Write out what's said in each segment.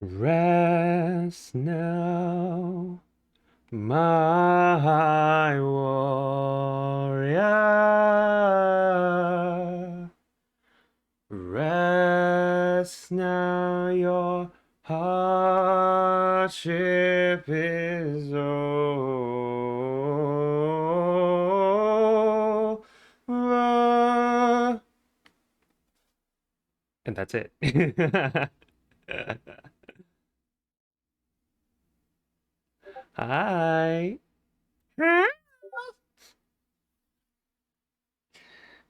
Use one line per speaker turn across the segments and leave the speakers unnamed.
Rest now, my warrior. Rest now, your hardship is over. And that's it. Hi.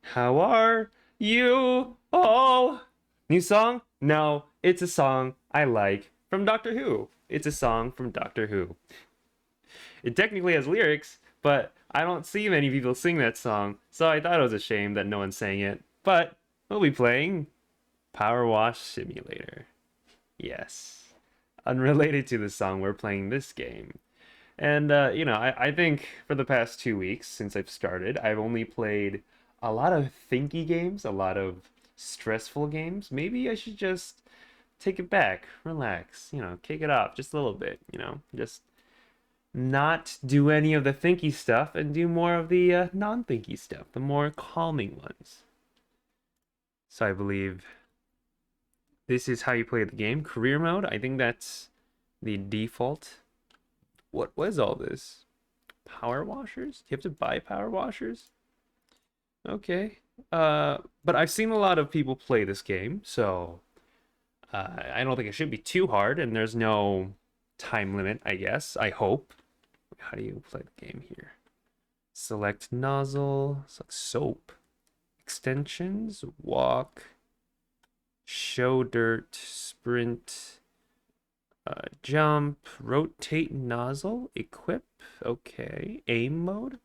How are you all? New song? No, it's a song I like from Doctor Who. It's a song from Doctor Who. It technically has lyrics, but I don't see many people sing that song, so I thought it was a shame that no one sang it. But we'll be playing Powerwash Simulator. Yes. Unrelated to the song, we're playing this game. And, I think for the past 2 weeks since I've started, I've only played a lot of thinky games, a lot of stressful games. Maybe I should just take it back, relax, kick it off just a little bit, just not do any of the thinky stuff and do more of the non-thinky stuff, the more calming ones. So I believe this is how you play the game. Career mode, I think that's the default. What was all this? Power washers? You have to buy power washers? Okay. But I've seen a lot of people play this game, so I don't think it should be too hard, and there's no time limit, I guess. I hope. How do you play the game here? Select nozzle, select soap, extensions, walk, show dirt, sprint, jump, rotate nozzle, equip, okay, aim mode,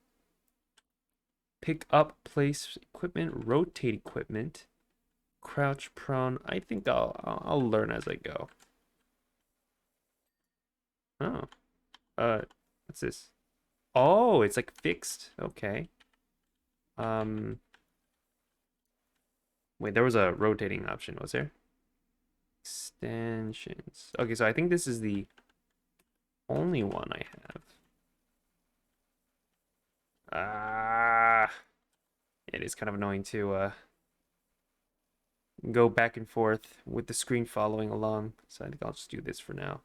pick up, place equipment, rotate equipment, crouch, prone. I think I'll learn as I go. Oh, what's this? Oh, it's like fixed. Okay. Wait, there was a rotating option, was there? Extensions. Okay, so I think this is the only one I have. Ah, it is kind of annoying to go back and forth with the screen following along. So I think I'll just do this for now.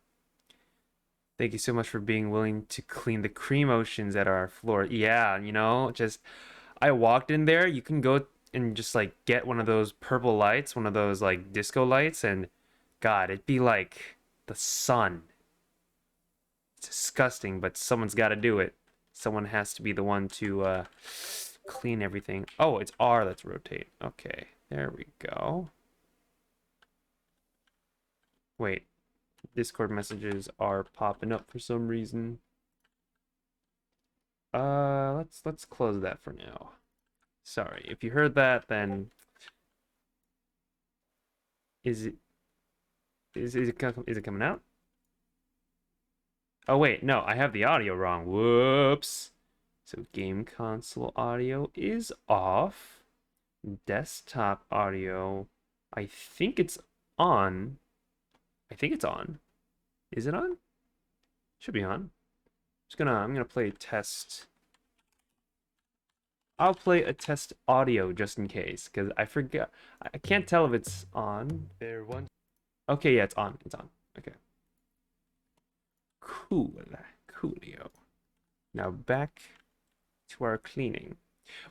Thank you so much for being willing to clean the cream oceans at our floor. Yeah, just I walked in there. You can go and just like get one of those purple lights, one of those like disco lights, and God, it'd be like the sun. It's disgusting, but someone's got to do it. Someone has to be the one to clean everything. Oh, it's R, let's rotate. Okay, there we go. Wait, Discord messages are popping up for some reason. Let's close that for now. Sorry, if you heard that, then is it coming out? Oh wait, no, I have the audio wrong. Whoops. So game console audio is off. Desktop audio, I think it's on. I think it's on. Is it on? Should be on. I'm gonna play a test. I'll play a test audio just in case, because I forgot. I can't tell if it's on. There one. Okay, yeah, it's on. It's on. Okay. Coolio. Now back to our cleaning.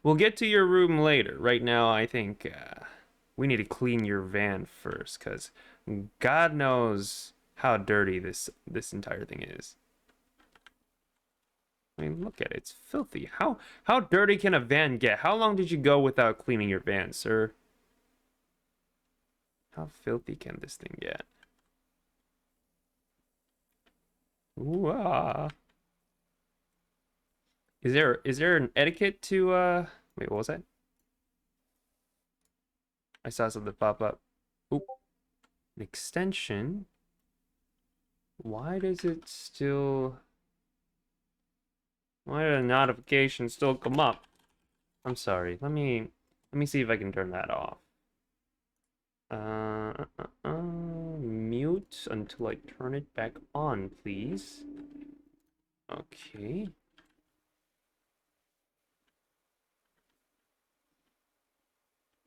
We'll get to your room later. Right now, I think we need to clean your van first, because God knows how dirty this entire thing is. I mean, look at it. It's filthy. How dirty can a van get? How long did you go without cleaning your van, sir? How filthy can this thing get? Ooh, ah. Is there an etiquette to wait, what was that? I saw something pop up. Oop. An extension. Why does it still Why did a notification still come up? I'm sorry. Let me see if I can turn that off. mute until I turn it back on, please. Okay.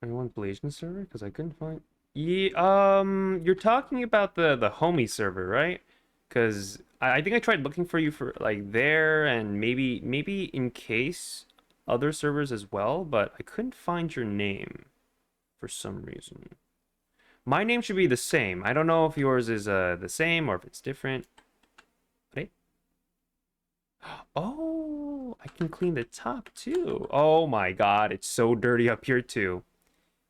Anyone Blasian server? Because I couldn't find. Yeah, you're talking about the homie server, right? Because I think I tried looking for you for like there and maybe in case other servers as well, but I couldn't find your name for some reason. My name should be the same. I don't know if yours is the same or if it's different. Right? Oh, I can clean the top too. Oh my God, it's so dirty up here too.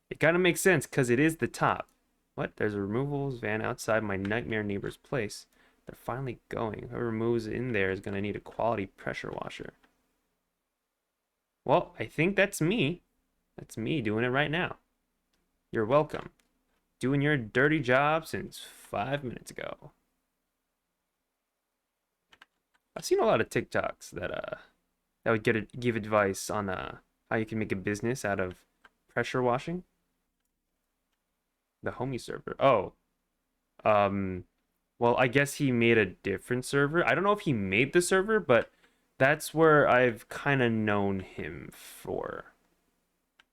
It kind of makes sense because it is the top. What? There's a removals van outside my nightmare neighbor's place. They're finally going. Whoever moves in there is going to need a quality pressure washer. Well, I think that's me. That's me doing it right now. You're welcome. Doing your dirty job since 5 minutes ago. I've seen a lot of TikToks that would give advice on how you can make a business out of pressure washing. The homie server. Oh, well, I guess he made a different server. I don't know if he made the server, but that's where I've kind of known him for.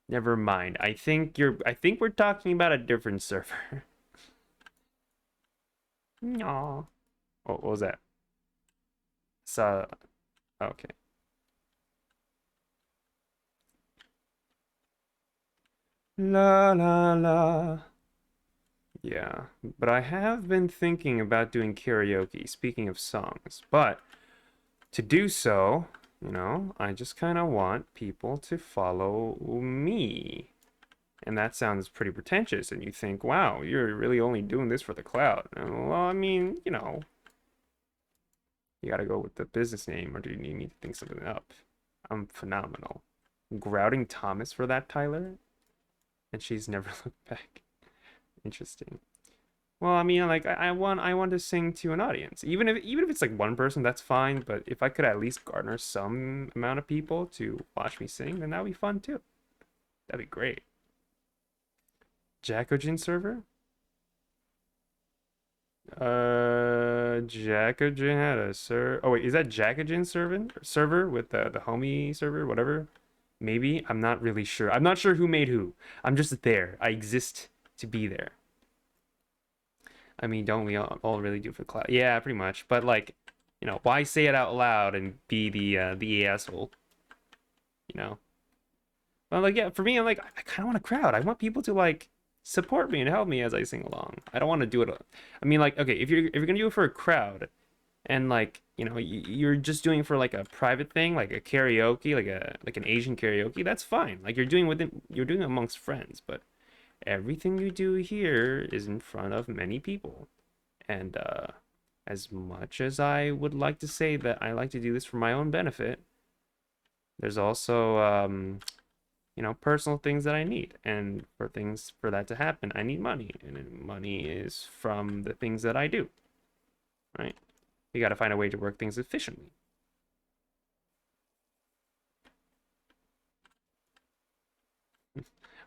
Never mind. I think we're talking about a different server. No. What was that? So, okay. La la la. Yeah, but I have been thinking about doing karaoke, speaking of songs. But to do so, I just kind of want people to follow me. And that sounds pretty pretentious, and you think, wow, you're really only doing this for the clout. Well, I mean, you gotta go with the business name, or do you need me to think something up? I'm phenomenal. Grouting Thomas for that, Tyler? And she's never looked back. Interesting. Well, I mean, like I want to sing to an audience. Even if it's like one person, that's fine, but if I could at least garner some amount of people to watch me sing, then that'd be fun too. That'd be great. Jackojin server? Jackojin had a server. Oh wait, is that Jackojin server with the homie server, whatever? Maybe. I'm not really sure. I'm not sure who made who. I'm just there. I exist to be there. I mean, don't we all really do for cloud? Yeah, pretty much. But like, why say it out loud and be the asshole? You know? Well, like, yeah, for me, I'm like, I kind of want a crowd. I want people to like support me and help me as I sing along. I don't want to do it. I mean, like, okay, if you're gonna do it for a crowd, and like, you're just doing it for like a private thing, like a karaoke, like an Asian karaoke, that's fine. Like you're doing it amongst friends, but everything you do here is in front of many people. And as much as I would like to say that I like to do this for my own benefit, there's also personal things that I need. And for that to happen, I need money. And money is from the things that I do. Right? You got to find a way to work things efficiently.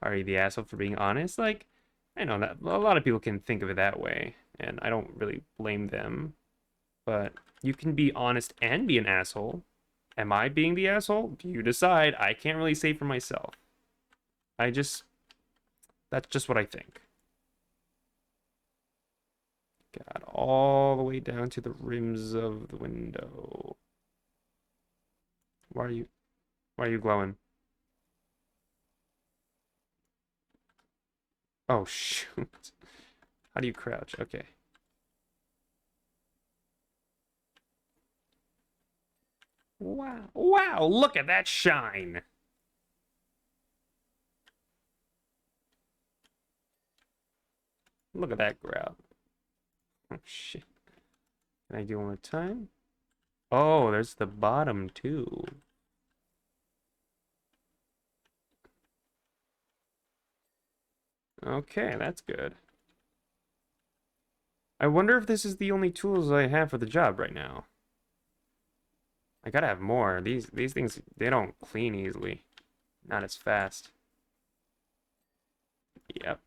Are you the asshole for being honest? Like, I know that a lot of people can think of it that way, and I don't really blame them. But you can be honest and be an asshole. Am I being the asshole? You decide. I can't really say for myself. That's just what I think. Got all the way down to the rims of the window. Why are you glowing? Oh, shoot. How do you crouch? Okay. Wow. Wow, look at that shine. Look at that grab. Oh, shit. Can I do one more time? Oh, there's the bottom, too. Okay, that's good. I wonder if this is the only tools I have for the job right now. I gotta have more. These things, they don't clean easily. Not as fast. Yep.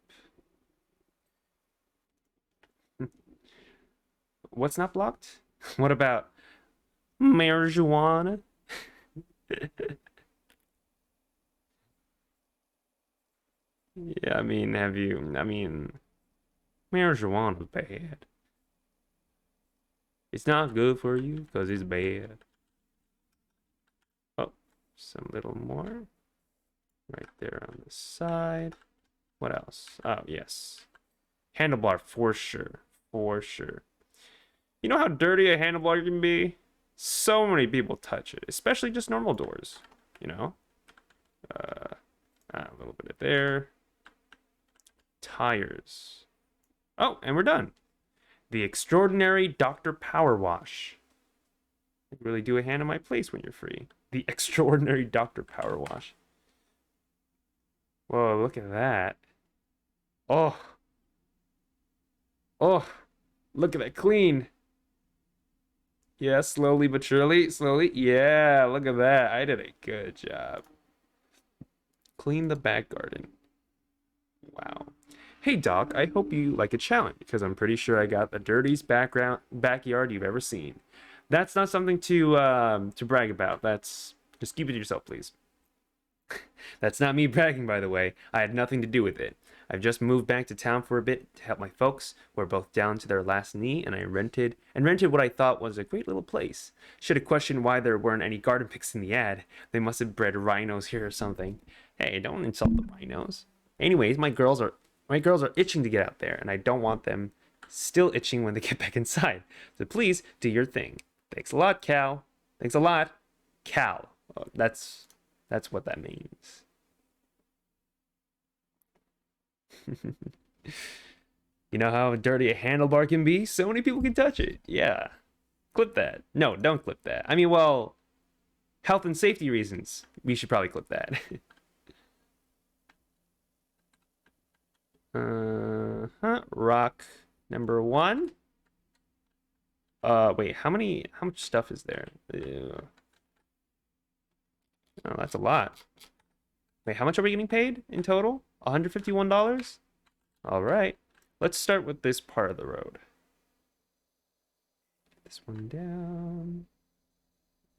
What's not blocked? What about marijuana? Yeah, I mean, marijuana's bad. It's not good for you because it's bad. Oh, some little more right there on the side. What else? Oh, yes. Handlebar for sure. For sure. You know how dirty a handlebar can be? So many people touch it, especially just normal doors, you know? A little bit of there. Tires. Oh, and we're done. The extraordinary Dr. Powerwash. You really do a hand in my place when you're free. The extraordinary Dr. Powerwash. Whoa, look at that. Oh, oh, look at that clean. Yeah, slowly but surely, slowly. Yeah, look at that. I did a good job. Clean the back garden. Wow. Hey Doc, I hope you like a challenge because I'm pretty sure I got the dirtiest backyard you've ever seen. That's not something to brag about. That's just keep it to yourself, please. That's not me bragging, by the way. I had nothing to do with it. I've just moved back to town for a bit to help my folks, who are both down to their last knee, and I rented what I thought was a great little place. Should have questioned why there weren't any garden pics in the ad. They must have bred rhinos here or something. Hey, don't insult the rhinos. Anyways, my girls are itching to get out there, and I don't want them still itching when they get back inside. So please do your thing. Thanks a lot, Cal. Thanks a lot, Cal. Oh, that's what that means. You know how dirty a handlebar can be? So many people can touch it. Yeah. Clip that. No, don't clip that. I mean, well, health and safety reasons, we should probably clip that. Rock number one. Wait, how much stuff is there? Oh, that's a lot. Wait, how much are we getting paid in total? $151? All right. Let's start with this part of the road. This one down.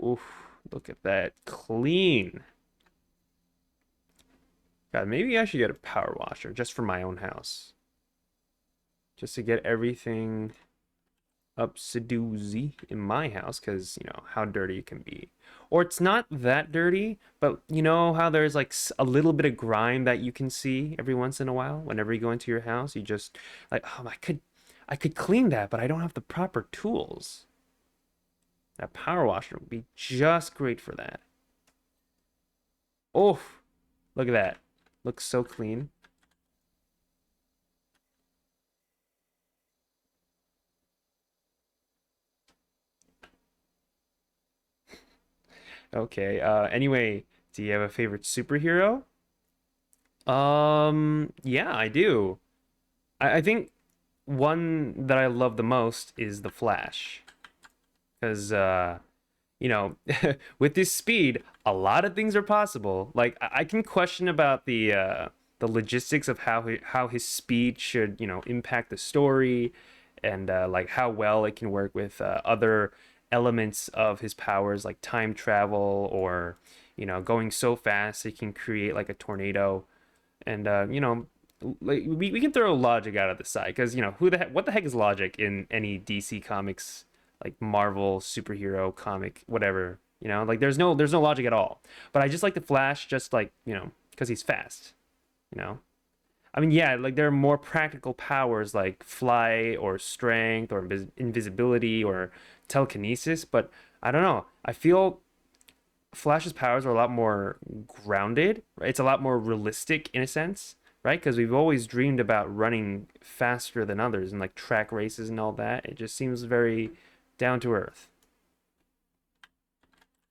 Oof, look at that. Clean. God, maybe I should get a power washer just for my own house. Just to get everything upsi-doozy in my house, because, you know, how dirty it can be. Or it's not that dirty, but you know how there's like a little bit of grime that you can see every once in a while whenever you go into your house? You just like, oh, I could clean that, but I don't have the proper tools. That power washer would be just great for that. Oh, look at that. Looks so clean. Okay. Anyway, do you have a favorite superhero? Yeah, I do. I think one that I love the most is the Flash. Because you know, with this speed, a lot of things are possible. Like I can question about the logistics of how his speed should, you know, impact the story, and like how well it can work with other elements of his powers, like time travel, or you know, going so fast it can create like a tornado, and you know. Like we can throw logic out of the side because you know what the heck is logic in any DC comics, like Marvel superhero comic, whatever. You know, like there's no logic at all. But I just like the Flash, just like you know, because he's fast. You know, I mean, yeah, like there are more practical powers like fly or strength or invisibility or telekinesis, but I don't know. I feel Flash's powers are a lot more grounded, right? It's a lot more realistic in a sense, right? Because we've always dreamed about running faster than others and like track races and all that. It just seems very down to earth.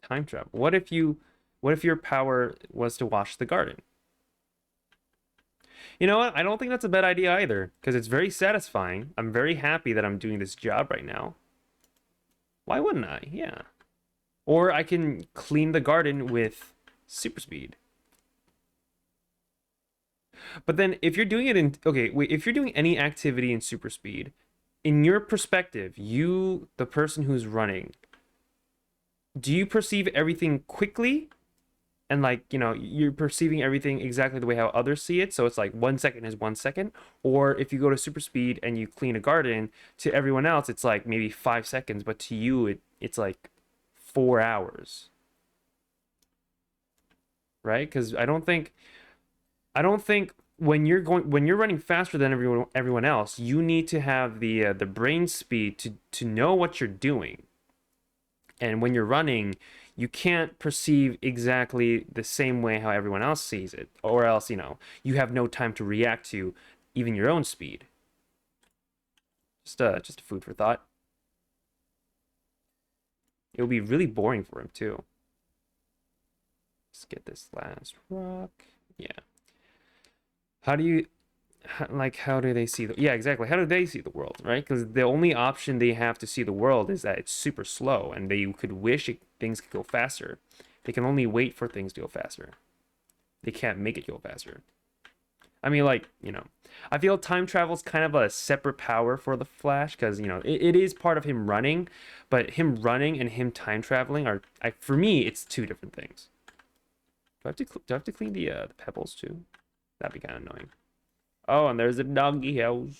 Time travel. What if your power was to wash the garden? You know what? I don't think that's a bad idea either, because it's very satisfying. I'm very happy that I'm doing this job right now. Why wouldn't I? Yeah. Or I can clean the garden with super speed. But then if you're doing it in okay, wait, if you're doing any activity in super speed, in your perspective, you, the person who's running, do you perceive everything quickly? And like, you're perceiving everything exactly the way how others see it. So it's like 1 second is 1 second. Or if you go to super speed and you clean a garden, to everyone else, it's like maybe 5 seconds. But to you, it's like 4 hours. Right? Because I don't think when you're running faster than everyone else, you need to have the brain speed to know what you're doing. And when you're running, you can't perceive exactly the same way how everyone else sees it, or else, you have no time to react to even your own speed. Just a food for thought. It would be really boring for him too. Let's get this last rock. Yeah. How do you how do they see yeah, exactly, how do they see the world, right? Because the only option they have to see the world is that it's super slow, and they could wish things could go faster. They can only wait for things to go faster. They can't make it go faster. I mean, like, I feel time travel is kind of a separate power for the Flash, because it is part of him running, but him running and him time traveling for me, it's two different things. Do I have to clean the pebbles too? That'd be kind of annoying. Oh, and there's a doggy house.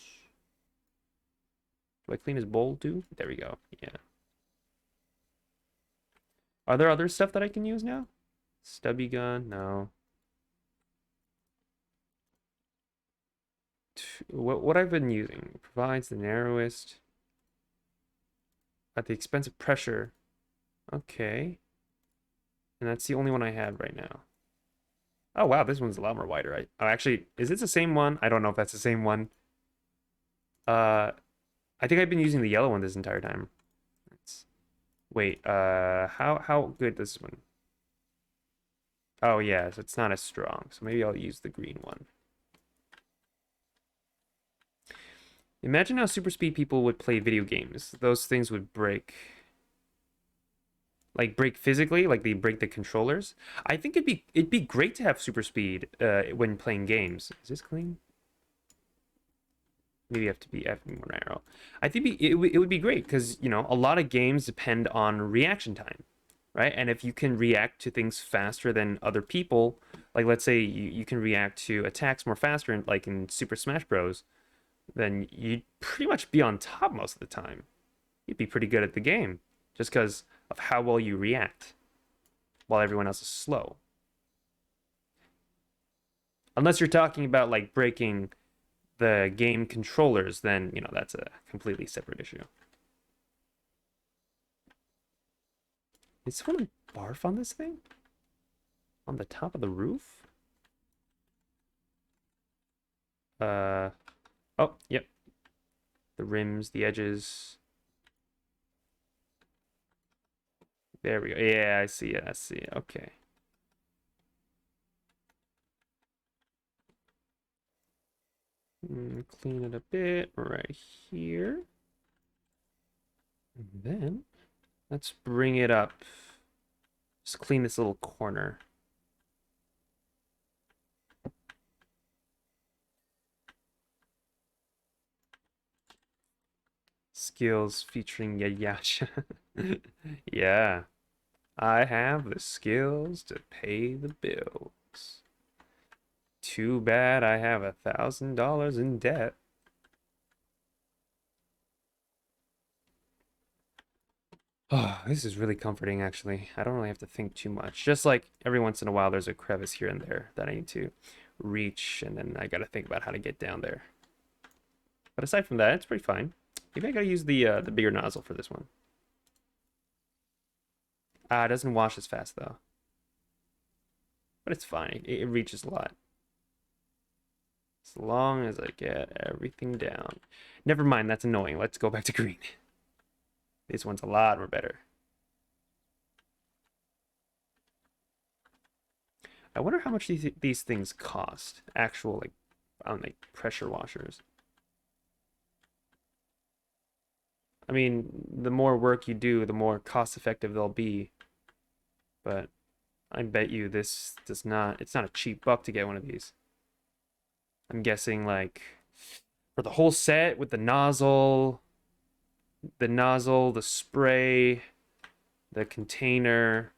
Do I clean his bowl too? There we go. Yeah. Are there other stuff that I can use now? Stubby gun? No. What I've been using provides the narrowest at the expense of pressure. Okay. And that's the only one I had right now. Oh, wow, this one's a lot more wider. Actually, is it the same one? I don't know if that's the same one. I think I've been using the yellow one this entire time. Wait, how good this one? Oh, yeah, so it's not as strong. So maybe I'll use the green one. Imagine how super speed people would play video games. Those things would break. Like break physically, like they break the controllers. I think it'd be great to have super speed when playing games. Is this clean? Maybe I have to be more narrow. I think it would be great because a lot of games depend on reaction time, right? And if you can react to things faster than other people, like let's say you can react to attacks more faster, like in Super Smash Bros., then you'd pretty much be on top most of the time. You'd be pretty good at the game just because of how well you react while everyone else is slow. Unless you're talking about like breaking the game controllers, then that's a completely separate issue. Did someone barf on this thing? On the top of the roof? Oh, yep. The rims, the edges. There we go. Yeah, I see it. I see it. Okay. Clean it a bit right here. And then let's bring it up. Just clean this little corner. Skills featuring Yasha. Yeah. I have the skills to pay the bills. Too bad I have $1,000 in debt. Oh, this is really comforting, actually. I don't really have to think too much. Just like every once in a while, there's a crevice here and there that I need to reach, and then I gotta think about how to get down there. But aside from that, it's pretty fine. Maybe I gotta use the bigger nozzle for this one. It doesn't wash as fast, though. But it's fine. It reaches a lot. As long as I get everything down. Never mind, that's annoying. Let's go back to green. This one's a lot more better. I wonder how much these things cost. Actual, like pressure washers. I mean, the more work you do, the more cost effective they'll be. But I bet you it's not a cheap buck to get one of these. I'm guessing like for the whole set with the nozzle, the nozzle, the spray, the container,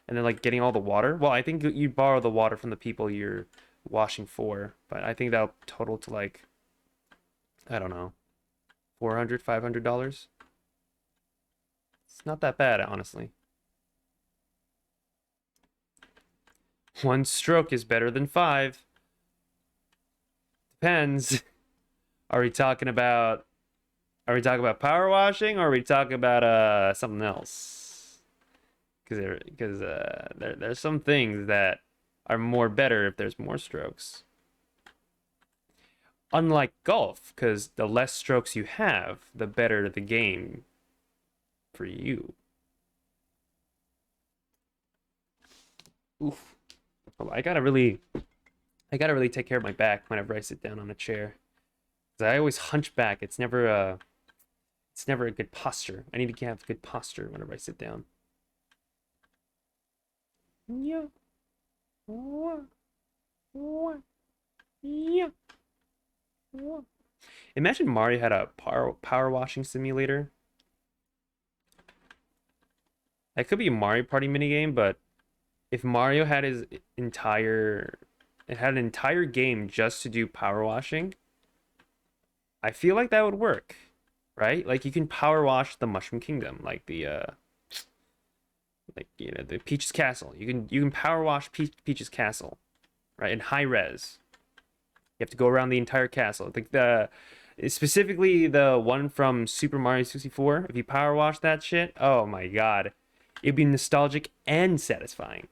and then like getting all the water. Well, I think you borrow the water from the people you're washing for, but I think that'll total to like, I don't know, $400, $500. It's not that bad, honestly. One stroke is better than five. Depends. Are we talking about power washing, or are we talking about something else? Because there's some things that are more better if there's more strokes. Unlike golf, because the less strokes you have, the better the game for you. Oof. I gotta really take care of my back whenever I sit down on a chair. 'Cause I always hunch back. It's never a good posture. I need to have good posture whenever I sit down. Yeah. Yeah. Imagine Mario had a power washing simulator. That could be a Mario Party minigame, but if Mario had an entire game just to do power washing, I feel like that would work, right? Like you can power wash the Mushroom Kingdom, like the Peach's Castle. You can power wash Peach's Castle, right? In high res. You have to go around the entire castle. The specifically the one from Super Mario 64. If you power wash that shit, oh my god, it'd be nostalgic and satisfying.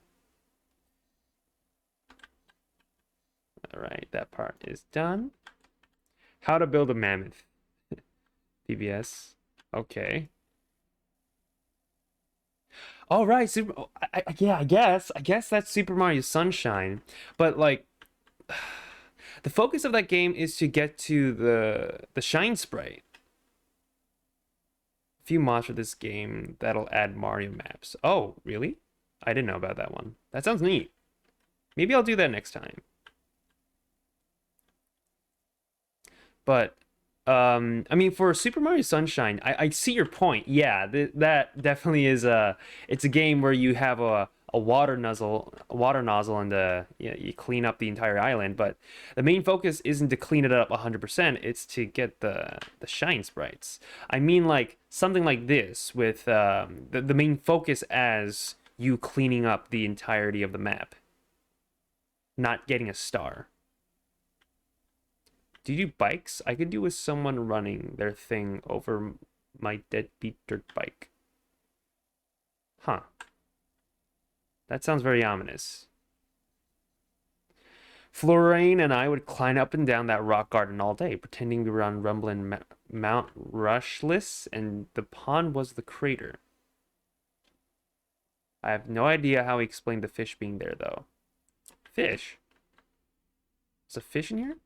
All right, that part is done. How to build a mammoth. PBS. Okay. All right, yeah, I guess that's Super Mario Sunshine, but like the focus of that game is to get to the shine sprite. A few mods for this game that'll add Mario maps. Oh, really? I didn't know about that one. That sounds neat. Maybe I'll do that next time. But I mean, for Super Mario Sunshine, I see your point. Yeah, that definitely is it's a game where you have a water nozzle, and you clean up the entire island. But the main focus isn't to clean it up 100%. It's to get the shine sprites. I mean, like something like this with the main focus as you cleaning up the entirety of the map, not getting a star. Do you do bikes? I could do with someone running their thing over my deadbeat dirt bike. Huh. That sounds very ominous. Florine and I would climb up and down that rock garden all day, pretending we were on Rumbling Mount Rushless, and the pond was the crater. I have no idea how he explained the fish being there, though. Fish? Is a fish in here?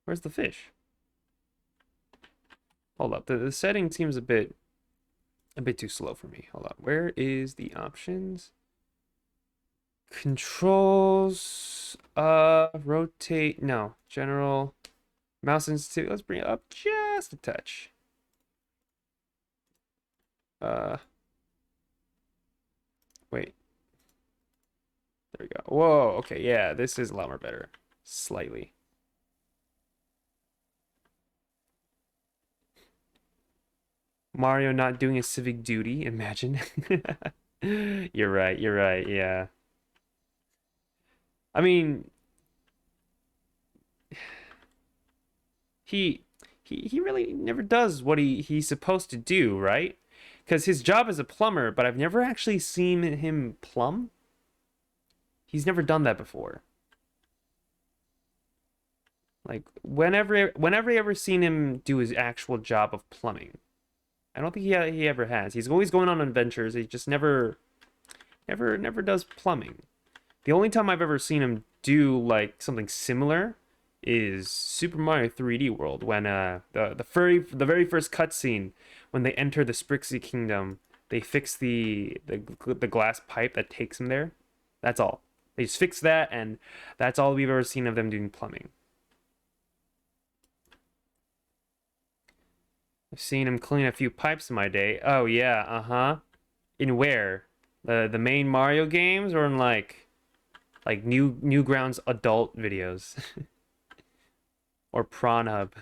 Where's the fish? Hold up. The setting seems a bit too slow for me. Hold up. Where is the options? Controls. Rotate. No. General. Mouse sensitivity. Let's bring it up just a touch. Wait. There we go. Whoa. Okay. Yeah. This is a lot more better. Slightly. Mario not doing his civic duty, imagine. You're right, yeah. I mean, he really never does what he's supposed to do, right? Because his job is a plumber, but I've never actually seen him plumb. He's never done that before. Like, whenever I ever seen him do his actual job of plumbing. I don't think he ever has. He's always going on adventures. He just never does plumbing. The only time I've ever seen him do like something similar is Super Mario 3D World when the very first cutscene when they enter the Sprixie Kingdom, they fix the glass pipe that takes them there. That's all. They just fix that, and that's all we've ever seen of them doing plumbing. I've seen him clean a few pipes in my day. Oh yeah, uh-huh. In where? The main Mario games or in like Newgrounds adult videos or Hub.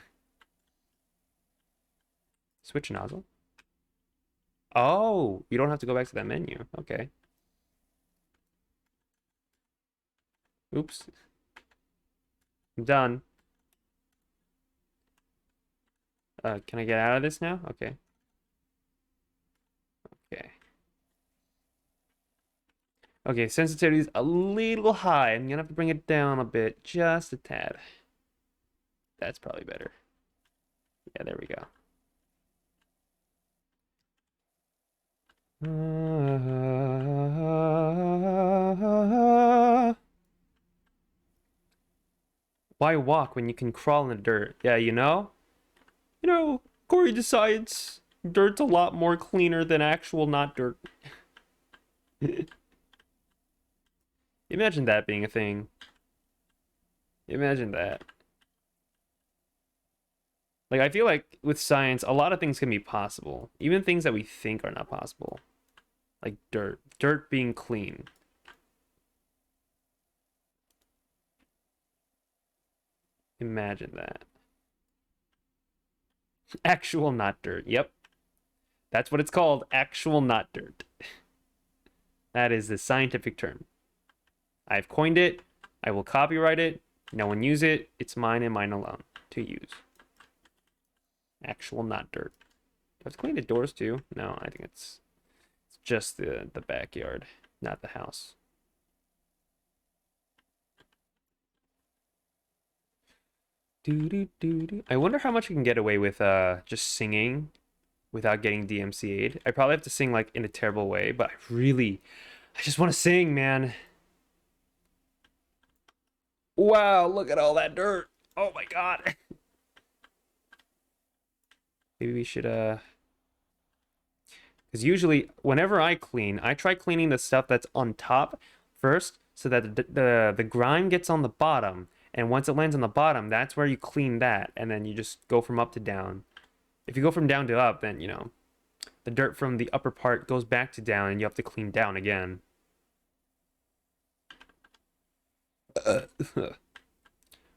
Switch nozzle. Oh, you don't have to go back to that menu. Okay. Oops. I'm done. Can I get out of this now? Okay. Okay. Okay, sensitivity is a little high. I'm gonna have to bring it down a bit, just a tad. That's probably better. Yeah, there we go. Why walk when you can crawl in the dirt? Yeah, you know? Corey decides dirt's a lot more cleaner than actual not dirt. Imagine that being a thing. Imagine that. Like, I feel like with science, a lot of things can be possible. Even things that we think are not possible. Like dirt. Dirt being clean. Imagine that. Actual not dirt. Yep. That's what it's called. Actual not dirt. That is the scientific term. I've coined it. I will copyright it. No one use it. It's mine and mine alone to use. Actual not dirt. Do I have to clean the doors too? No, I think it's just the backyard, not the house. I wonder how much I can get away with just singing without getting DMCA'd. I probably have to sing like in a terrible way, but I just want to sing, man. Wow, look at all that dirt. Oh my God. Maybe we should because usually whenever I clean, I try cleaning the stuff that's on top first so that the grime gets on the bottom. And once it lands on the bottom, that's where you clean that. And then you just go from up to down. If you go from down to up, then, the dirt from the upper part goes back to down and you have to clean down again.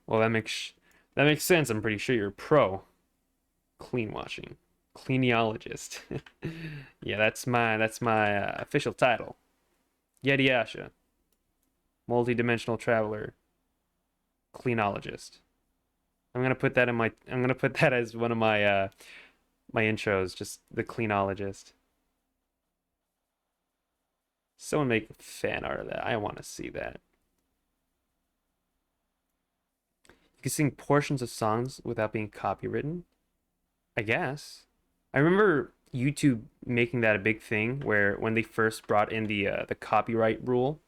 Well, that makes sense. I'm pretty sure you're a pro. Clean washing. Cleanologist. Yeah, that's my official title. Yasha. Multi-dimensional traveler. Cleanologist. I'm gonna put that as one of my my intros, just the cleanologist. Someone make fan art of that. I want to see that. You can sing portions of songs without being copywritten. I guess. I remember YouTube making that a big thing where when they first brought in the copyright rule,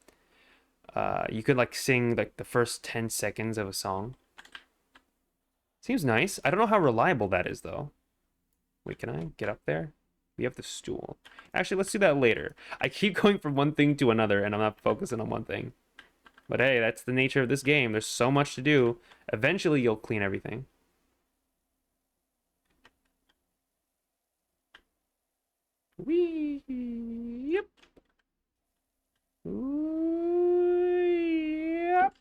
you could like sing like the first 10 seconds of a song. Seems nice. I don't know how reliable that is though. Wait, can I get up there? We have the stool. Actually, let's do that later. I keep going from one thing to another and I'm not focusing on one thing. But hey, that's the nature of this game. There's so much to do. Eventually you'll clean everything. Wee, yep. Ooh, yep.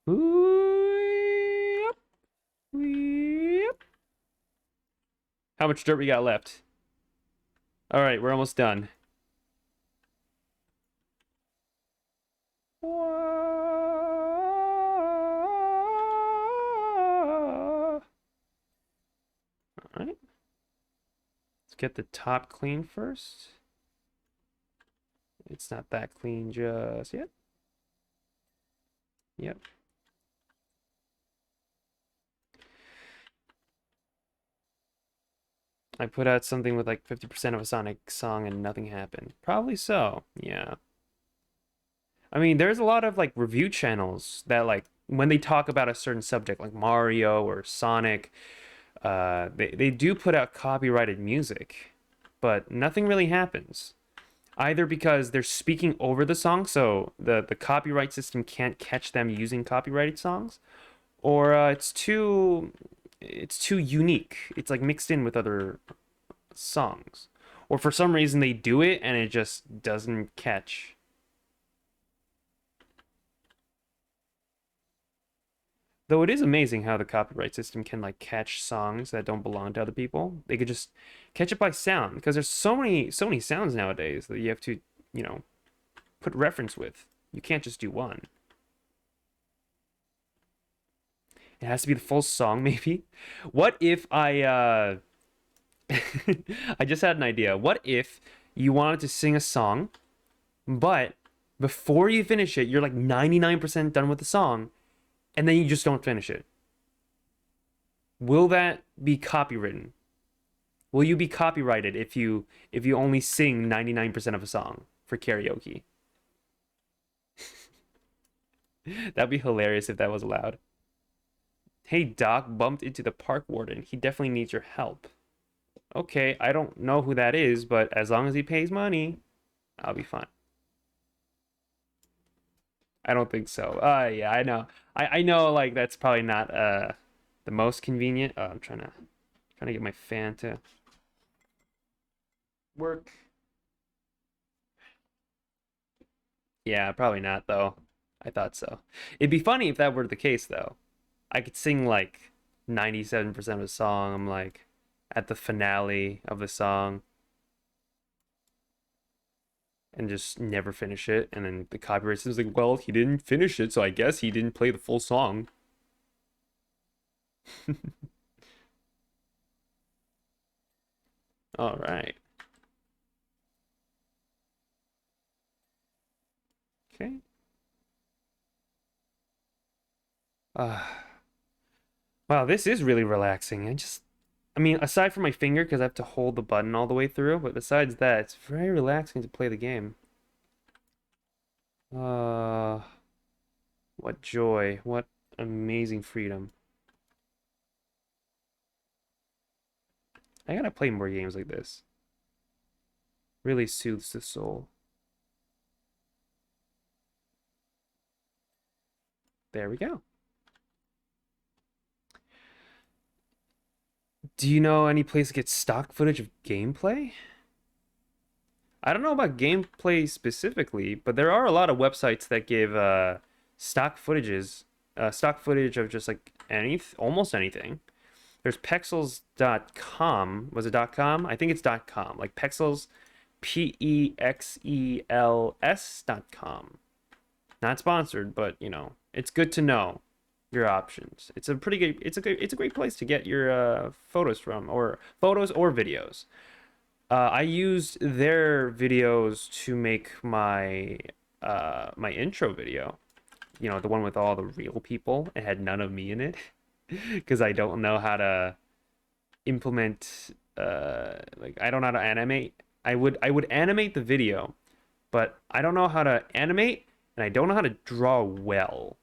Ooh, yep. Yep. How much dirt we got left? All right, we're almost done. All right. Let's get the top clean first. It's not that clean just yet. Yep. I put out something with like 50% of a Sonic song and nothing happened. Probably so. Yeah. I mean, there's a lot of like review channels that like when they talk about a certain subject like Mario or Sonic, they do put out copyrighted music, but nothing really happens. Either because they're speaking over the song, so the copyright system can't catch them using copyrighted songs, or it's too it's too unique. It's like mixed in with other songs. Or for some reason they do it and it just doesn't catch. Though it is amazing how the copyright system can like catch songs that don't belong to other people. They could just catch it by sound because there's so many sounds nowadays that you have to, you know, put reference with. You can't just do one. It has to be the full song, maybe. What if I just had an idea. What if you wanted to sing a song, but before you finish it, you're like 99% done with the song, and then you just don't finish it? Will that be copywritten? Will you be copyrighted if you only sing 99% of a song for karaoke? That'd be hilarious if that was allowed. Hey Doc, bumped into the park warden. He definitely needs your help. Okay, I don't know who that is, but as long as he pays money, I'll be fine. I don't think so. Yeah, I know. I know like that's probably not the most convenient. I'm trying to get my fan to work. Yeah, probably not though. I thought so. It'd be funny if that were the case though. I could sing like 97% of a song. I'm like at the finale of the song and just never finish it. And then the copyright system's like, well, he didn't finish it, so I guess he didn't play the full song. All right. Okay. Uh, wow, this is really relaxing. I mean, aside from my finger, because I have to hold the button all the way through, but besides that, it's very relaxing to play the game. Uh, what joy. What amazing freedom. I gotta play more games like this. Really soothes the soul. There we go. Do you know any place to get stock footage of gameplay? I don't know about gameplay specifically, but there are a lot of websites that give stock footage of just like almost anything. There's pexels.com. Was it .com? I think it's .com. Like Pexels, Pexels.com. Not sponsored, but you know, it's good to know your options. It's a pretty good. It's a great place to get your photos from, or photos or videos. I used their videos to make my intro video. You know, the one with all the real people. It had none of me in it because I don't know how to implement. Like I don't know how to animate. I would animate the video, but I don't know how to animate, and I don't know how to draw well.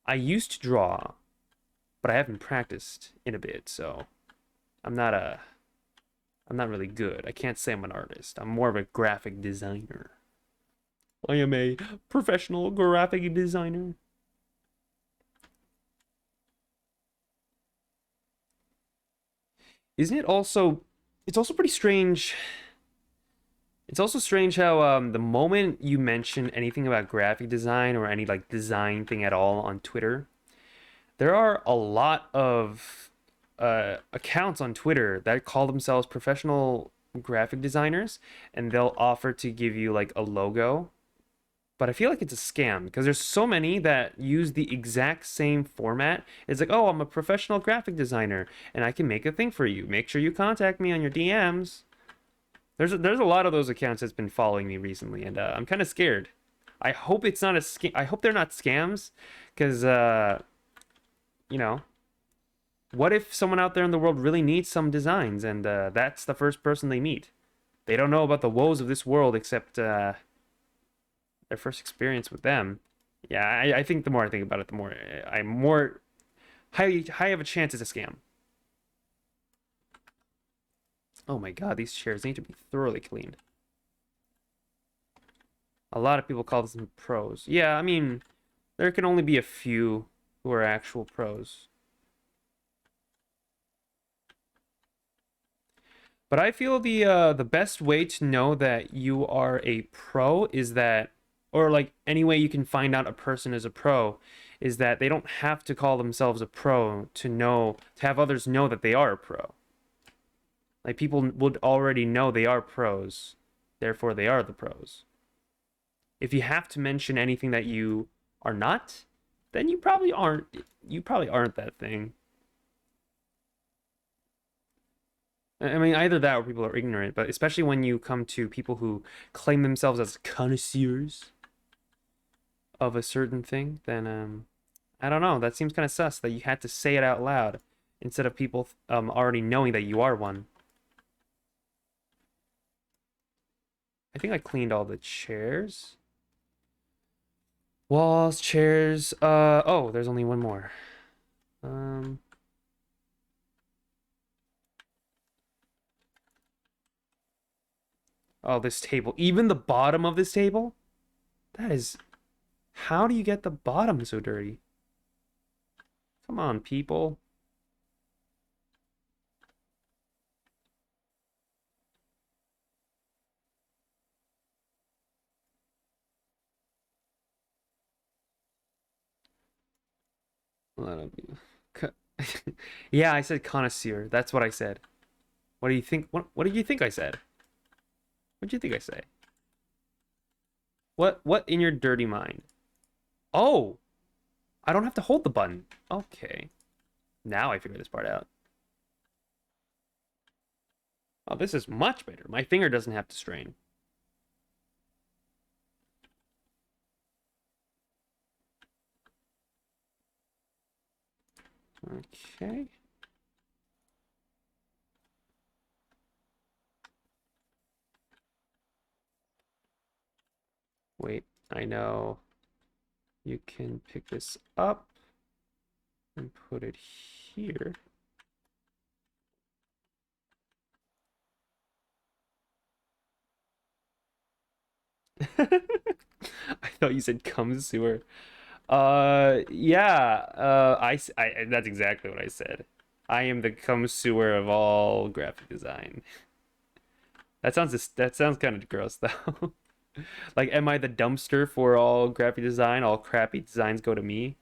I used to draw, but I haven't practiced in a bit, so I'm not a I'm not really good. I can't say I'm an artist. I'm more of a graphic designer. I am a professional graphic designer. Isn't it also it's also pretty strange. It's also strange how the moment you mention anything about graphic design or any like design thing at all on Twitter, there are a lot of accounts on Twitter that call themselves professional graphic designers, and they'll offer to give you like a logo. But I feel like it's a scam because there's so many that use the exact same format. It's like, oh, I'm a professional graphic designer and I can make a thing for you. Make sure you contact me on your DMs. There's a lot of those accounts that's been following me recently, and I'm kind of scared. I hope it's not a scam. I hope they're not scams, because you know, what if someone out there in the world really needs some designs, and that's the first person they meet? They don't know about the woes of this world except their first experience with them. Yeah, I think the more I think about it, the more I'm more high of a chance it's a scam. Oh my God, these chairs need to be thoroughly cleaned. A lot of people call them pros. Yeah, I mean, there can only be a few who are actual pros. But I feel the best way to know that you are a pro is that, or like any way you can find out a person is a pro, is that they don't have to call themselves a pro to have others know that they are a pro. Like people would already know they are pros, therefore they are the pros. If you have to mention anything that you are not, then you probably aren't. You probably aren't that thing. I mean, either that or people are ignorant, but especially when you come to people who claim themselves as connoisseurs of a certain thing, then I don't know. That seems kind of sus that you had to say it out loud instead of people already knowing that you are one. I think I cleaned all the chairs. Walls, chairs. Oh, there's only one more. Um, oh, this table. Even the bottom of this table? That is. How do you get the bottom so dirty? Come on, people. Yeah, I said connoisseur. That's what I said. What do you think? What did you think I said? What did you think I say? What in your dirty mind? Oh, I don't have to hold the button. Okay. Now I figure this part out. Oh, this is much better. My finger doesn't have to strain. Okay. Wait, I know. You can pick this up and put it here. I thought you said cum sewer. Yeah. That's exactly what I said. I am the cum sewer of all graphic design. That sounds kind of gross though. Like, am I the dumpster for all graphic design? All crappy designs go to me?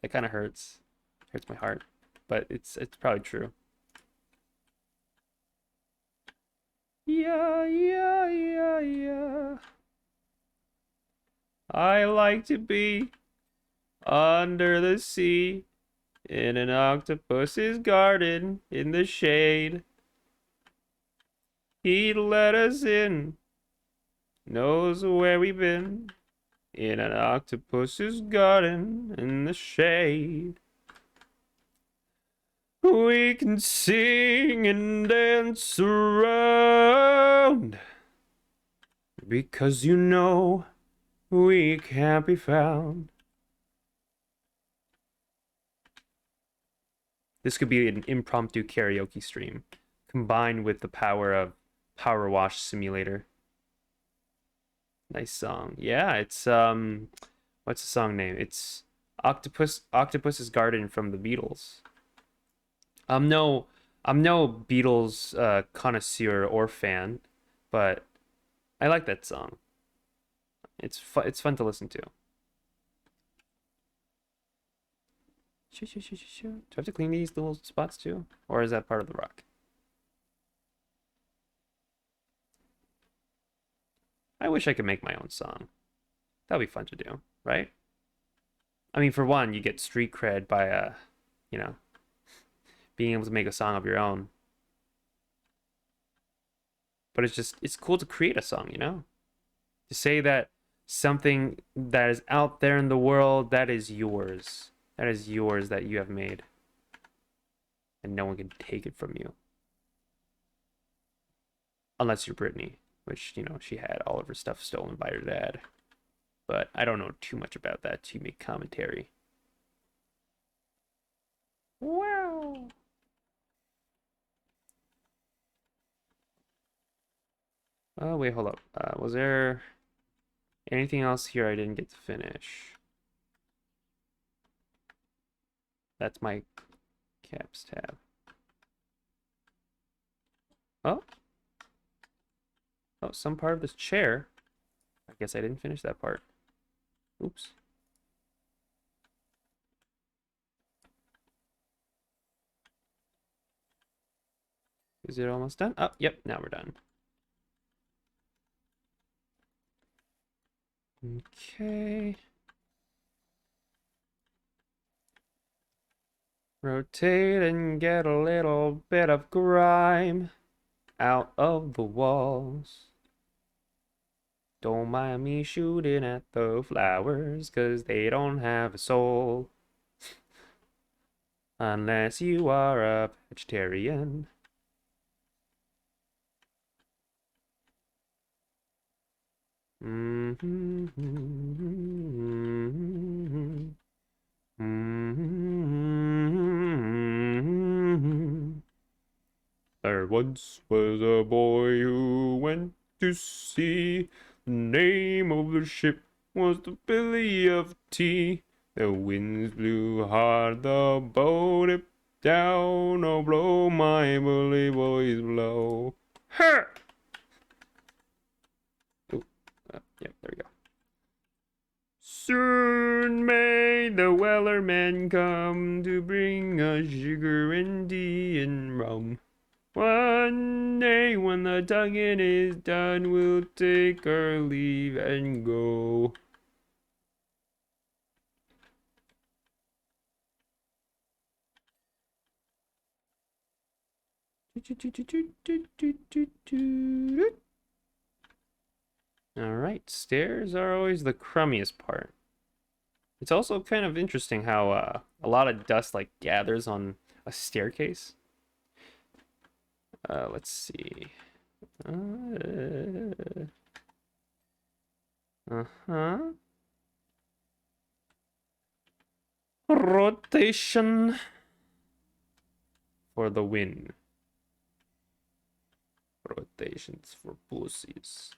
That kind of hurts. Hurts my heart. But it's probably true. Yeah, yeah, yeah, yeah. I like to be under the sea in an octopus's garden in the shade. He let us in, knows where we've been in an octopus's garden in the shade. We can sing and dance around because you know we can't be found. This could be an impromptu karaoke stream combined with the power of Powerwash Simulator. Nice song. Yeah, it's what's the song name? It's Octopus's Garden from the Beatles. I'm no I'm no Beatles connoisseur or fan, but I like that song. It's fun to listen to. Do I have to clean these little spots too? Or is that part of the rock? I wish I could make my own song. That'd be fun to do, right? I mean, for one, you get street cred by you know, being able to make a song of your own. But it's cool to create a song, you know? To say that something that is out there in the world that is yours. That is yours that you have made. And no one can take it from you. Unless you're Britney, which, she had all of her stuff stolen by her dad. But I don't know too much about that to make commentary. Wow. Oh, wait, hold up. Was there anything else here I didn't get to finish? That's my caps tab. Oh. Oh, some part of this chair. I guess I didn't finish that part. Oops. Is it almost done? Oh, yep, now we're done. Okay. Rotate and get a little bit of grime out of the walls. Don't mind me shooting at the flowers, 'cause they don't have a soul. Unless you are a vegetarian. There once was a boy who went to sea. The name of the ship was the Billy of Tea. The winds blew hard, the boat dipped down. Oh, blow, my bully boys, blow. Ha! Ooh, yep, there we go. Soon may the Wellermen come to bring us sugar and tea and rum. One day when the tugging is done, we'll take our leave and go. Alright, stairs are always the crummiest part. It's also kind of interesting how a lot of dust like gathers on a staircase. Let's see. Uh-huh. Rotation for the win. Rotations for pussies.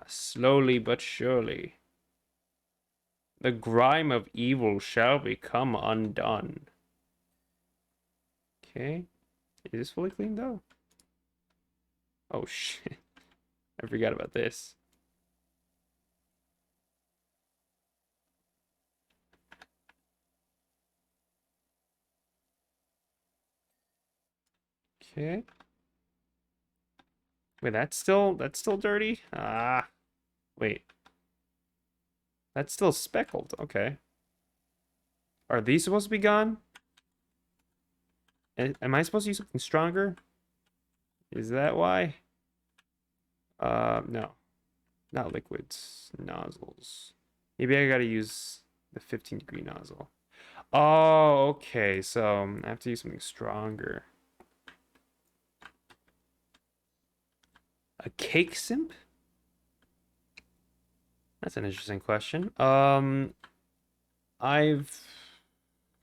Slowly but surely, the grime of evil shall become undone. Okay. Is this fully cleaned though? Oh shit. I forgot about this. Okay. Wait, that's still dirty? Ah. Wait. That's still speckled. Okay. Are these supposed to be gone? Am I supposed to use something stronger? Is that why? No. Not liquids. Nozzles. Maybe I gotta use the 15-degree nozzle. Oh, okay. So I have to use something stronger. A cake simp? That's an interesting question. I've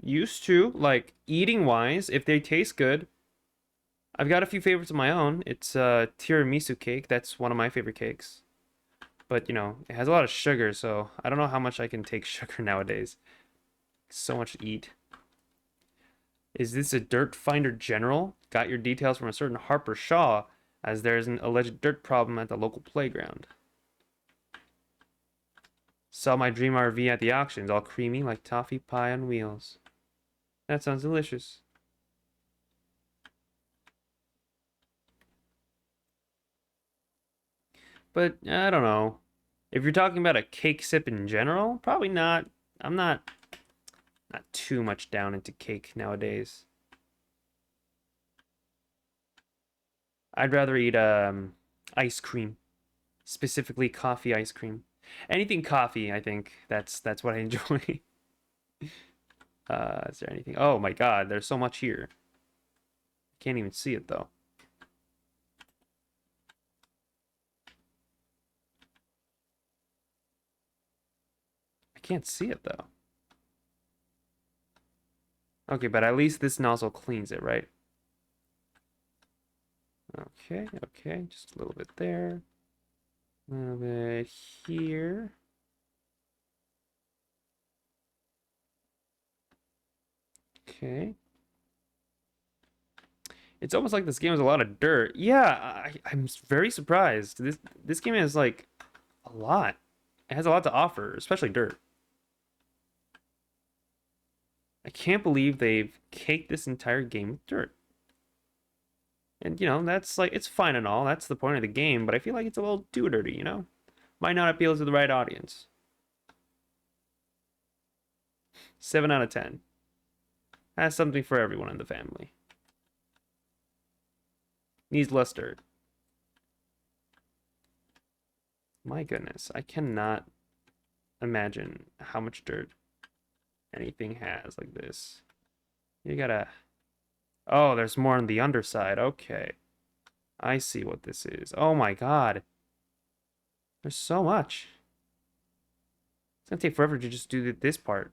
used to, like, eating wise, if they taste good. I've got a few favorites of my own. It's tiramisu cake. That's one of my favorite cakes. But, you know, it has a lot of sugar, so I don't know how much I can take sugar nowadays. So much to eat. Is this a dirt finder general? Got your details from a certain Harper Shaw, as there's an alleged dirt problem at the local playground. Saw my dream RV at the auctions, all creamy like toffee pie on wheels. That sounds delicious. But I don't know. If you're talking about a cake sip in general, probably not. I'm not too much down into cake nowadays. I'd rather eat ice cream, specifically coffee ice cream. Anything coffee, I think that's what I enjoy. Is there anything? Oh my God, there's so much here. Can't even see it though. I can't see it though. Okay, but at least this nozzle cleans it, right? Okay, okay, just a little bit there. A little bit here. Okay. It's almost like this game has a lot of dirt. Yeah, I'm very surprised. This game has like a lot. It has a lot to offer, especially dirt. I can't believe they've caked this entire game with dirt. And you know, that's like it's fine and all. That's the point of the game, but I feel like it's a little too dirty, you know? Might not appeal to the right audience. 7 out of 10. Has something for everyone in the family. Needs less dirt. My goodness, I cannot imagine how much dirt anything has like this. You gotta... Oh, there's more on the underside. Okay. I see what this is. Oh my god. There's so much. It's gonna take forever to just do this part.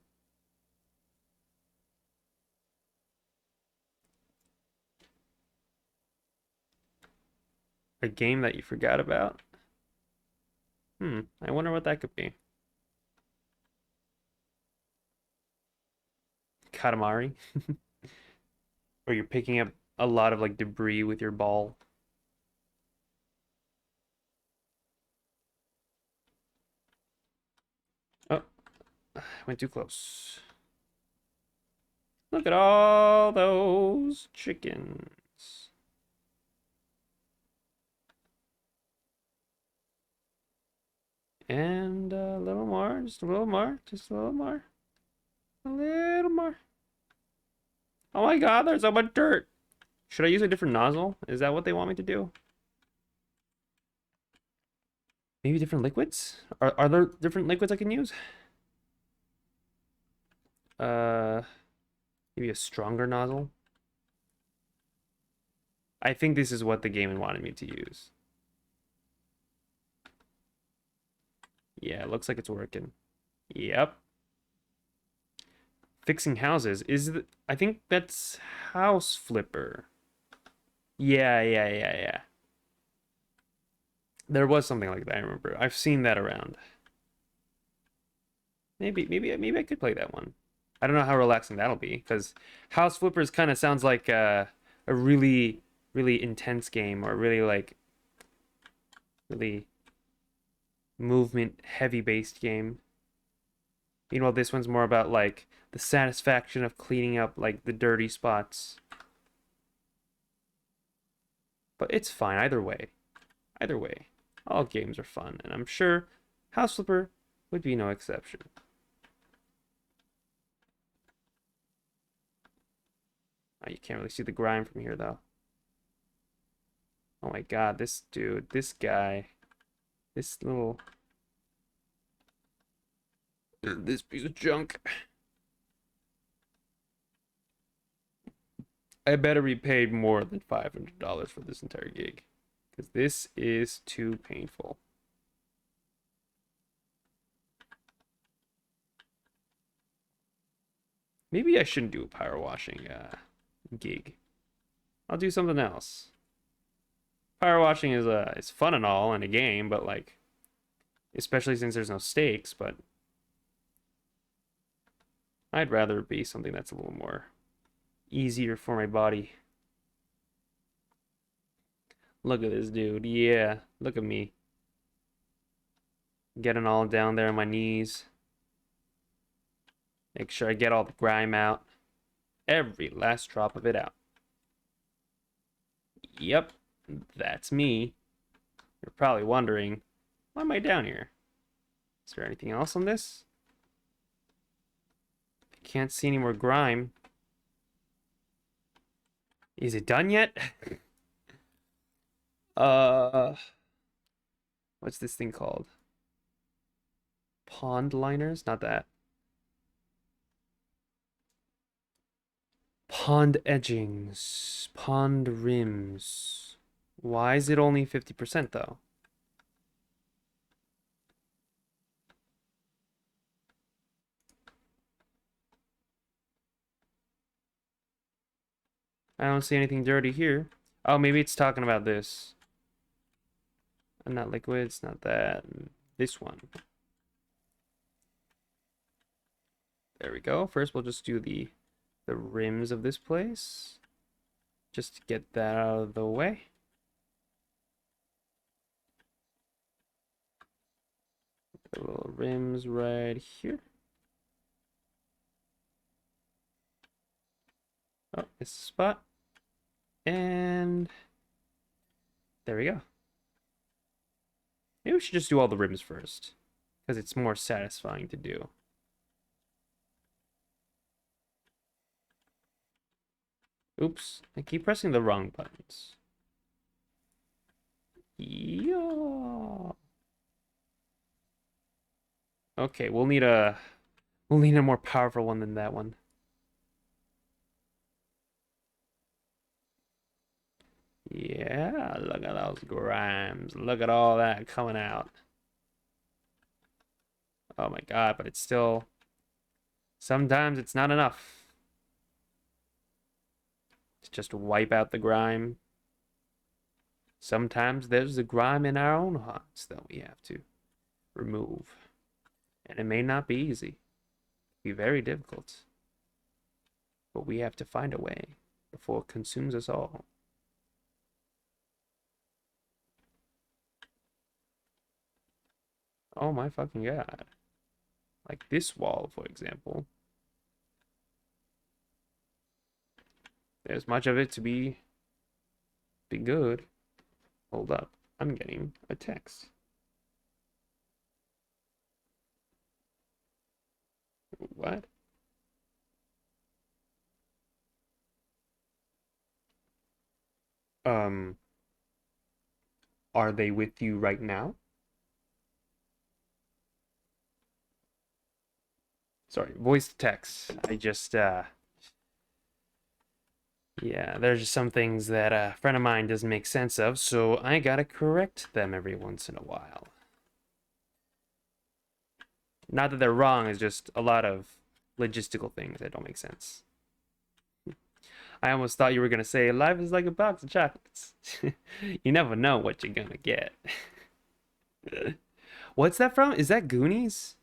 A game that you forgot about? I wonder what that could be. Katamari? Where you're picking up a lot of like debris with your ball. Oh, went too close. Look at all those chickens. And a little more, just a little more, just a little more. A little more. Oh my god, there's so much dirt. Should I use a different nozzle? Is that what they want me to do? Maybe different liquids? Are there different liquids I can use? Uh, maybe a stronger nozzle? I think this is what the game wanted me to use. Yeah, it looks like it's working. Yep. Fixing houses. I think that's House Flipper. Yeah. There was something like that, I remember. I've seen that around. Maybe I could play that one. I don't know how relaxing that'll be, because House Flippers kind of sounds like a really, really intense game, or really like really movement heavy based game. Meanwhile, this one's more about like the satisfaction of cleaning up like the dirty spots. But it's fine either way. Either way, all games are fun, and I'm sure House Flipper would be no exception. Oh, you can't really see the grime from here, though. Oh my god, this dude, this guy, this little... This piece of junk. I better be paid more than $500 for this entire gig, because this is too painful. Maybe I shouldn't do a power washing gig. I'll do something else. Power washing is fun and all in a game, but like, especially since there's no stakes, but I'd rather it be something that's a little more easier for my body. Look at this dude. Yeah, look at me. Getting all down there on my knees. Make sure I get all the grime out. Every last drop of it out. Yep, that's me. You're probably wondering, why am I down here? Is there anything else on this? I can't see any more grime. Is it done yet? What's this thing called? Pond liners? Not that. Pond edgings. Pond rims. Why is it only 50% though? I don't see anything dirty here. Oh, maybe it's talking about this. Not liquids, not that. This one. There we go. First, we'll just do the rims of this place. Just to get that out of the way. The little rims right here. Oh, it's a spot. And there we go. Maybe we should just do all the rims first, because it's more satisfying to do. Oops, I keep pressing the wrong buttons. Yeah. Okay, we'll need a more powerful one than that one. Yeah, look at those grimes. Look at all that coming out. Oh my god, but it's still... Sometimes it's not enough to just wipe out the grime. Sometimes there's the grime in our own hearts that we have to remove. And it may not be easy. Be very difficult. But we have to find a way before it consumes us all. Oh my fucking god. Like this wall, for example. There's much of it to be good. Hold up. I'm getting a text. What? Are they with you right now? Sorry, voice to text. I just, yeah, there's just some things that a friend of mine doesn't make sense of, so I gotta correct them every once in a while. Not that they're wrong, it's just a lot of logistical things that don't make sense. I almost thought you were gonna say, life is like a box of chocolates. You never know what you're gonna get. What's that from? Is that Goonies?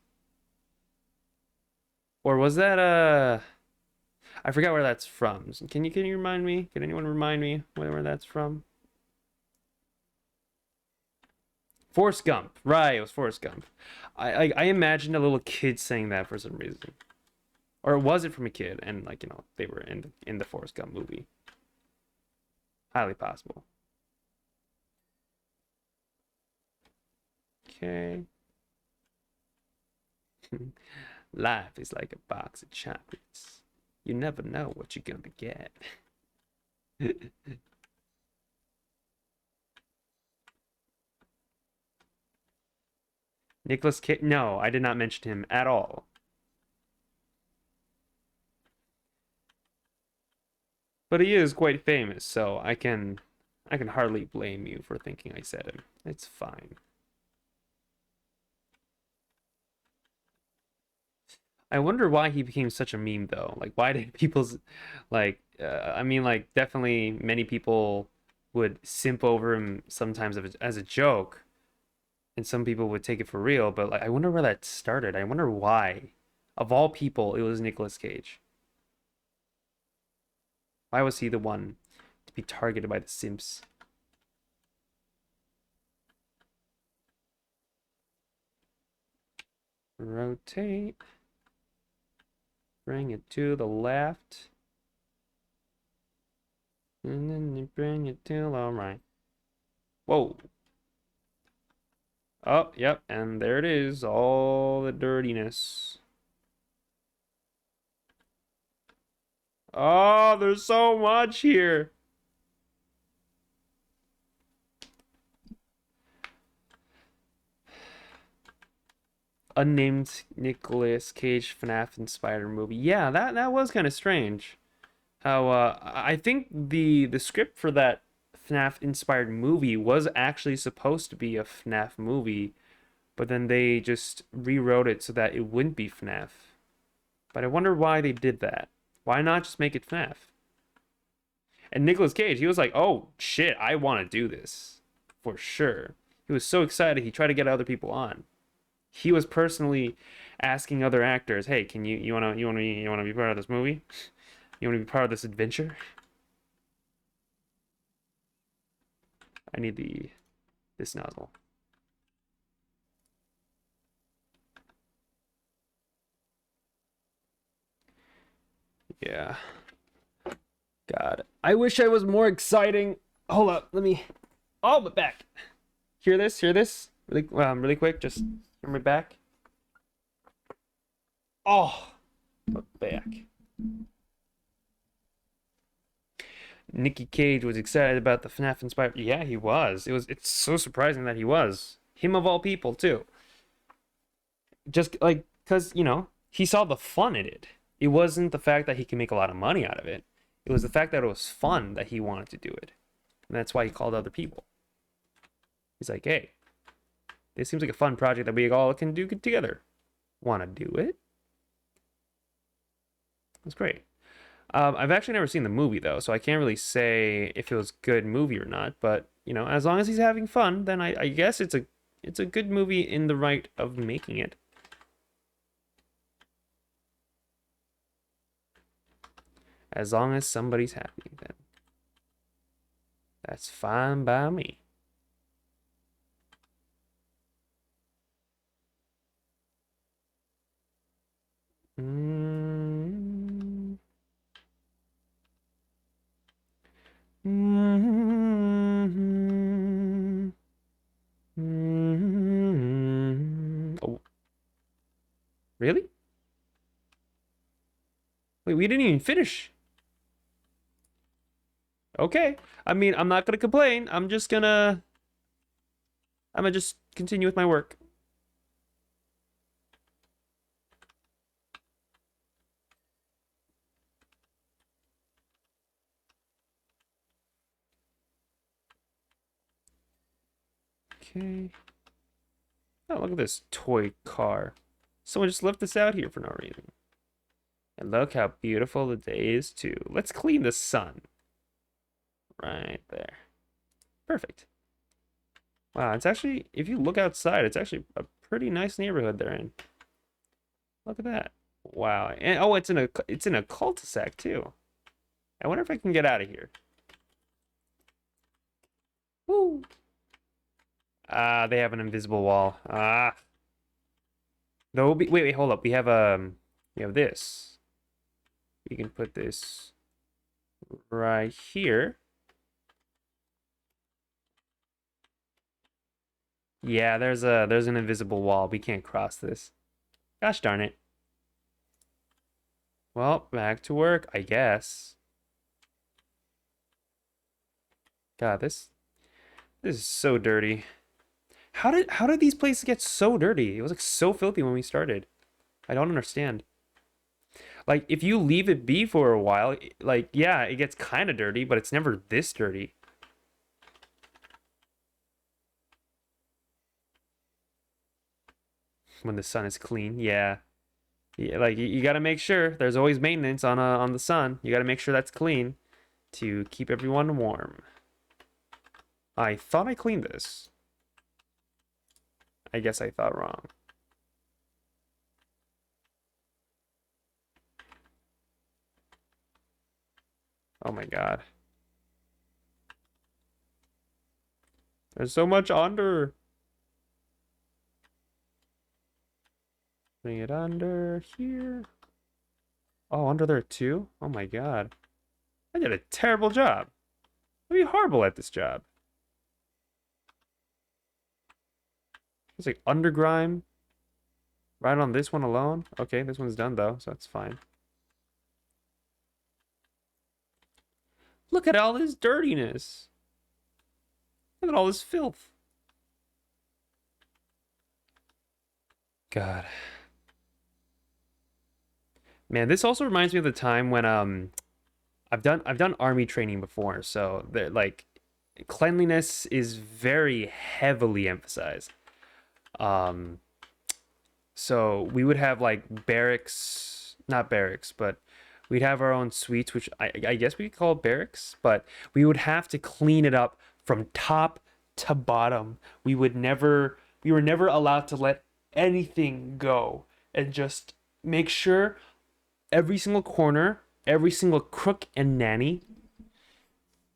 Or was that, I forgot where that's from. Can you remind me? Can anyone remind me where that's from? Forrest Gump. Right, it was Forrest Gump. I imagined a little kid saying that for some reason. Or was it from a kid and like, you know, they were in the Forrest Gump movie. Highly possible. Okay. Life is like a box of chocolates. You never know what you're gonna get. Nicholas Cage? No, I did not mention him at all. But he is quite famous, so I can hardly blame you for thinking I said him. It's fine. I wonder why he became such a meme though. Like why did people's like I mean like definitely many people would simp over him sometimes as a joke and some people would take it for real, but like I wonder where that started. I wonder why. Of all people, it was Nicolas Cage. Why was he the one to be targeted by the simps? Rotate. Bring it to the left. And then you bring it to the right. Whoa. Oh, yep, and there it is, all the dirtiness. Oh, there's so much here. Unnamed Nicolas Cage FNAF inspired movie. Yeah, that was kind of strange. How I think the script for that FNAF inspired movie was actually supposed to be a FNAF movie, but then they just rewrote it so that it wouldn't be FNAF. But I wonder why they did that. Why not just make it FNAF? And Nicolas Cage, he was like, "Oh shit, I want to do this for sure." He was so excited. He tried to get other people on. He was personally asking other actors, "Hey, can you want to be part of this movie? You want to be part of this adventure?" I need this nozzle. Yeah. God, I wish I was more exciting. Hold up, let me. Oh, my back. Hear this? Hear this? Really quick. Just hear my back. Oh, my back. Nicky Cage was excited about the FNAF inspired. Yeah, he was. It's so surprising that he was. Him of all people, too. Just like, because, he saw the fun in it. It wasn't the fact that he can make a lot of money out of it. It was the fact that it was fun that he wanted to do it. And that's why he called other people. He's like, hey, this seems like a fun project that we all can do together. Want to do it? That's great. I've actually never seen the movie though, so I can't really say if it was a good movie or not. But as long as he's having fun, then I guess it's a good movie in the right of making it. As long as somebody's happy, then that's fine by me. Mm. Mm-hmm. Mm-hmm. Oh, really? Wait, we didn't even finish. Okay. I mean, I'm not gonna complain. I'm gonna just continue with my work. Okay. Oh, look at this toy car. Someone just left this out here for no reason. And look how beautiful the day is too. Let's clean the sun. Right there. Perfect. Wow, it's actually, if you look outside, it's actually a pretty nice neighborhood they're in. Look at that. Wow. And oh, it's in a cul-de-sac too. I wonder if I can get out of here. Woo. Ah, they have an invisible wall. Ah. No, wait, hold up. We have this. We can put this right here. Yeah, there's an invisible wall. We can't cross this. Gosh darn it. Well, back to work, I guess. God, this is so dirty. How did these places get so dirty? It was like so filthy when we started. I don't understand. Like if you leave it be for a while, like yeah, it gets kind of dirty, but it's never this dirty. When the sun is clean, yeah. Yeah, like you got to make sure there's always maintenance on the sun. You got to make sure that's clean to keep everyone warm. I thought I cleaned this. I guess I thought wrong. Oh my God. There's so much under. Bring it under here. Oh, under there too? Oh my God. I did a terrible job. I'd be horrible at this job. It's like undergrime. Right on this one alone. Okay, this one's done though, so that's fine. Look at all this dirtiness. Look at all this filth. God. Man, this also reminds me of the time when I've done army training before, so like cleanliness is very heavily emphasized. Um so we would have like barracks, not barracks, but We'd have our own suites, which I guess we could call barracks, but we would have to clean it up from top to bottom. We were never allowed to let anything go, and just make sure every single corner, every single crook and nanny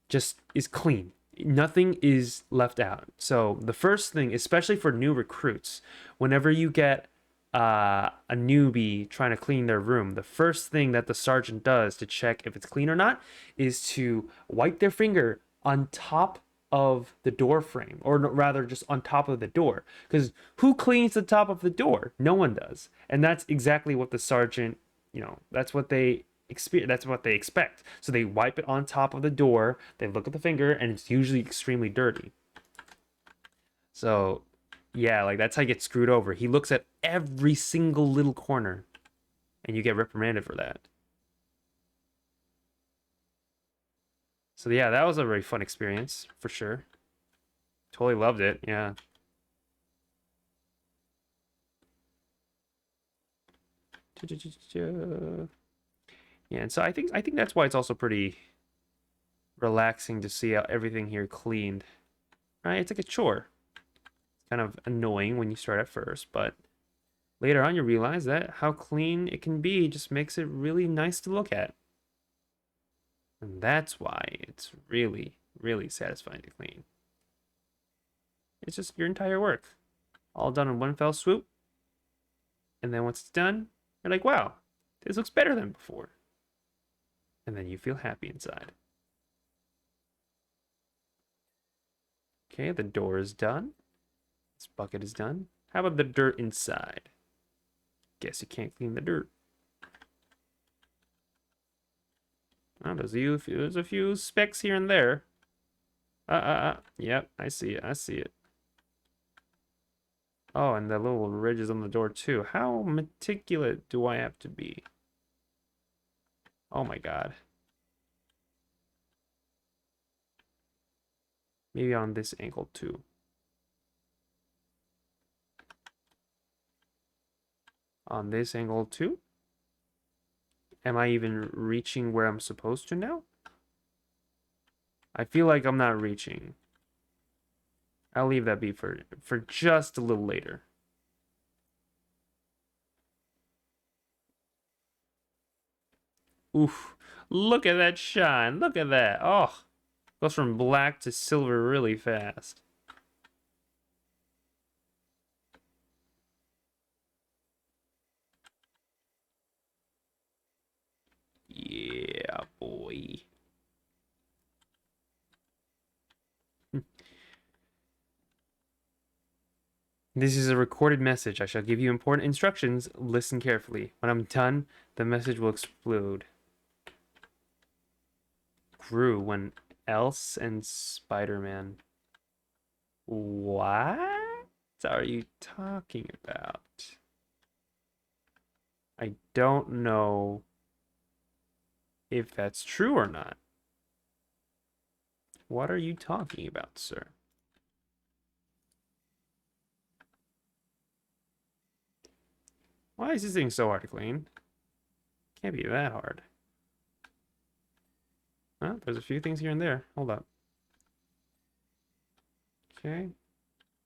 just is clean. Nothing is left out. So the first thing, especially for new recruits, whenever you get a newbie trying to clean their room, the first thing that the sergeant does to check if it's clean or not is to wipe their finger on top of the door frame, or rather just on top of the door. Because who cleans the top of the door? No one does. And that's exactly what the sergeant, that's what they experience, that's what they expect. So they wipe it on top of the door, they look at the finger, and it's usually extremely dirty. So yeah, like that's how you get screwed over. He looks at every single little corner, and you get reprimanded for that. So yeah, that was a very fun experience for sure. Totally loved it. Yeah. Yeah, and so I think that's why it's also pretty relaxing to see everything here cleaned. Right? It's like a chore. It's kind of annoying when you start at first, but later on you realize that how clean it can be just makes it really nice to look at. And that's why it's really, really satisfying to clean. It's just your entire work, all done in one fell swoop. And then once it's done, you're like, wow, this looks better than before. And then you feel happy inside. Okay, the door is done. This bucket is done. How about the dirt inside? Guess you can't clean the dirt. Oh, there's a few specks here and there. Yep, I see it. I see it. Oh, and the little ridges on the door too. How meticulous do I have to be? Oh my god. Maybe on this angle too. On this angle too? Am I even reaching where I'm supposed to now? I feel like I'm not reaching. I'll leave that be for just a little later. Oof. Look at that shine. Look at that. Oh. Goes from black to silver really fast. Yeah, boy. This is a recorded message. I shall give you important instructions. Listen carefully. When I'm done, the message will explode. Grew when Else and Spider-Man. What are you talking about? I don't know if that's true or not. What are you talking about, sir? Why is this thing so hard to clean? Can't be that hard. Well, there's a few things here and there. Hold up. Okay.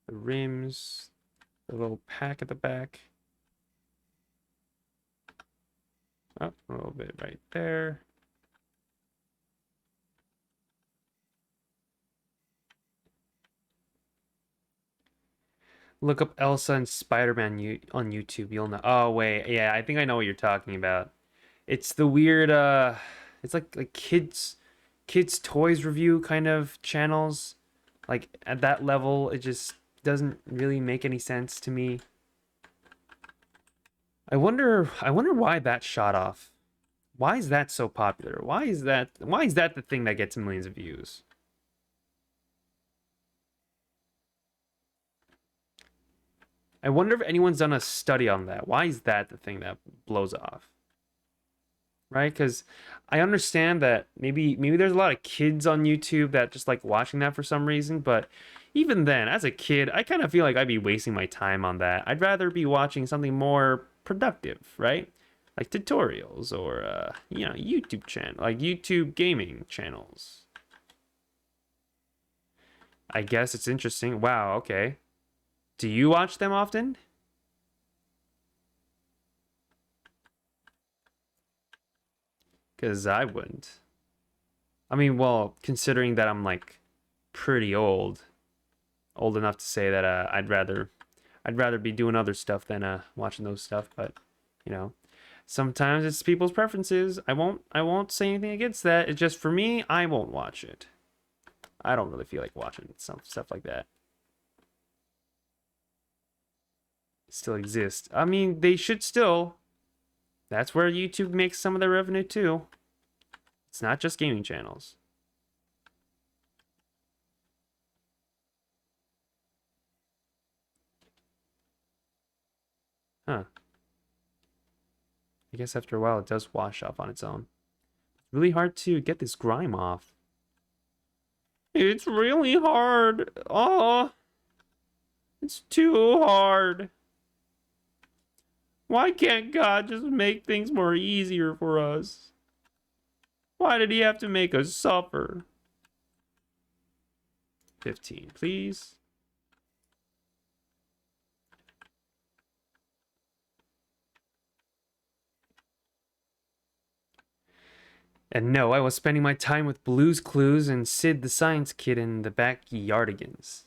The rims, the little pack at the back. Oh, a little bit right there. Look up Elsa and Spider-Man on YouTube. You'll know. Oh, wait. Yeah, I think I know what you're talking about. It's the weird, it's like kids toys review kind of channels. Like at that level, it just doesn't really make any sense to me. I wonder why that shot off. Why is that so popular? Why is that the thing that gets millions of views? I wonder if anyone's done a study on that. Why is that the thing that blows off? Right? Because I understand that maybe there's a lot of kids on YouTube that just like watching that for some reason, but even then, as a kid, I kind of feel like I'd be wasting my time on that. I'd rather be watching something more productive, right? like tutorials or you know, YouTube channel, like YouTube gaming channels. I guess it's interesting. Wow, okay. Do you watch them often? Because I wouldn't. I mean, well, considering that I'm like pretty old enough to say that I'd rather be doing other stuff than watching those stuff, but you know, sometimes it's people's preferences. I won't say anything against that. It's just for me, I won't watch it. I don't really feel like watching some stuff like that. Still exist. I mean, they should still. That's where YouTube makes some of their revenue too. It's not just gaming channels. Huh. I guess after a while it does wash off on its own. It's really hard to get this grime off. It's really hard. Oh, it's too hard. Why can't God just make things more easier for us? Why did he have to make us suffer? 15, please. And no, I was spending my time with Blue's Clues and Sid the Science Kid in the Backyardigans.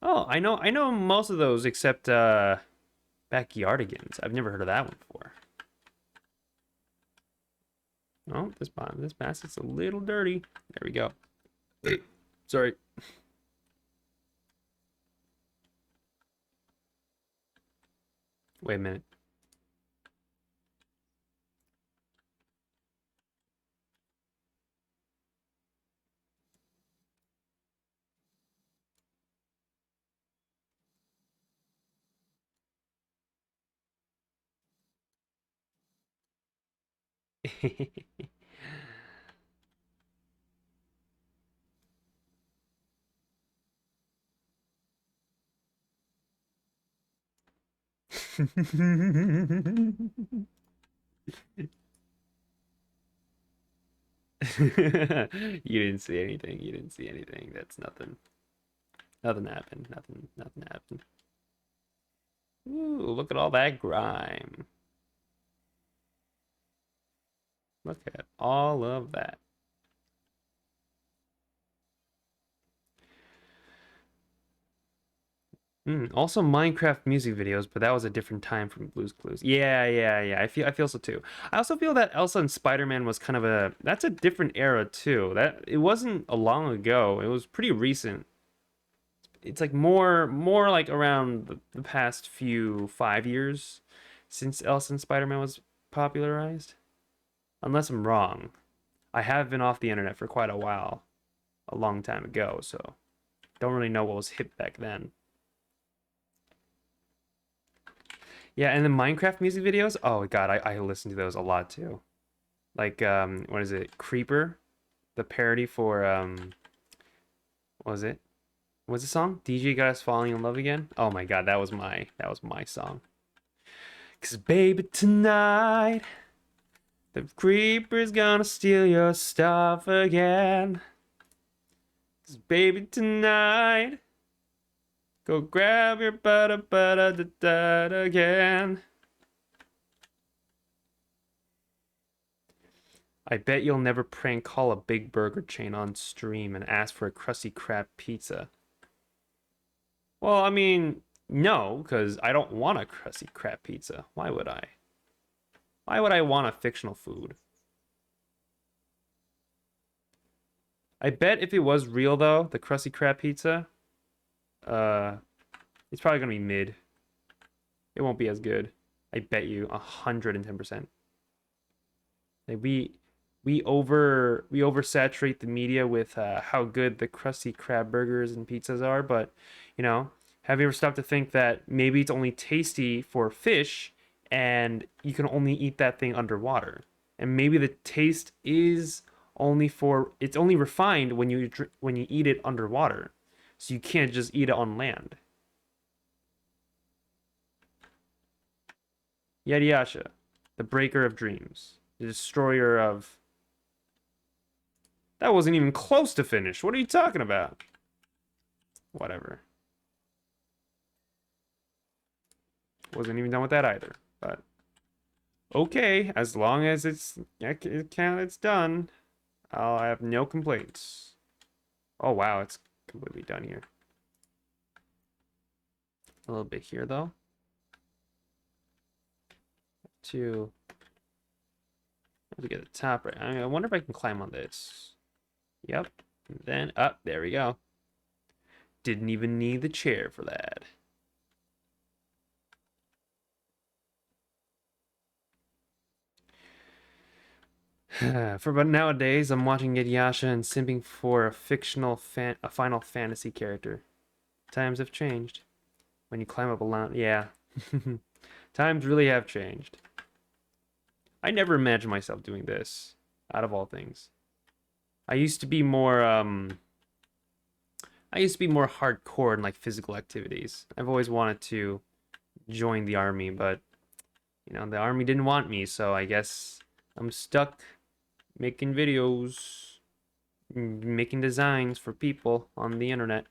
Oh, I know most of those except Backyardigans. I've never heard of that one before. Oh, this basket's a little dirty. There we go. Sorry. Wait a minute. You didn't see anything. You didn't see anything. That's nothing. Nothing happened. Nothing happened. Ooh, look at all that grime. Look at all of that. Also Minecraft music videos, but that was a different time from Blue's Clues. Yeah. I feel so too. I also feel that Elsa and Spider-Man was kind of that's a different era too. That it wasn't a long ago. It was pretty recent. It's like more like around the past few 5 years since Elsa and Spider-Man was popularized. Unless I'm wrong. I have been off the internet for quite a while, a long time ago, so don't really know what was hip back then. Yeah, and the Minecraft music videos, oh god, I listen to those a lot too. Like what is it? Creeper, the parody for what was it? What's the song? DJ got us falling in love again? Oh my god, that was my song. 'Cause baby tonight the creeper's gonna steal your stuff again. 'Cause baby tonight go grab your butter butter da da again. I bet you'll never prank call a big burger chain on stream and ask for a crusty crab pizza. Well, I mean, no, because I don't want a crusty crab pizza. Why would I? Why would I want a fictional food? I bet if it was real though, the crusty crab pizza, uh, it's probably gonna be mid. It won't be as good. I bet you 110%. Like we oversaturate the media with how good the crusty crab burgers and pizzas are, but you know, have you ever stopped to think that maybe it's only tasty for fish and you can only eat that thing underwater? And maybe the taste is only for it's only refined when when you eat it underwater. So you can't just eat it on land. Yasha. The breaker of dreams. The destroyer of... That wasn't even close to finish. What are you talking about? Whatever. Wasn't even done with that either. But okay, as long as it's done, I'll have no complaints. Oh wow, it's completely done here. A little bit here though. To get the top right. I wonder if I can climb on this. Yep. And then up, there we go. Didn't even need the chair for that. But nowadays, I'm watching Yasha and simping for a Final Fantasy character. Times have changed. When you climb up a mountain, yeah. Times really have changed. I never imagined myself doing this, out of all things. I used to be more hardcore in like physical activities. I've always wanted to join the army, but you know, the army didn't want me, so I guess I'm stuck making videos, making designs for people on the internet.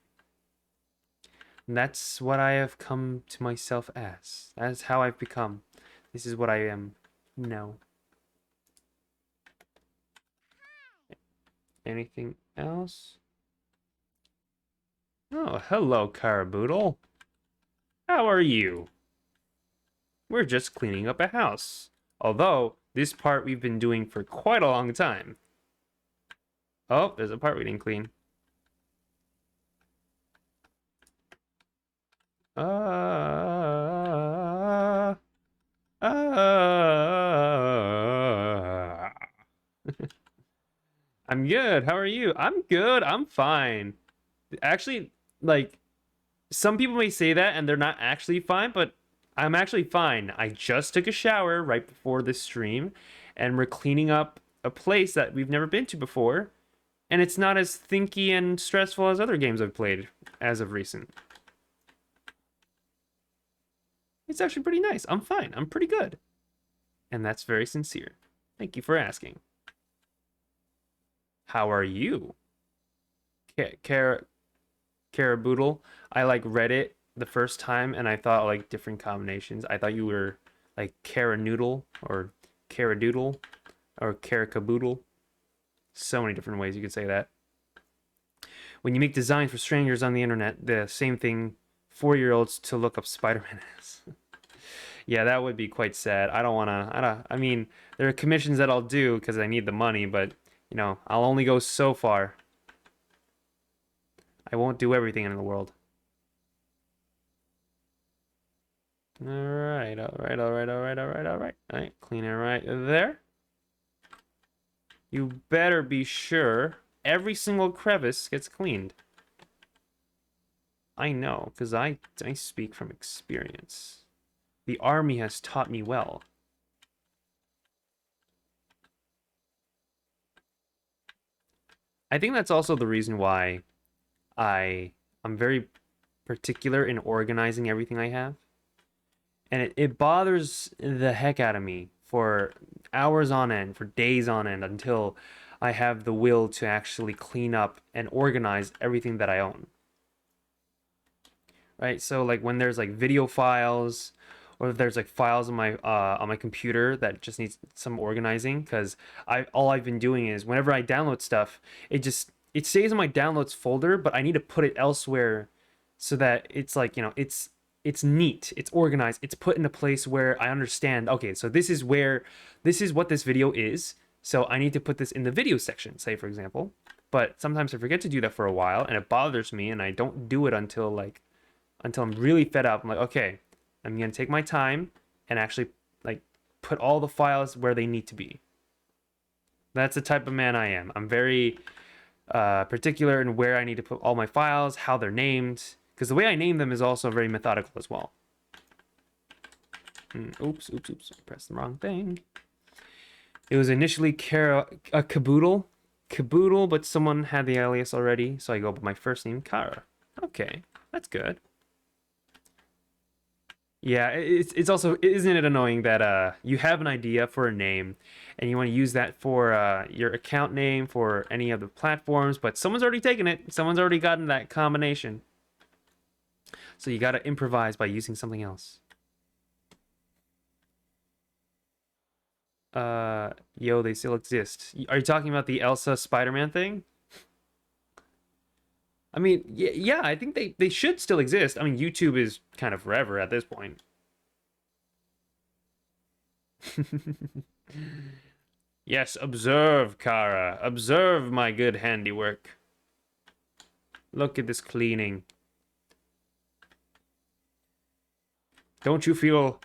And that's what I have come to myself as. That's how I've become. This is what I am now. Anything else? Oh, hello, Caraboodle. How are you? We're just cleaning up a house. Although, this part we've been doing for quite a long time. Oh, there's a part we didn't clean. I'm good. How are you? I'm good. I'm fine. Actually, like, some people may say that and they're not actually fine, but I'm actually fine. I just took a shower right before this stream, and we're cleaning up a place that we've never been to before, and it's not as thinky and stressful as other games I've played as of recent. It's actually pretty nice. I'm fine. I'm pretty good. And that's very sincere. Thank you for asking. How are you? Caraboodle. I like read it the first time and I thought like different combinations. I thought you were like Caranoodle or Caradoodle or Caracaboodle. So many different ways you could say that. When you make designs for strangers on the internet, the same thing 4-year-olds to look up Spider-Man as. Yeah, that would be quite sad. I mean, there are commissions that I'll do because I need the money, but you know, I'll only go so far. I won't do everything in the world. Alright. Alright, clean it right there. You better be sure every single crevice gets cleaned. I know, because I speak from experience. The army has taught me well. I think that's also the reason why I'm very particular in organizing everything I have. And it bothers the heck out of me for hours on end, for days on end, until I have the will to actually clean up and organize everything that I own. Right? So like when there's like video files, or if there's like files on my computer that just needs some organizing, because all I've been doing is whenever I download stuff, it stays in my downloads folder, but I need to put it elsewhere so that it's like, you know, it's neat, it's organized, it's put in a place where I understand, okay, so this is what this video is, so I need to put this in the video section, say for example. But sometimes I forget to do that for a while and it bothers me, and I don't do it until I'm really fed up. I'm like, okay, I'm gonna take my time and actually like put all the files where they need to be. That's the type of man I am. I'm very particular in where I need to put all my files, how they're named, because the way I name them is also very methodical as well. Oops, I pressed the wrong thing. It was initially Caboodle, but someone had the alias already, so I go by my first name, Kara. Okay, that's good. Yeah, it's also, isn't it annoying that you have an idea for a name and you want to use that for your account name for any of the platforms, but someone's already taken it. Someone's already gotten that combination. So you got to improvise by using something else. Yo, they still exist. Are you talking about the Elsa Spider-Man thing? I mean, yeah, I think they should still exist. I mean, YouTube is kind of forever at this point. Yes, observe, Kara. Observe my good handiwork. Look at this cleaning. Don't you feel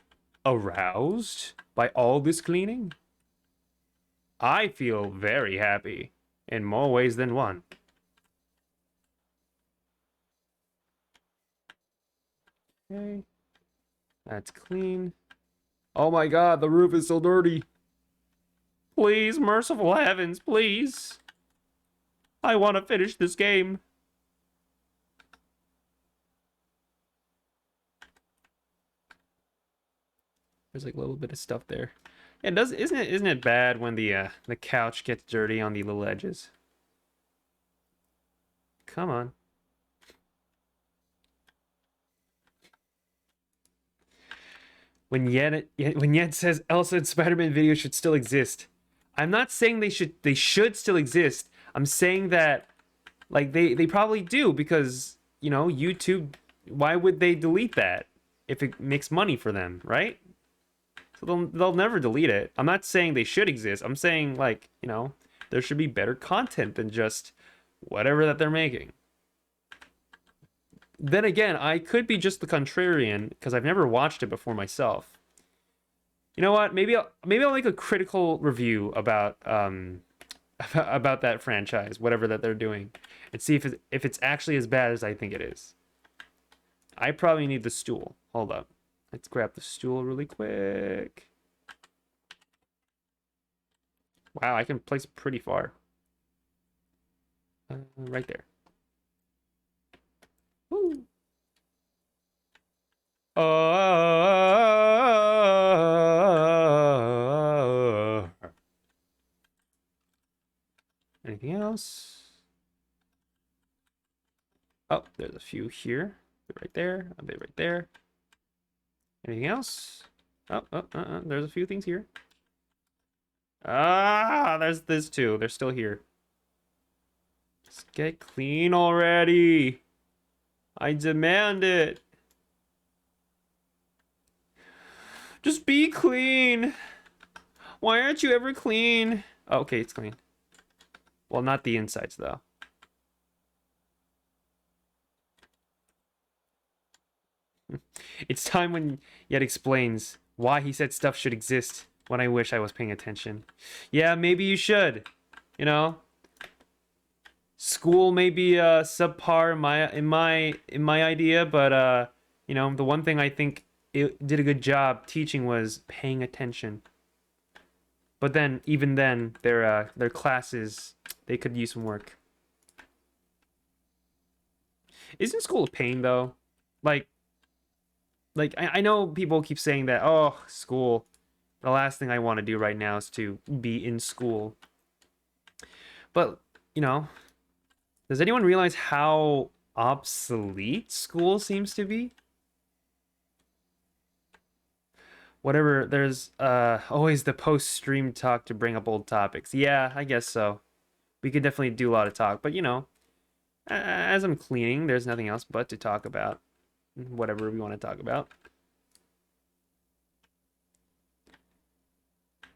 aroused by all this cleaning? I feel very happy in more ways than one. Okay. That's clean. Oh my god, the roof is so dirty. Please, merciful heavens, please. I want to finish this game. There's like a little bit of stuff there. It does, isn't it bad when the couch gets dirty on the little edges? Come on. When Yet says Elsa and Spider-Man videos should still exist. I'm not saying they should still exist. I'm saying that like they probably do because, you know, YouTube, why would they delete that if it makes money for them, right? So they'll never delete it. I'm not saying they should exist. I'm saying, like, you know, there should be better content than just whatever that they're making. Then again, I could be just the contrarian because I've never watched it before myself. You know what? Maybe I'll make a critical review about about that franchise, whatever that they're doing, and see if it's actually as bad as I think it is. I probably need the stool. Hold up. Let's grab the stool really quick. Wow, I can place it pretty far. Right there. Woo. Anything else? Oh, there's a few here. A bit right there. A bit right there. Anything else? There's a few things here. There's this too. They're still here. Just get clean already. I demand it. Just be clean. Why aren't you ever clean? Oh, okay, it's clean. Well, not the insides, though. It's time when Yet explains why he said stuff should exist when I wish I was paying attention. Yeah, maybe you should. You know? School may be subpar in my idea, but you know, the one thing I think it did a good job teaching was paying attention. But then, even then, their classes, they could use some work. Isn't school a pain though? Like, I know people keep saying that, oh, school. The last thing I want to do right now is to be in school. But, you know, does anyone realize how obsolete school seems to be? Whatever, there's always the post-stream talk to bring up old topics. Yeah, I guess so. We could definitely do a lot of talk, but you know, as I'm cleaning, there's nothing else but to talk about. Whatever we want to talk about.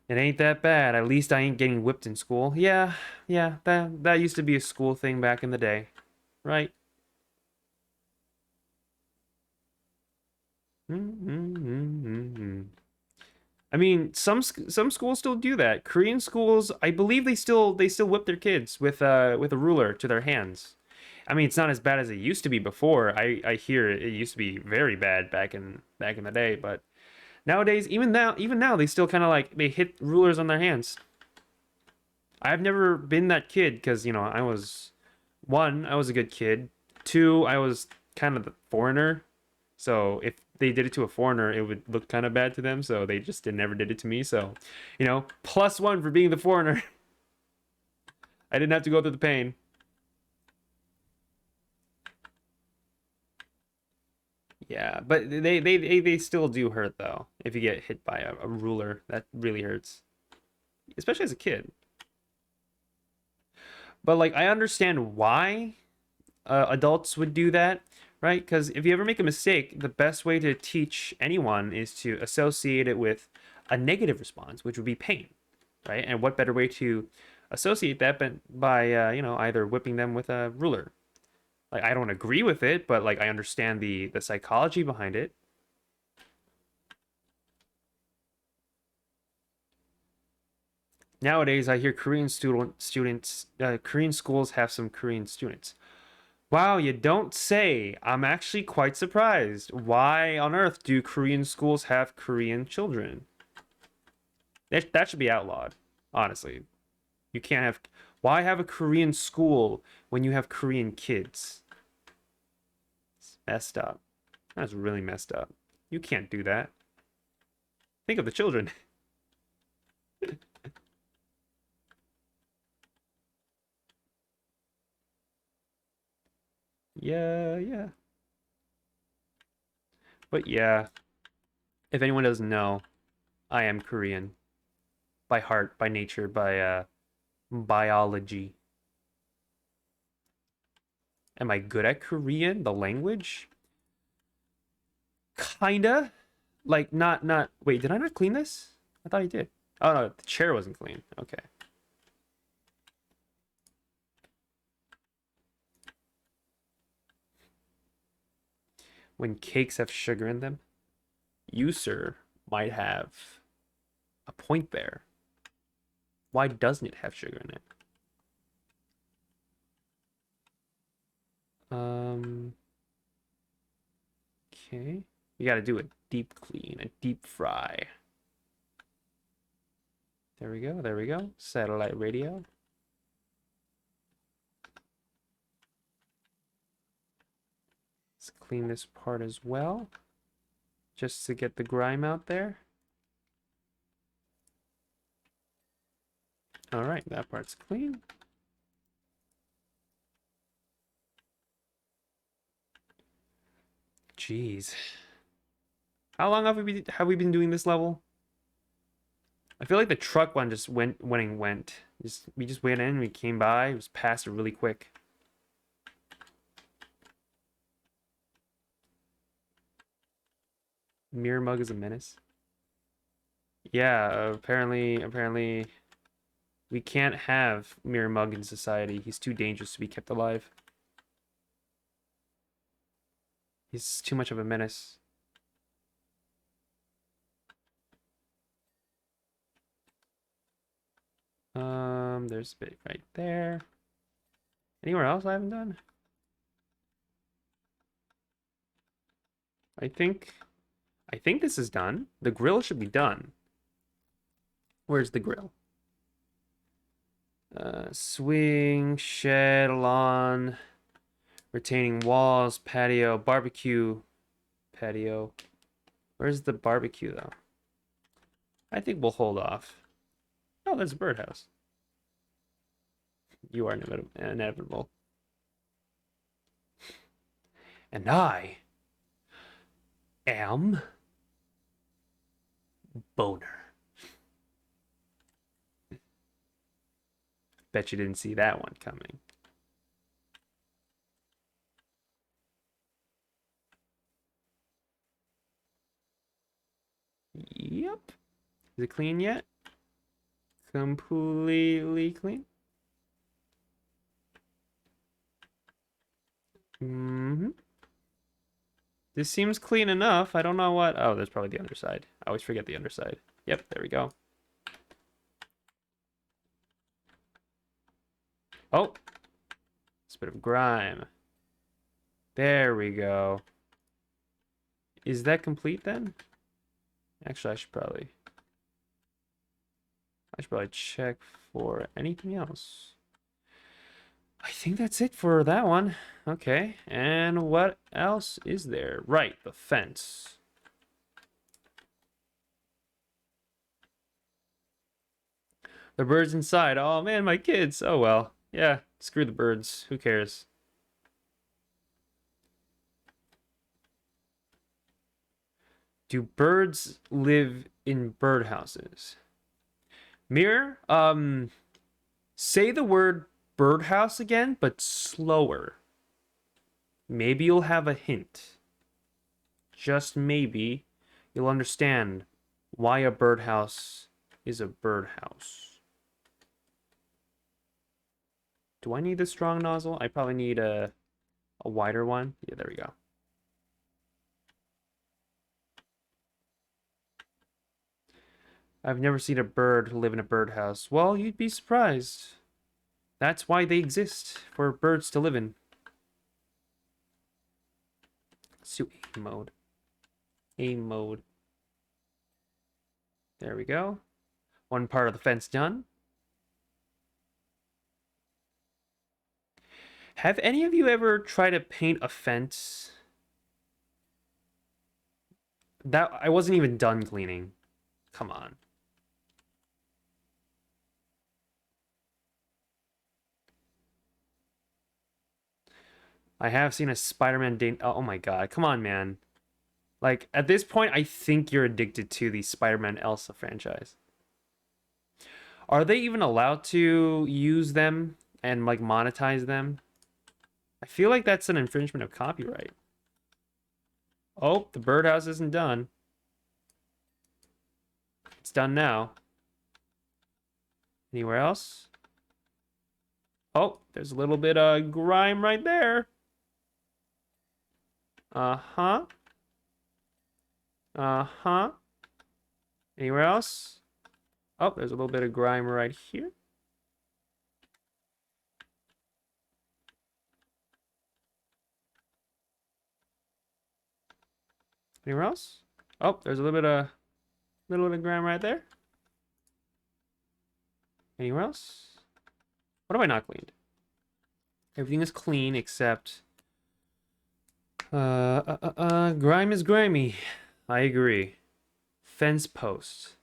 It ain't that bad. At least I ain't getting whipped in school. Yeah, that used to be a school thing back in the day, right? I mean, some schools still do that. Korean schools, I believe they still whip their kids with a ruler to their hands. I mean, it's not as bad as it used to be before. I hear it used to be very bad back in the day, but nowadays, even now, they still kind of like they hit rulers on their hands. I've never been that kid because, you know, I was a good kid. Two, I was kind of the foreigner. So if they did it to a foreigner, it would look kind of bad to them. So they just never did it to me. So, you know, +1 for being the foreigner. I didn't have to go through the pain. Yeah, but they still do hurt though. If you get hit by a ruler, that really hurts, especially as a kid. But like, I understand why adults would do that, right? Because if you ever make a mistake, the best way to teach anyone is to associate it with a negative response, which would be pain, right? And what better way to associate that but by you know, either whipping them with a ruler. Like, I don't agree with it, but like, I understand the psychology behind it. Nowadays, I hear Korean schools have some Korean students. Wow, you don't say. I'm actually quite surprised. Why on earth do Korean schools have Korean children? That should be outlawed, honestly. You can't have. Why have a Korean school when you have Korean kids? It's messed up. That's really messed up. You can't do that. Think of the children. Yeah, yeah. But yeah, if anyone doesn't know, I am Korean by heart, by nature, by biology. Am I good at Korean, the language? Kinda. Like, not wait, did I not clean this? I thought I did. Oh no, the chair wasn't clean. Okay. When cakes have sugar in them, you, sir, might have a point there. Why doesn't it have sugar in it? Okay. You gotta do a deep clean, a deep fry. There we go, there we go. Satellite radio. Let's clean this part as well, just to get the grime out there. All right, that part's clean. Jeez. How long have we been doing this level? I feel like the truck one just went. We just went in, we came by, it was past it really quick. Mirror mug is a menace. Yeah, apparently we can't have mirror mug in society. He's too dangerous to be kept alive. He's too much of a menace. There's a bit right there. Anywhere else I haven't done? I think this is done. The grill should be done. Where's the grill? Swing, shed, lawn, retaining walls, patio, barbecue, patio. Where's the barbecue though? I think we'll hold off. Oh, there's a birdhouse. You are inevitable. And I am Boner. Bet you didn't see that one coming. Yep. Is it clean yet? Completely clean. This seems clean enough. I don't know what. Oh, there's probably the underside. I always forget the underside. Yep, there we go. Oh, it's a bit of grime. There we go. Is that complete then? Actually, I should probably check for anything else. I think that's it for that one. Okay, and what else is there? Right, the fence. The bird's inside. Oh man, my kids. Oh well. Yeah, screw the birds. Who cares? Do birds live in birdhouses? Mirror, say the word birdhouse again, but slower. Maybe you'll have a hint. Just maybe you'll understand why a birdhouse is a birdhouse. Do I need a strong nozzle? I probably need a wider one. Yeah, there we go. I've never seen a bird live in a birdhouse. Well, you'd be surprised. That's why they exist, for birds to live in. Let's do aim mode. Aim mode. There we go. One part of the fence done. Have any of you ever tried to paint a fence? That I wasn't even done cleaning. Come on. I have seen a Spider-Man oh my god, come on, man. Like, at this point, I think you're addicted to the Spider-Man Elsa franchise. Are they even allowed to use them and, like, monetize them? I feel like that's an infringement of copyright. Oh, the birdhouse isn't done. It's done now. Anywhere else? Oh, there's a little bit of grime right there. Uh-huh. Uh-huh. Anywhere else? Oh, there's a little bit of grime right here. Anywhere else? Oh, there's a little bit of grime right there. Anywhere else? What have I not cleaned? Everything is clean except grime is grimy. I agree. Fence post.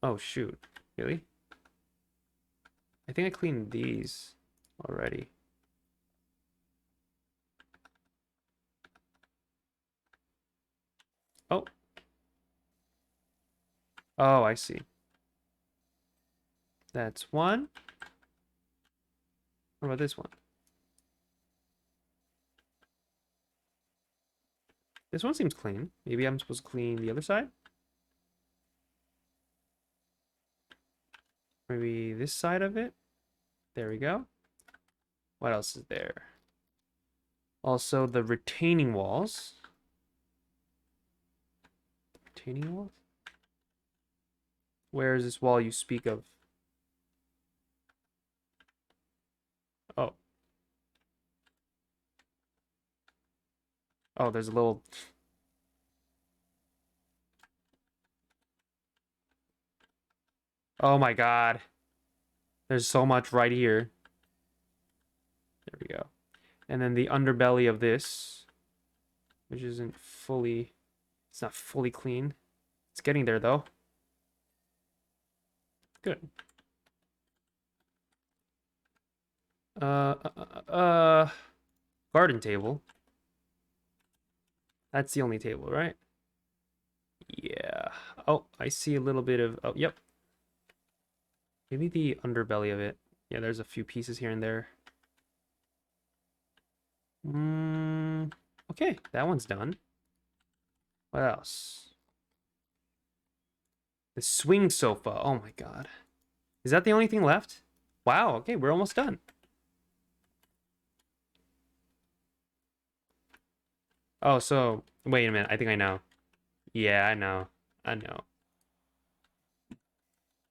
Oh shoot. Really? I think I cleaned these already. Oh. Oh, I see. That's one. What about this one? This one seems clean. Maybe I'm supposed to clean the other side? Maybe this side of it? There we go. What else is there? Also, the retaining walls. Retaining walls? Where is this wall you speak of? Oh. Oh, there's a little... Oh my god. There's so much right here. There we go. And then the underbelly of this, which isn't fully... It's not fully clean. It's getting there, though. Good. Garden table. That's the only table, right? Yeah. Oh, I see a little bit of... Oh, yep. Maybe the underbelly of it. Yeah, there's a few pieces here and there. Okay, that one's done. What else? The swing sofa. Oh my god. Is that the only thing left? Wow, okay, we're almost done. Oh, so... Wait a minute, I think I know. Yeah, I know. I know.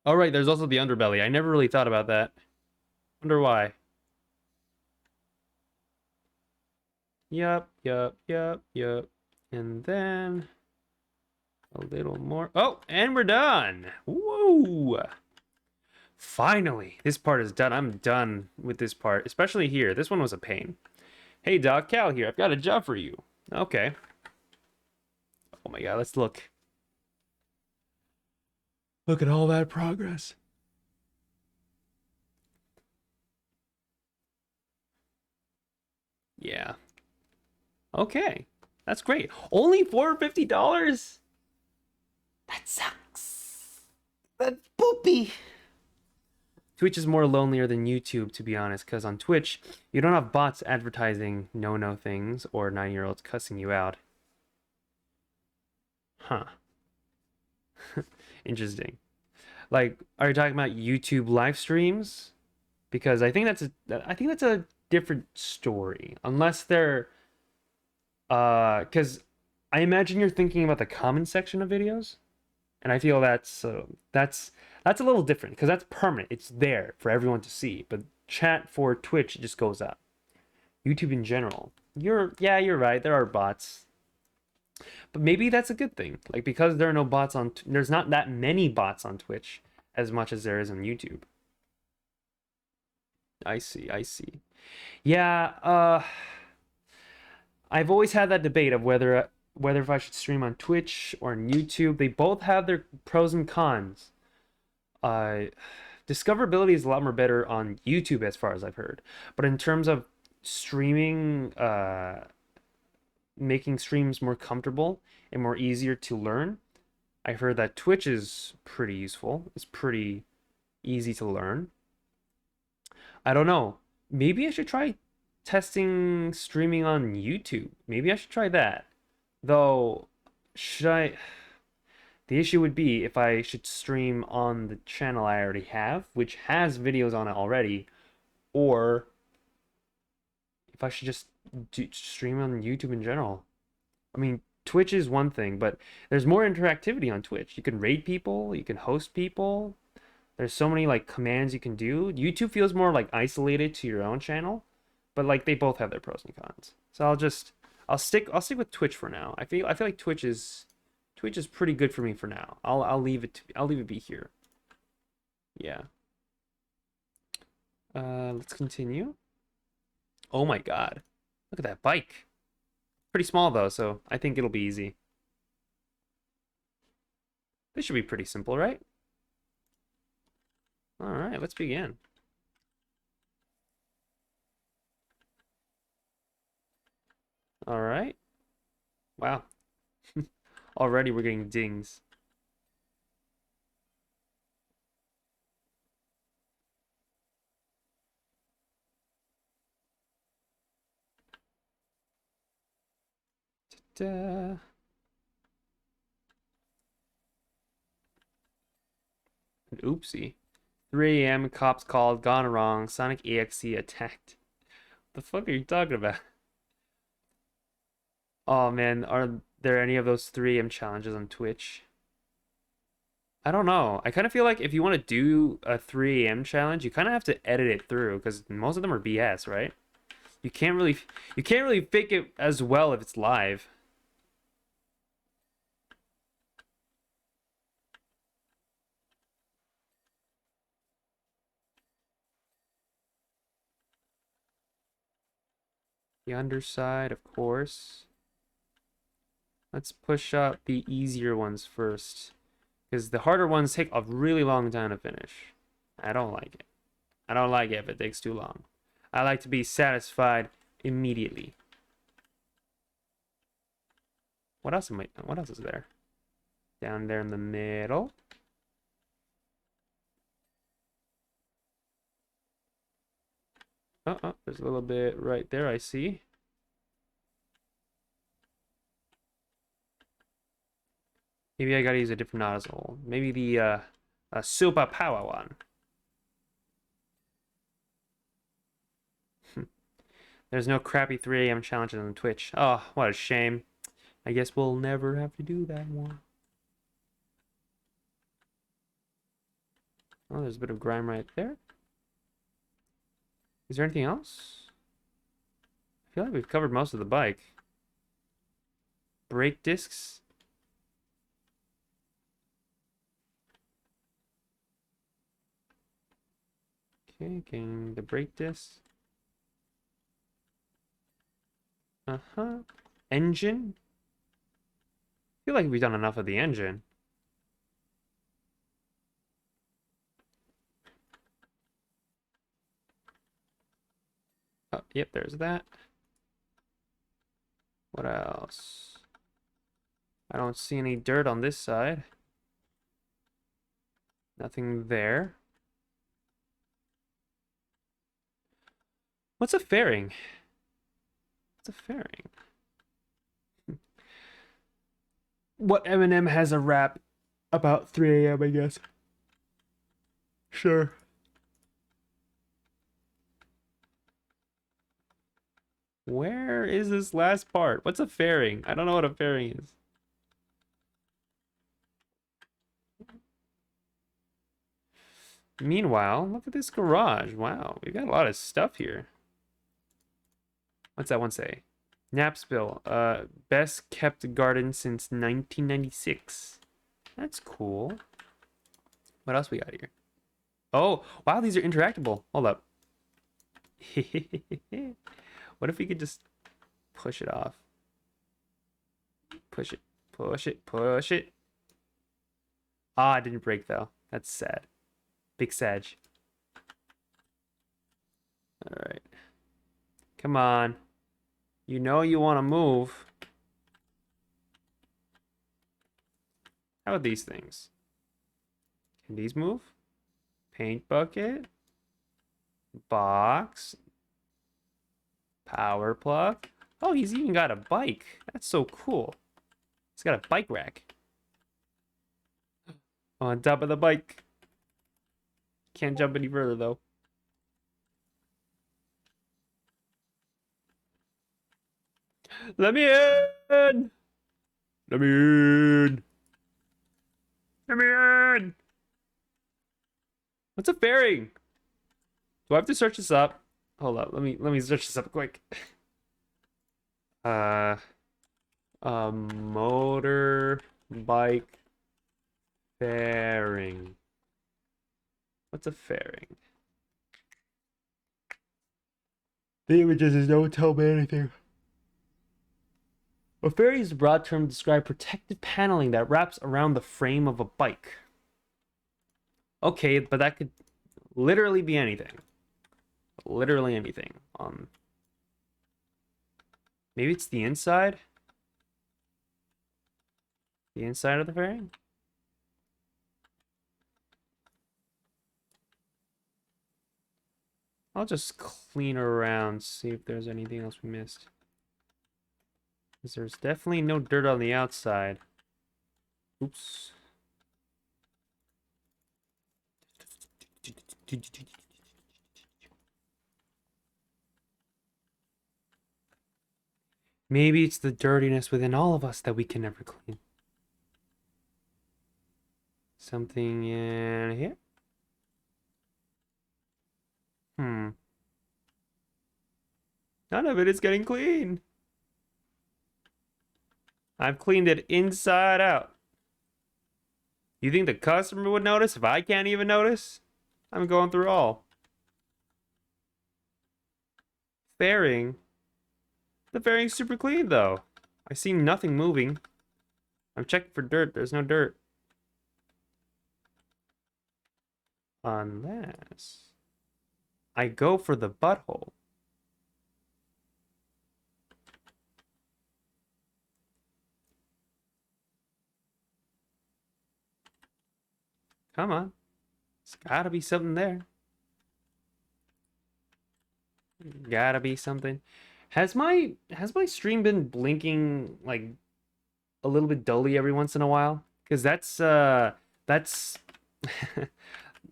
Oh, right, there's also the underbelly. I never really thought about that. Wonder why. Yup, yup, yup, yup. And then... a little more. Oh, and we're done. Woo! Finally, this part is done. I'm done with this part, especially here. This one was a pain. Hey, Doc, Cal here. I've got a job for you. Okay. Oh my god, let's look. Look at all that progress. Yeah. Okay. That's great. Only $450? That sucks. That's poopy. Twitch is more lonelier than YouTube, to be honest, because on Twitch, you don't have bots advertising no-no things or 9-year-olds cussing you out. Huh. Interesting. Like, are you talking about YouTube live streams? Because I think that's a different story. Unless they're because I imagine you're thinking about the comment section of videos, and I feel that's a little different because that's permanent. It's there for everyone to see. But chat for Twitch just goes up. YouTube in general, you're right. There are bots, but maybe that's a good thing. Like because there are no bots on, there's not that many bots on Twitch as much as there is on YouTube. I see. I see. Yeah. I've always had that debate of whether if I should stream on Twitch or on YouTube. They both have their pros and cons. Uh, discoverability is a lot more better on YouTube as far as I've heard. But in terms of streaming, making streams more comfortable and more easier to learn, I heard that Twitch is pretty useful. It's pretty easy to learn. I don't know. Maybe I should try testing streaming on YouTube. Maybe I should try that. Though, should I? The issue would be if I should stream on the channel I already have, which has videos on it already, or if I should just stream on YouTube in general. I mean, Twitch is one thing, but there's more interactivity on Twitch. You can raid people, you can host people. There's so many like commands you can do. YouTube feels more like isolated to your own channel, but like they both have their pros and cons. So I'll stick with Twitch for now. I feel like Twitch is pretty good for me for now. I'll leave it be here. Yeah. Let's continue. Oh my God. Look at that bike. Pretty small though, so I think it'll be easy. This should be pretty simple, right? All right, let's begin. All right. Wow. Already we're getting dings. Ta-da. An oopsie. 3 a.m. Cops called. Gone wrong. Sonic EXE attacked. The fuck are you talking about? Oh man, are there any of those 3 a.m. challenges on Twitch? I don't know. I kind of feel like if you want to do a 3 a.m. challenge, you kind of have to edit it through because most of them are BS, right? You can't really you can't really fake it as well if it's live. The underside, of course. Let's push up the easier ones first. Because the harder ones take a really long time to finish. I don't like it. I don't like it if it takes too long. I like to be satisfied immediately. What else is there? Down there in the middle. Oh, there's a little bit right there, I see. Maybe I gotta use a different nozzle. Maybe the super power one. There's no crappy 3 a.m. challenges on Twitch. Oh, what a shame. I guess we'll never have to do that one. Oh, there's a bit of grime right there. Is there anything else? I feel like we've covered most of the bike. Brake discs. Okay, getting the brake discs. Uh-huh. Engine. I feel like we've done enough of the engine. Oh, yep, there's that. What else? I don't see any dirt on this side. Nothing there. What's a fairing? What's a fairing? What Eminem has a rap about 3 a.m., I guess. Sure. Where is this last part? What's a fairing? I don't know what a fairing is. Meanwhile, look at this garage. Wow, we've got a lot of stuff here. What's that one say? Knapsville, best kept garden since 1996. That's cool. What else we got here? Oh, wow, these are interactable. Hold up. What if we could just push it off? Push it, push it, push it. Ah, it didn't break though. That's sad. Big sag. All right. Come on. You know you want to move. How about these things? Can these move? Paint bucket. Box. Power plug. Oh, he's even got a bike. That's so cool. He's got a bike rack. On top of the bike. Can't jump any further though. Let me in! Let me in! Let me in! What's a fairing? Do I have to search this up? Hold up, let me search this up quick. Motor bike fairing. What's a fairing? The images don't tell me anything. A fairing is a broad term to describe protective paneling that wraps around the frame of a bike. Okay, but that could literally be anything. Literally anything. Maybe it's the inside? The inside of the fairing? I'll just clean around, see if there's anything else we missed. Because there's definitely no dirt on the outside. Oops. Maybe it's the dirtiness within all of us that we can never clean. Something in here? None of it is getting clean. I've cleaned it inside out. You think the customer would notice if I can't even notice? I'm going through all. Fairing. The fairing's super clean though. I see nothing moving. I'm checking for dirt. There's no dirt. Unless I go for the butthole. Come on. There's gotta be something there. Gotta be something. Has my stream been blinking like a little bit dully every once in a while? Because that's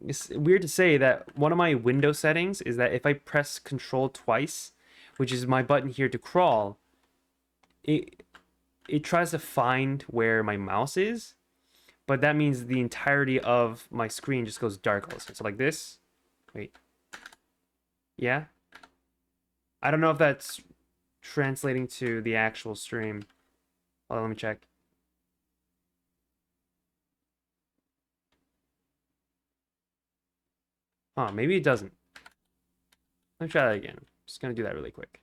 it's weird to say that one of my window settings is that if I press Control twice, which is my button here to crawl, it tries to find where my mouse is, but that means the entirety of my screen just goes dark all of a sudden. So like this. Wait. Yeah. I don't know if that's translating to the actual stream. Hold on, let me check. Oh, maybe it doesn't. Let me try that again. Just gonna do that really quick.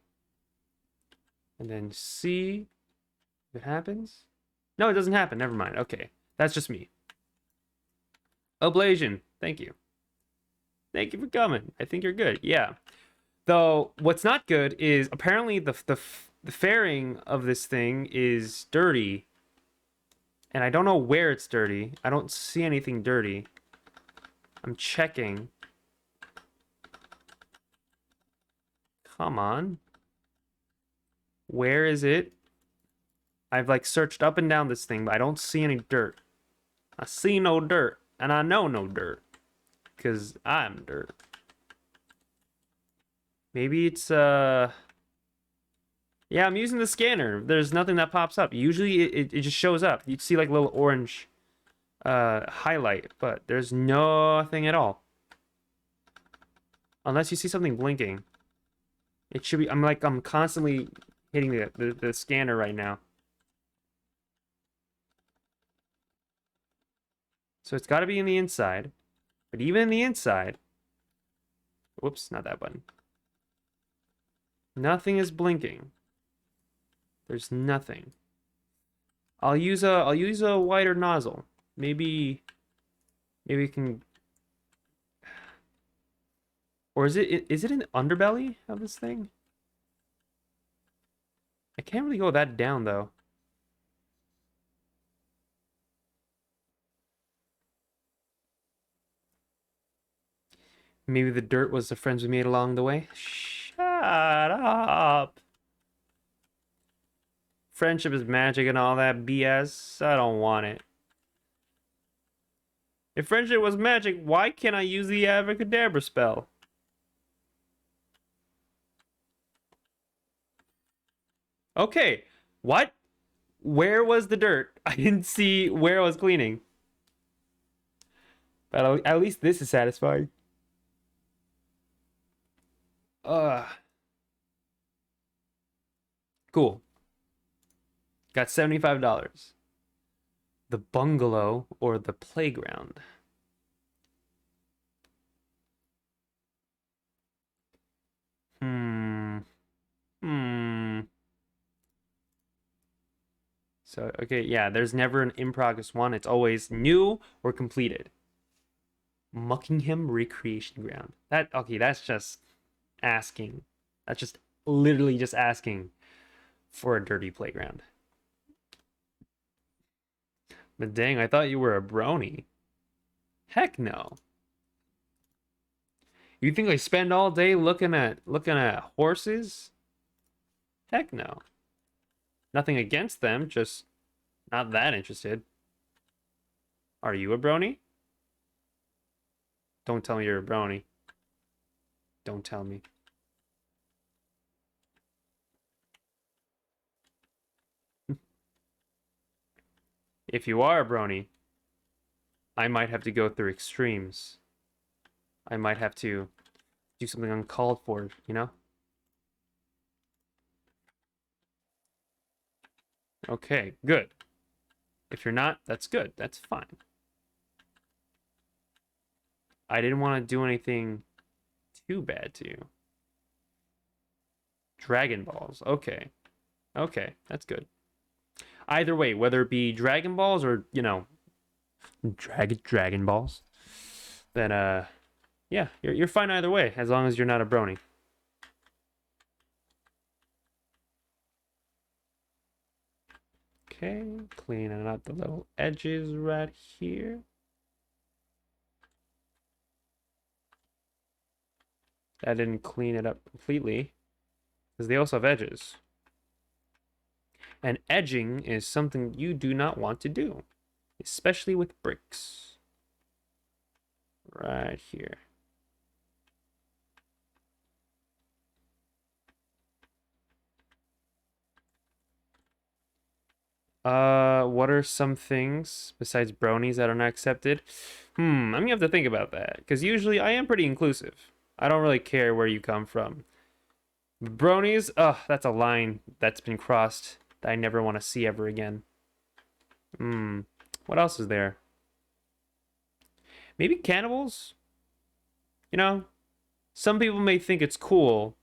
And then see if it happens. No, it doesn't happen. Never mind. Okay. That's just me. Oblation. Thank you. Thank you for coming. I think you're good. Yeah. Though, what's not good is apparently the fairing of this thing is dirty. And I don't know where it's dirty. I don't see anything dirty. I'm checking. Come on. Where is it? I've like searched up and down this thing, but I don't see any dirt. I see no dirt, and I know no dirt. Because I'm dirt. Maybe it's, yeah, I'm using the scanner. There's nothing that pops up. Usually it just shows up. You'd see like a little orange highlight, but there's nothing at all. Unless you see something blinking. It should be, I'm constantly hitting the scanner right now. So it's got to be in the inside. But even in the inside, whoops, not that button. Nothing is blinking. There's nothing. I'll use a wider nozzle. Maybe we can. Or is it in the underbelly of this thing? I can't really go that down though. Maybe the dirt was the friends we made along the way. Shut up. Friendship is magic and all that BS. I don't want it. If friendship was magic, why can't I use the abracadabra spell? Okay, what? Where was the dirt? I didn't see where I was cleaning. But at least this is satisfying. Cool. Got $75. The bungalow or the playground? So, okay, yeah, there's never an in progress one. It's always new or completed. Muckingham Recreation Ground. Okay, that's just asking. That's just literally just asking for a dirty playground. But dang, I thought you were a brony. Heck no. You think I spend all day looking at horses? Heck no. Nothing against them, just not that interested. Are you a brony? Don't tell me you're a brony. Don't tell me. If you are a brony, I might have to go through extremes. I might have to do something uncalled for, you know? Okay, good. If you're not, that's good. That's fine. I didn't want to do anything too bad to you. Dragon Balls. Okay. Okay, that's good. Either way, whether it be Dragon Balls or, you know, Dragon Balls, then, yeah, you're fine either way, as long as you're not a brony. Okay, cleaning up the little edges right here. That didn't clean it up completely, because they also have edges. And edging is something you do not want to do, especially with bricks. Right here. What are some things besides bronies that are not accepted? I'm gonna have to think about that, because usually I am pretty inclusive. I don't really care where you come from. Bronies, that's a line that's been crossed that I never want to see ever again. What else is there? Maybe cannibals? You know, some people may think it's cool.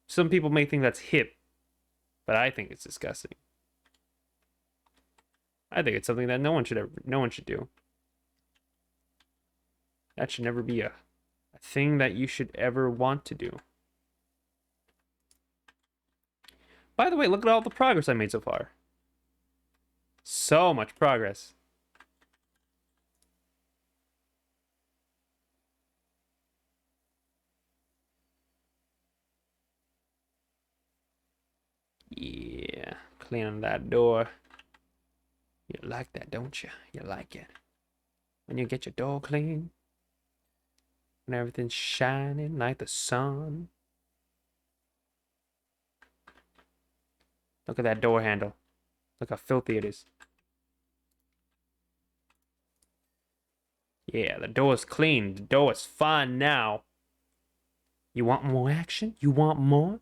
Some people may think that's hip, but I think it's disgusting. I think it's something that no one should do. That should never be a thing that you should ever want to do. By the way, look at all the progress I made so far. So much progress. Yeah, cleaning that door. You like that, don't you? You like it. When you get your door clean and everything's shining like the sun. Look at that door handle. Look how filthy it is. Yeah, the door's clean. The door is fine now. You want more action? You want more?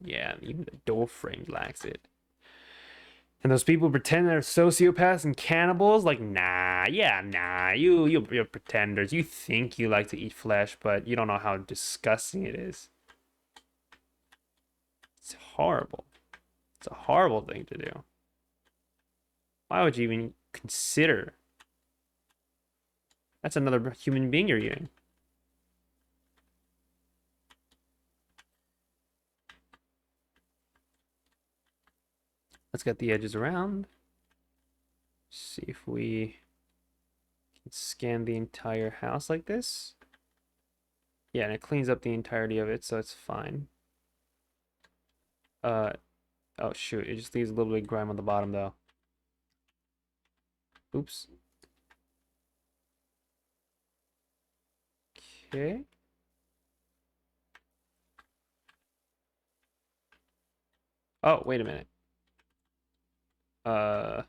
Yeah, even the door frame lacks it. And those people pretend they're sociopaths and cannibals. Like, nah, yeah, nah. You're pretenders. You think you like to eat flesh, but you don't know how disgusting it is. It's horrible. It's a horrible thing to do. Why would you even consider? That's another human being you're eating. Let's get the edges around. See if we can scan the entire house like this. Yeah, and it cleans up the entirety of it, so it's fine. Oh shoot, it just leaves a little bit of grime on the bottom though. Oops. Okay. Oh, wait a minute. Uh,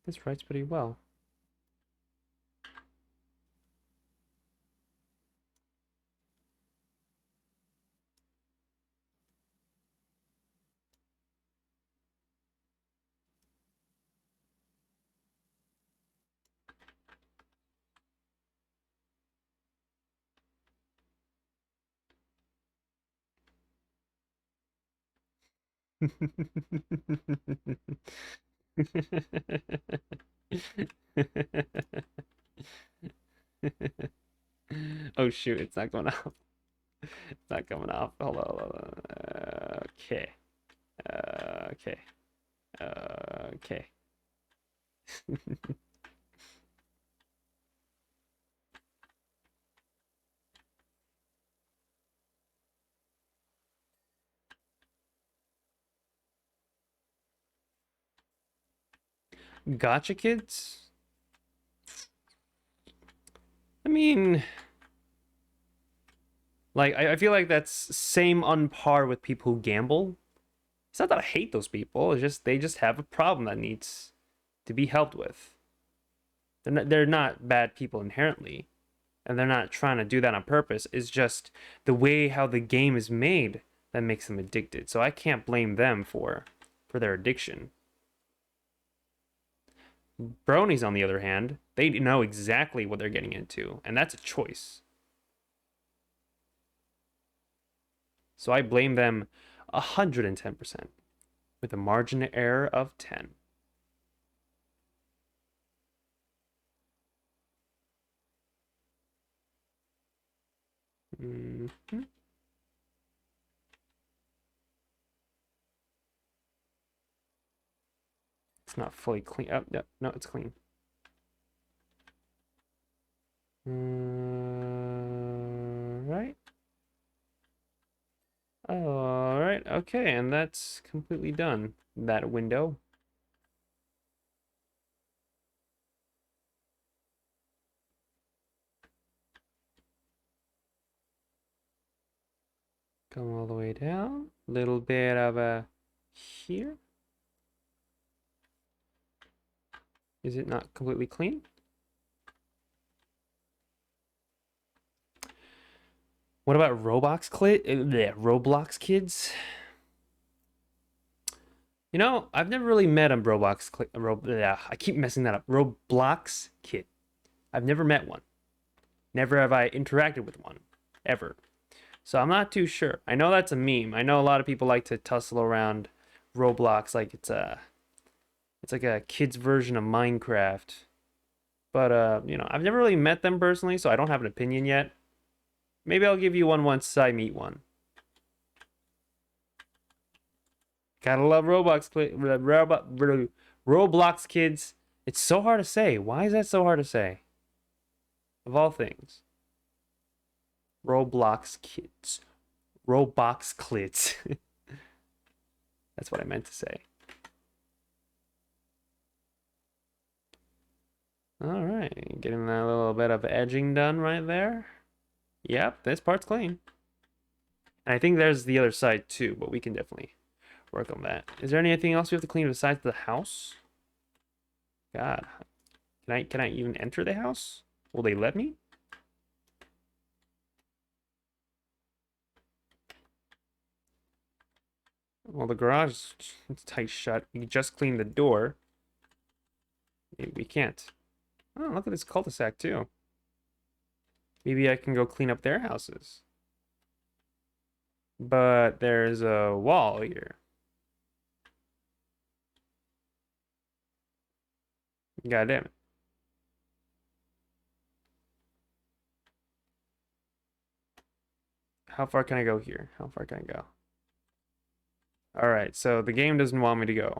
this writes pretty well. Oh shoot, it's not going off. It's not coming off. Hold on, hold on. Okay. Okay. Okay. Gotcha kids? I mean, like, I feel like that's same on par with people who gamble. It's not that I hate those people, it's just they just have a problem that needs to be helped with. They're not bad people inherently, and they're not trying to do that on purpose. It's just the way how the game is made that makes them addicted. So I can't blame them for their addiction. Bronies, on the other hand, they know exactly what they're getting into, and that's a choice. So I blame them 110% with a margin of error of 10. Mm-hmm. It's not fully clean. Oh, no, no, it's clean. Right. All right. Okay, and that's completely done. That window. Come all the way down. Little bit of a here. Is it not completely clean? What about Roblox kids? You know, I've never really met a I keep messing that up. Roblox kid. I've never met one. Never have I interacted with one. Ever. So I'm not too sure. I know that's a meme. I know a lot of people like to tussle around Roblox like it's like a kid's version of Minecraft. But you know, I've never really met them personally, so I don't have an opinion yet. Maybe I'll give you one once I meet one. Gotta love Roblox kids. It's so hard to say. Why is that so hard to say? Of all things. Roblox kids. Roblox clits. That's what I meant to say. All right, getting that little bit of edging done right there. Yep, this part's clean. And I think there's the other side too, but we can definitely work on that. Is there anything else we have to clean besides the house? God, can I even enter the house? Will they let me? Well, the garage is tight shut. We just cleaned the door. Maybe we can't. Oh, look at this cul-de-sac too. Maybe I can go clean up their houses. But there's a wall here. God damn it. How far can I go here? How far can I go? Alright, so the game doesn't want me to go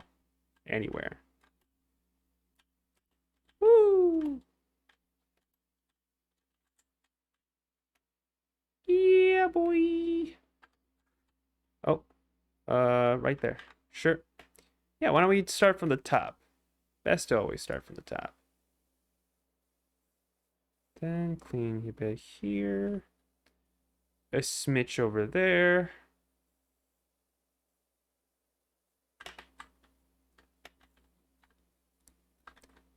anywhere. Woo! Yeah, boy! Oh, right there. Sure. Yeah, why don't we start from the top? Best to always start from the top. Then clean a bit here. A smidge over there.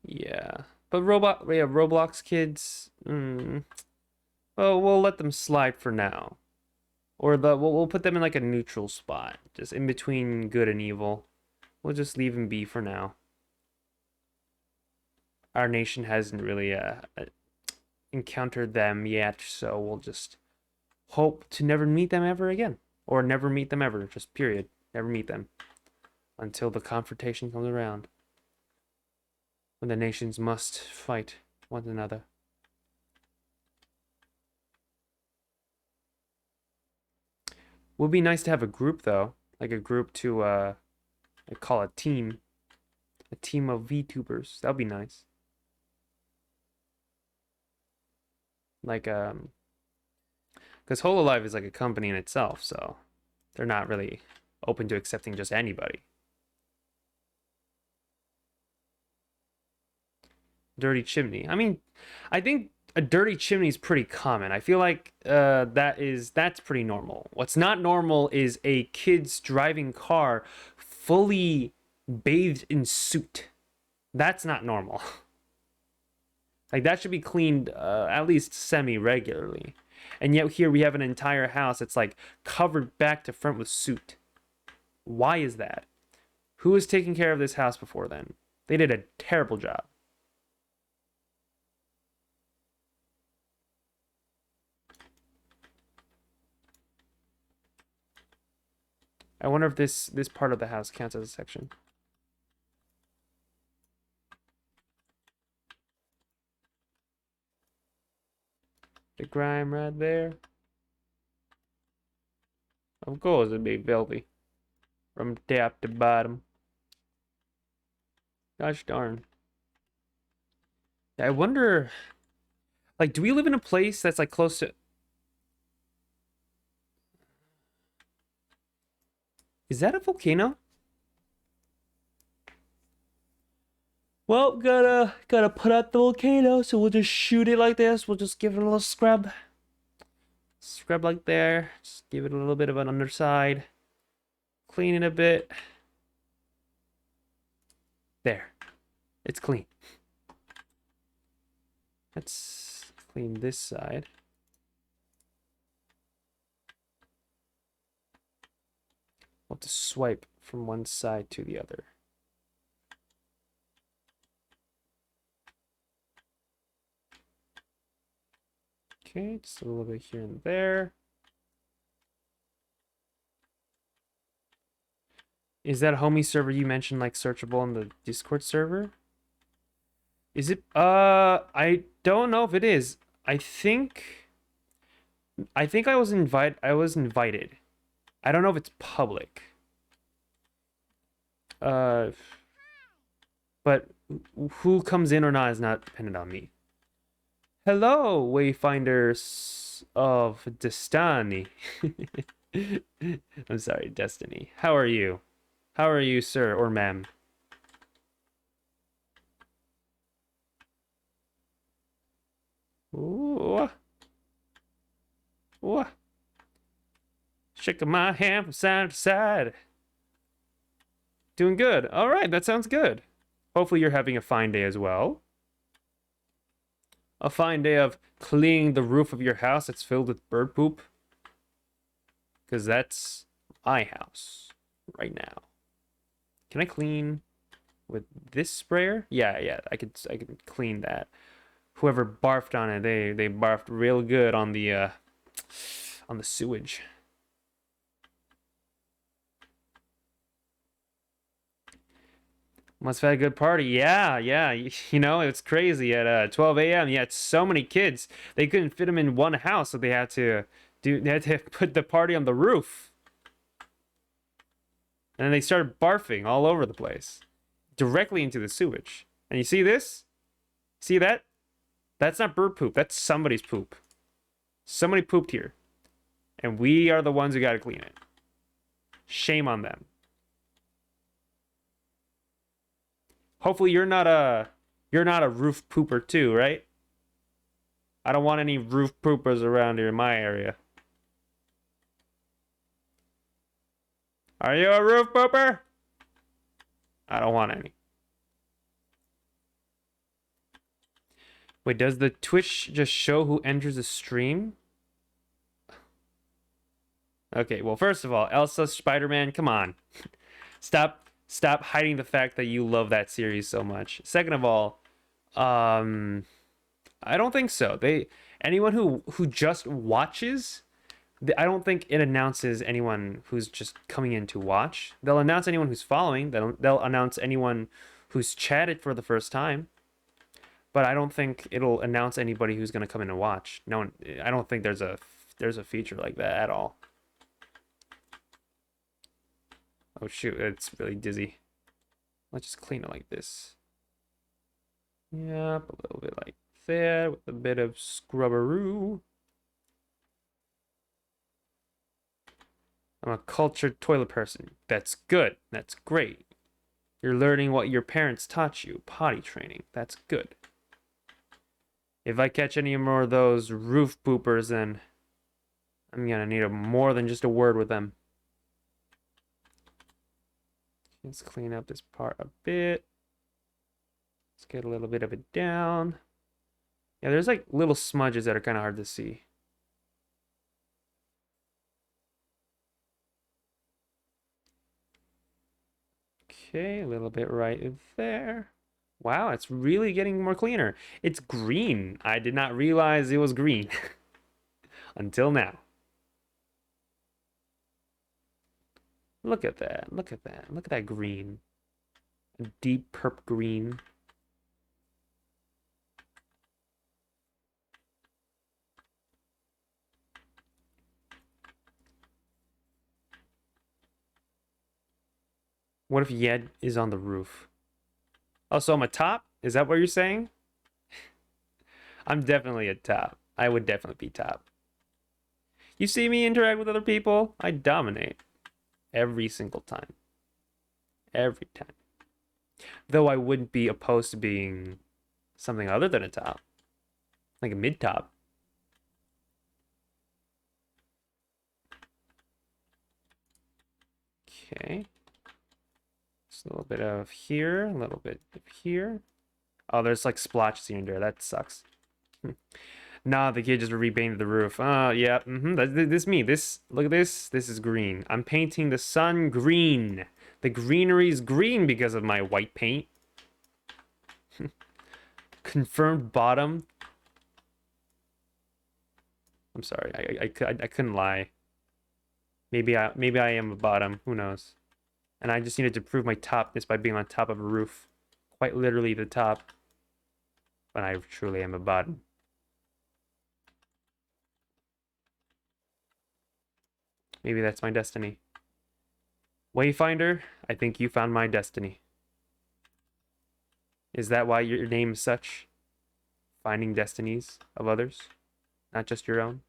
Yeah. But Roblox kids, well, we'll let them slide for now. Or we'll put them in like a neutral spot, just in between good and evil. We'll just leave them be for now. Our nation hasn't really encountered them yet, so we'll just hope to never meet them ever again. Or never meet them ever, just period. Never meet them. Until the confrontation comes around. When the nations must fight one another. Would be nice to have a group though. Like a group to I call a team. A team of VTubers. That'd be nice. Like because Hololive is like a company in itself, so they're not really open to accepting just anybody. Dirty chimney. I mean, I think a dirty chimney is pretty common. I feel like that's pretty normal. What's not normal is a kid's driving car fully bathed in soot. That's not normal. Like that should be cleaned at least semi-regularly. And yet here we have an entire house that's like covered back to front with soot. Why is that? Who was taking care of this house before then? They did a terrible job. I wonder if this part of the house counts as a section. The grime right there. Of course it'd be filthy. From top to bottom. Gosh darn. I wonder, like, do we live in a place that's like close to... Is that a volcano? Well, gotta put out the volcano, so we'll just shoot it like this. We'll just give it a little scrub. Scrub like there. Just give it a little bit of an underside. Clean it a bit. There. It's clean. Let's clean this side. We'll have to swipe from one side to the other. Okay, just a little bit here and there. Is that homie server you mentioned like searchable on the Discord server? Is it? I don't know if it is. I think I was invited. I don't know if it's public. But who comes in or not is not dependent on me. Hello, Wayfinders of Destiny. I'm sorry, Destiny. How are you? How are you, sir or ma'am? Ooh. Ooh. Shaking my hand from side to side. Doing good. All right, that sounds good. Hopefully you're having a fine day as well. A fine day of cleaning the roof of your house that's filled with bird poop. Because that's my house right now. Can I clean with this sprayer? Yeah, I could clean that. Whoever barfed on it, they barfed real good on the sewage. Must have had a good party. Yeah. You know, it's crazy. At 12 a.m., you had so many kids. They couldn't fit them in one house, so they had to put the party on the roof. And then they started barfing all over the place. Directly into the sewage. And you see this? See that? That's not bird poop. That's somebody's poop. Somebody pooped here. And we are the ones who gotta clean it. Shame on them. Hopefully you're not a roof pooper too, right? I don't want any roof poopers around here in my area. Are you a roof pooper? I don't want any. Wait, does the Twitch just show who enters the stream? Okay, well, first of all, Elsa Spider-Man, come on. Stop hiding the fact that you love that series so much. Second of all, I don't think so. Anyone who just watches, I don't think it announces anyone who's just coming in to watch. They'll announce anyone who's following. They'll announce anyone who's chatted for the first time. But I don't think it'll announce anybody who's gonna come in and watch. No one. I don't think there's a feature like that at all. Oh shoot, it's really dizzy. Let's just clean it like this. Yep, a little bit like that with a bit of scrubberoo. I'm a cultured toilet person. That's good. That's great. You're learning what your parents taught you. Potty training. That's good. If I catch any more of those roof poopers, then I'm gonna need more than just a word with them. Let's clean up this part a bit. Let's get a little bit of it down. Yeah, there's like little smudges that are kind of hard to see. Okay, a little bit right there. Wow, it's really getting more cleaner. It's green. I did not realize it was green until now. Look at that. Look at that. Look at that green. A deep purple green. What if Yed is on the roof? Oh, so I'm a top? Is that what you're saying? I'm definitely a top. I would definitely be top. You see me interact with other people? I dominate. Every single time. Every time. Though I wouldn't be opposed to being something other than a top. Like a mid-top. Okay. Just a little bit of here, a little bit of here. Oh, there's like splotches here and there. That sucks. Nah, the kid just repainted the roof. Oh, yeah. This me. Look at this. This is green. I'm painting the sun green. The greenery's green because of my white paint. Confirmed bottom. I'm sorry, I couldn't lie. Maybe I am a bottom. Who knows? And I just needed to prove my topness by being on top of a roof, quite literally the top. But I truly am a bottom. Maybe that's my destiny. Wayfinder, I think you found my destiny. Is that why your name is such? Finding destinies of others, not just your own?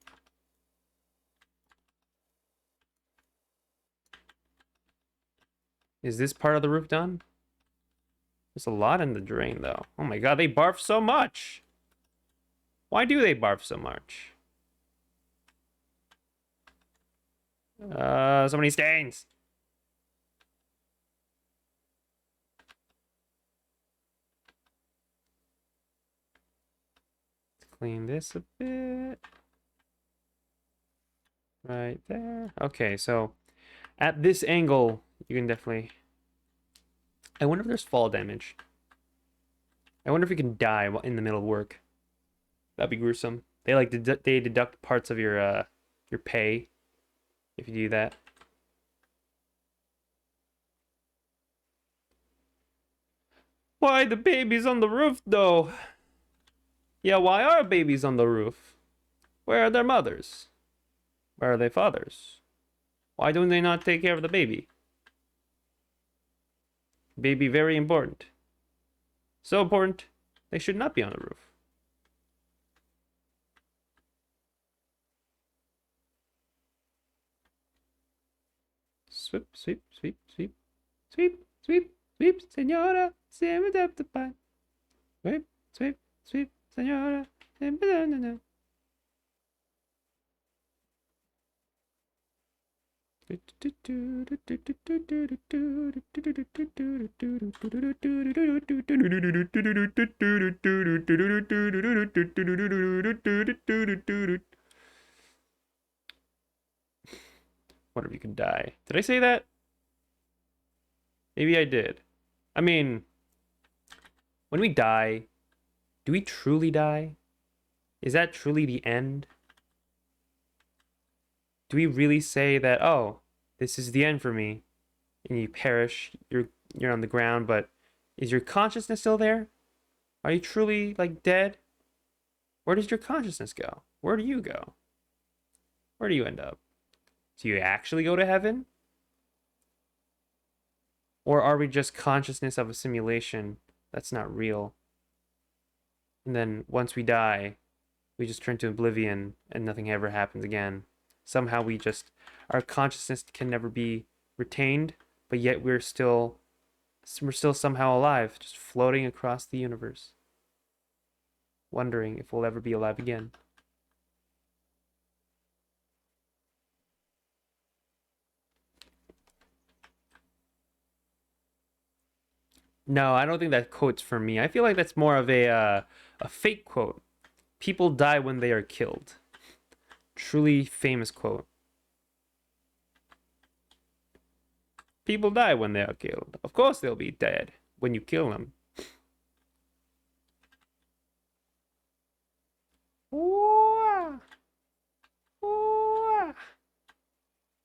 Is this part of the roof done? There's a lot in the drain, though. Oh my god, they barf so much! Why do they barf so much? So many stains! Let's clean this a bit. Right there. Okay, so at this angle, you can definitely... I wonder if there's fall damage. I wonder if you can die in the middle of work. That'd be gruesome. They like they deduct parts of your pay if you do that. Why the babies on the roof though? Yeah, why are babies on the roof? Where are their mothers? Where are their fathers? Why don't they not take care of the baby? Baby very important. So important, they should not be on the roof. Sweep, sweep, sweep, sweep, sweep, sweep, sweep, senora, sweep up the pine. Sweep, sweep, sweep, senora, Wonder if you can die. Did I say that? Maybe I did. I mean, when we die, do we truly die? Is that truly the end? Do we really say that, oh, this is the end for me, and you perish, you're on the ground, but is your consciousness still there? Are you truly, like, dead? Where does your consciousness go? Where do you go? Where do you end up? Do you actually go to heaven? Or are we just consciousness of a simulation that's not real? And then once we die, we just turn to oblivion and nothing ever happens again. Somehow our consciousness can never be retained, but yet we're still somehow alive, just floating across the universe, wondering if we'll ever be alive again. No, I don't think that quote's for me. I feel like that's more of a fake quote. People die when they are killed. Truly famous quote. People die when they are killed. Of course they'll be dead when you kill them.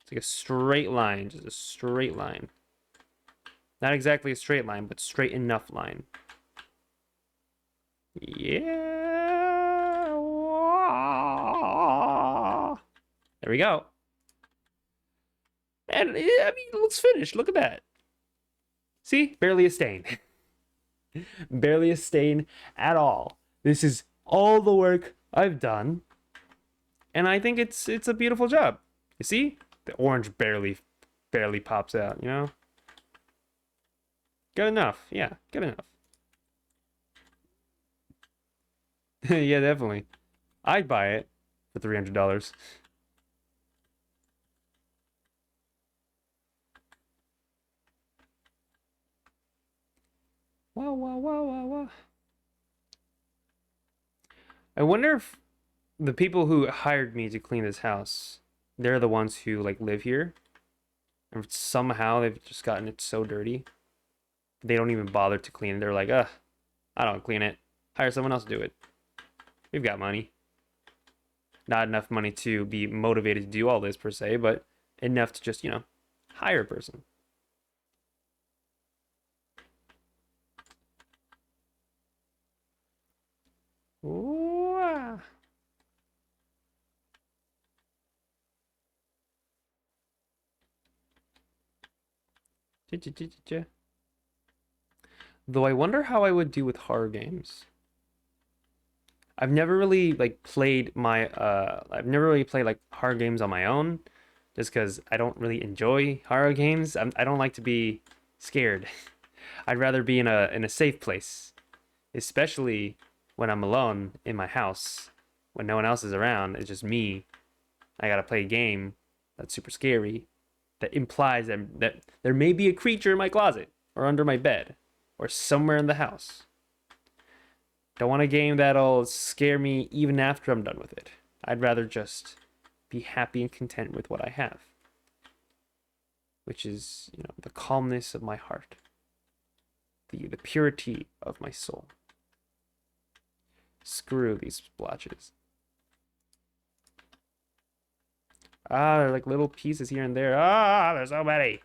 It's like a straight line, just a straight line. Not exactly a straight line, but straight enough line. Yeah. There we go. And I mean, it looks finished. Look at that. See? Barely a stain. Barely a stain at all. This is all the work I've done. And I think it's a beautiful job. You see? The orange barely pops out, you know? Good enough. Yeah, good enough. Yeah, definitely. I'd buy it for $300. Wow, wow, wow, wow, wow. I wonder if the people who hired me to clean this house, they're the ones who, like, live here. And somehow they've just gotten it so dirty. They don't even bother to clean it. They're like, ugh, I don't clean it. Hire someone else to do it. We've got money. Not enough money to be motivated to do all this per se, but enough to just, hire a person. Ooh, ah. Though I wonder how I would do with horror games. I've never really played horror games on my own just cuz I don't really enjoy horror games. I don't like to be scared. I'd rather be in a safe place, especially when I'm alone in my house, when no one else is around. It's just me. I got to play a game that's super scary that implies that there may be a creature in my closet or under my bed or somewhere in the house. Don't want a game that'll scare me even after I'm done with it. I'd rather just be happy and content with what I have, which is, the calmness of my heart, the purity of my soul. Screw these splotches. Ah, they're like little pieces here and there. Ah, there's so many.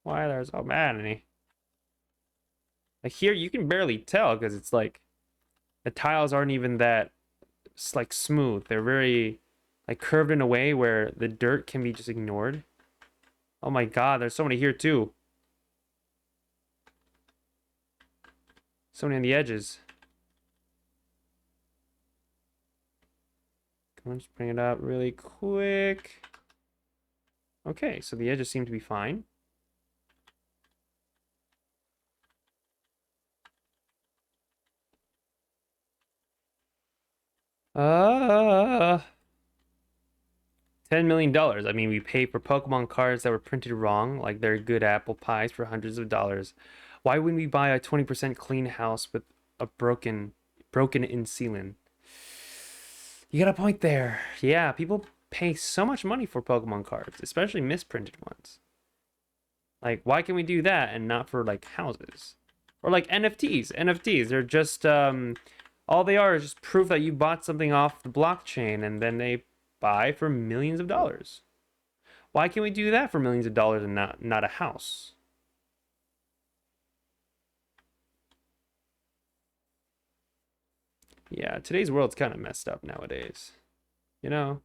Why are there so many? Like here, you can barely tell because it's like the tiles aren't even that smooth. They're very curved in a way where the dirt can be just ignored. Oh my God, there's so many here too. So many on the edges. Come on, just bring it up really quick. Okay, so the edges seem to be fine. $10 million. I mean, we pay for Pokemon cards that were printed wrong, like they're good apple pies for hundreds of dollars. Why wouldn't we buy a 20% clean house with a broken in ceiling? You got a point there. Yeah, people pay so much money for Pokemon cards, especially misprinted ones. Like, why can we do that and not for houses? Or NFTs. NFTs, they're just all they are is just proof that you bought something off the blockchain and then they buy for millions of dollars. Why can't we do that for millions of dollars and not a house? Yeah, today's world's kind of messed up nowadays. You know?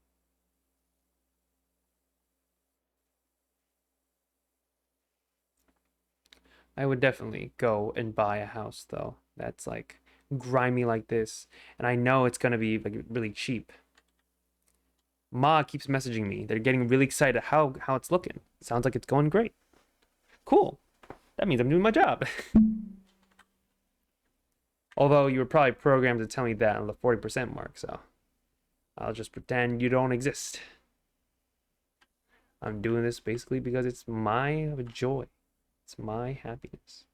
I would definitely go and buy a house though. That's grimy like this, and I know it's gonna be really cheap. Ma keeps messaging me. They're getting really excited how it's looking. Sounds like it's going great. Cool. That means I'm doing my job. Although you were probably programmed to tell me that on the 40% mark, so I'll just pretend you don't exist. I'm doing this basically because it's my joy. It's my happiness.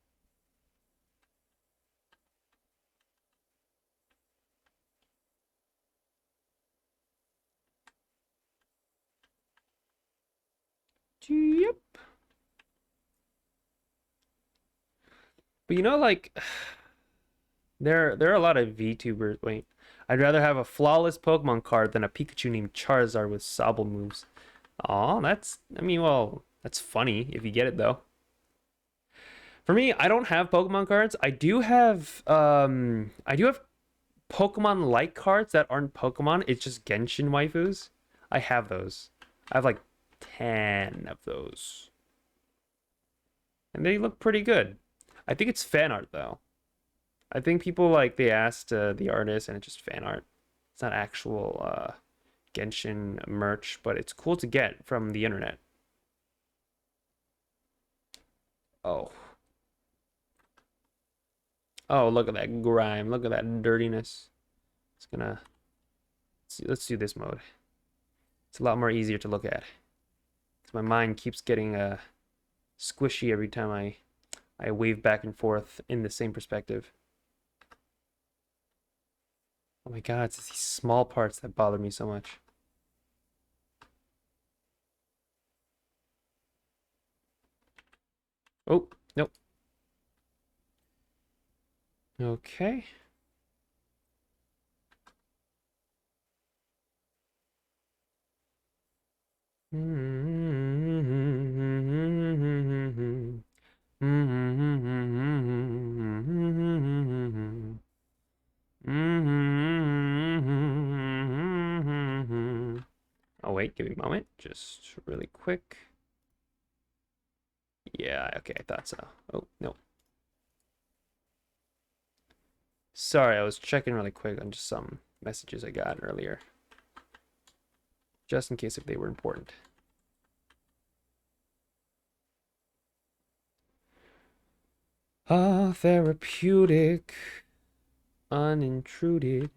Yep. But there are a lot of VTubers. Wait, I'd rather have a flawless Pokemon card than a Pikachu named Charizard with Sobble moves. Aw, that's funny if you get it though. For me, I don't have Pokemon cards. I do have Pokemon like cards that aren't Pokemon. It's just Genshin waifus. I have those. I have 10 of those. And they look pretty good. I think it's fan art though. I think people they asked the artist and it's just fan art. It's not actual Genshin merch, but it's cool to get from the internet. Oh. Oh, look at that grime. Look at that dirtiness. It's gonna let's do this mode. It's a lot more easier to look at. My mind keeps getting squishy every time I wave back and forth in the same perspective. Oh my God, it's these small parts that bother me so much. Oh, nope. Okay. Oh, wait, give me a moment. Just really quick. Yeah, okay, I thought so. Oh, no. Sorry, I was checking really quick on just some messages I got earlier. Just in case if they were important. Ah, therapeutic, unintruded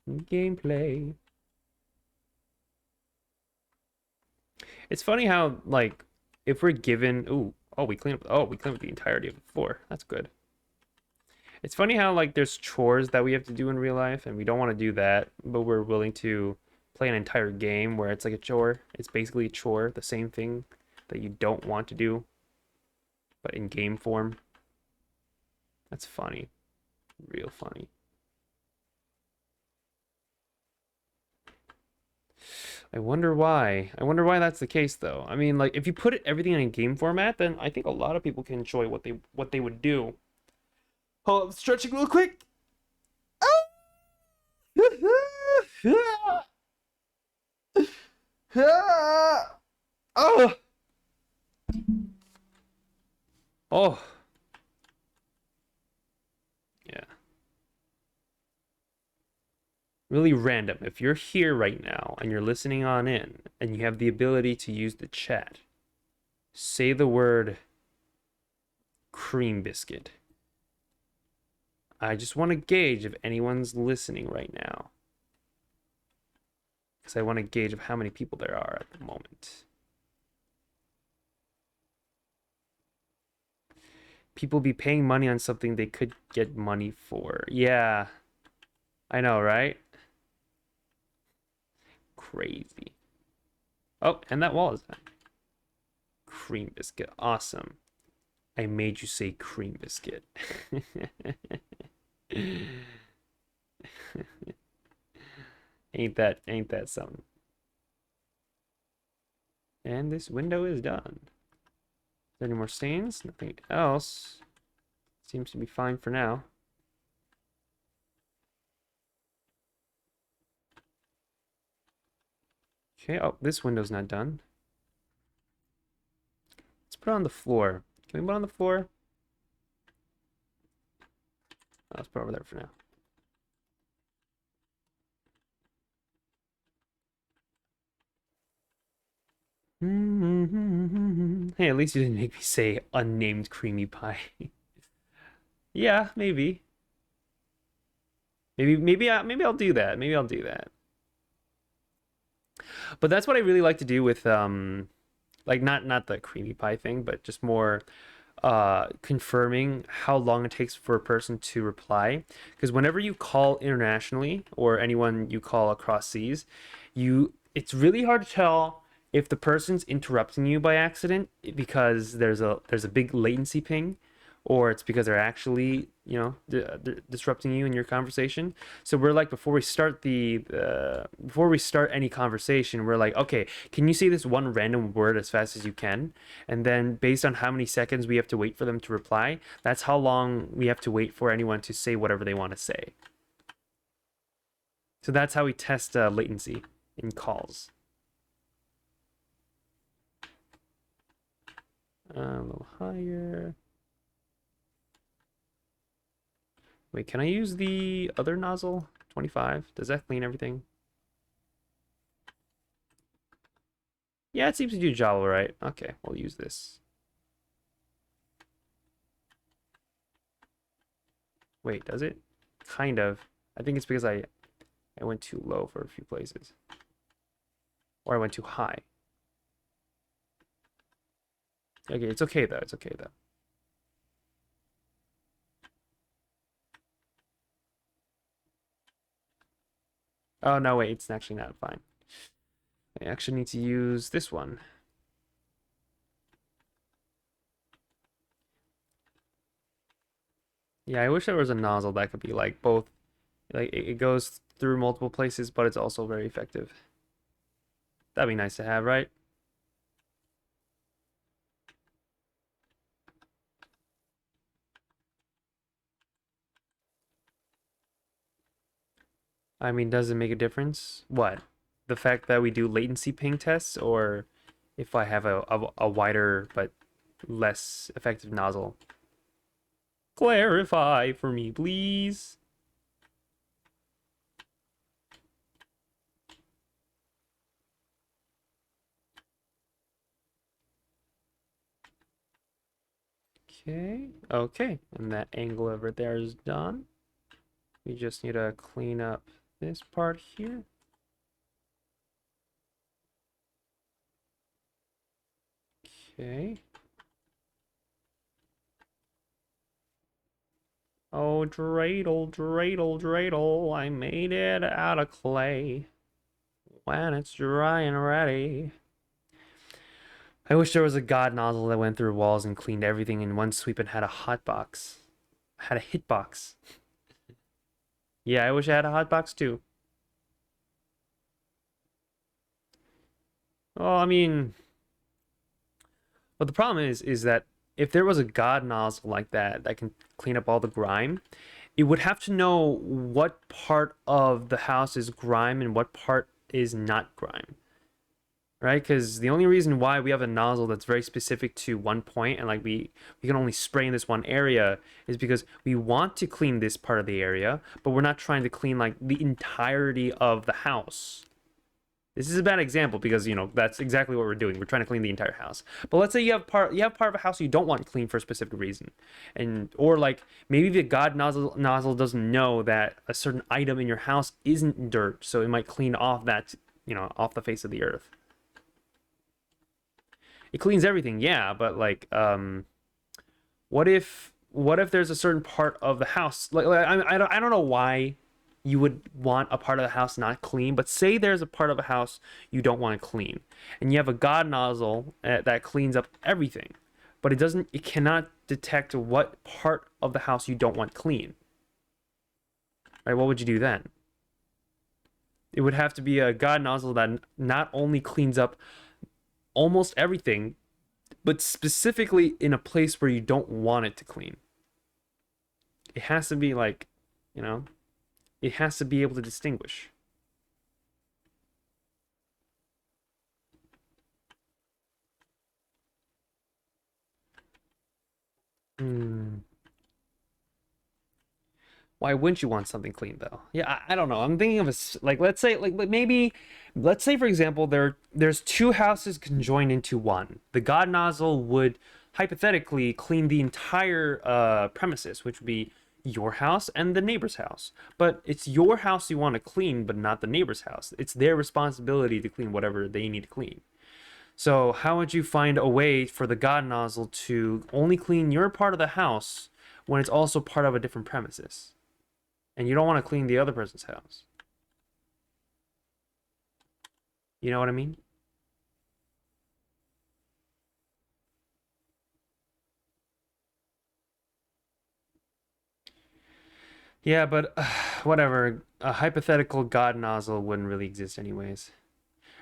gameplay. It's funny how, like, if we're given, we cleaned up the entirety of the floor. That's good. It's funny how, like, there's chores that we have to do in real life, and we don't want to do that, but we're willing to play an entire game where it's like a chore. It's basically a chore, the same thing that you don't want to do, but in game form. That's funny. Real funny. I wonder why. I wonder why that's the case, though. I mean, like, if you put everything in a game format, then I think a lot of people can enjoy what they would do. Hold up, stretching real quick. Oh, oh, yeah. Really random. If you're here right now and you're listening on in and you have the ability to use the chat, say the word cream biscuit. I just want to gauge if anyone's listening right now. Because I want to gauge of how many people there are at the moment. People be paying money on something they could get money for. Yeah, I know, right? Crazy. Oh, and that wall is done. Cream biscuit. Awesome. I made you say cream biscuit. Ain't that something? And this window is done. Is there any more stains? Nothing else. Seems to be fine for now. Okay, oh, this window's not done. Let's put it on the floor. Can we put it on the floor? Oh, let's put it over there for now. Hey, at least you didn't make me say unnamed creamy pie. Yeah, maybe. Maybe I'll do that. Maybe I'll do that. But that's what I really like to do with like not the creamy pie thing, but just more confirming how long it takes for a person to reply. Because whenever you call internationally or anyone you call across seas, it's really hard to tell if the person's interrupting you by accident because there's a big latency ping, or it's because they're actually disrupting you in your conversation. So we're like, before we start any conversation, we're like, okay, can you say this one random word as fast as you can? And then based on how many seconds we have to wait for them to reply, that's how long we have to wait for anyone to say whatever they want to say. So that's how we test latency in calls. A little higher. Wait, can I use the other nozzle? 25. Does that clean everything? Yeah, it seems to do job all right. Okay, we'll use this. Wait, does it? Kind of. I think it's because I went too low for a few places. Or I went too high. Okay, it's okay though. It's okay though. Oh, no, wait, it's actually not fine. I actually need to use this one. Yeah, I wish there was a nozzle that could be like both, like it goes through multiple places, but it's also very effective. That'd be nice to have, right? I mean, does it make a difference? What? The fact that we do latency ping tests, or if I have a wider but less effective nozzle? Clarify for me, please. Okay, okay, and that angle over there is done. We just need to clean up this part here. Okay. Oh, dreidel, dreidel, dreidel, I made it out of clay. When it's dry and ready. I wish there was a god nozzle that went through walls and cleaned everything in one sweep and had a hot box. Had a hitbox. Yeah, I wish I had a hot box too. Well, I mean, but the problem is that if there was a god nozzle like that that can clean up all the grime, it would have to know what part of the house is grime and what part is not grime. Right? Because the only reason why we have a nozzle that's very specific to one point and like we can only spray in this one area is because we want to clean this part of the area, but we're not trying to clean like the entirety of the house. This is a bad example because that's exactly what we're doing. We're trying to clean the entire house. But let's say you have part of a house you don't want clean for a specific reason, and or like maybe the god nozzle doesn't know that a certain item in your house isn't dirt, so it might clean off that off the face of the earth. It cleans everything, yeah, but like what if there's a certain part of the house like I don't know why you would want a part of the house not clean, but say there's a part of a house you don't want to clean and you have a god nozzle that cleans up everything, but it cannot detect what part of the house you don't want clean. Right? What would you do then? It would have to be a god nozzle that not only cleans up almost everything, but specifically in a place where you don't want it to clean. It has to be like, you know, it has to be able to distinguish. Hmm. Why wouldn't you want something clean though? Yeah, I don't know. I'm thinking of like let's say maybe let's say for example there's two houses conjoined into one. The god nozzle would hypothetically clean the entire premises, which would be your house and the neighbor's house. But it's your house you want to clean, but not the neighbor's house. It's their responsibility to clean whatever they need to clean. So how would you find a way for the god nozzle to only clean your part of the house when it's also part of a different premises? And you don't want to clean the other person's house. You know what I mean? Yeah, but whatever. A hypothetical god nozzle wouldn't really exist anyways,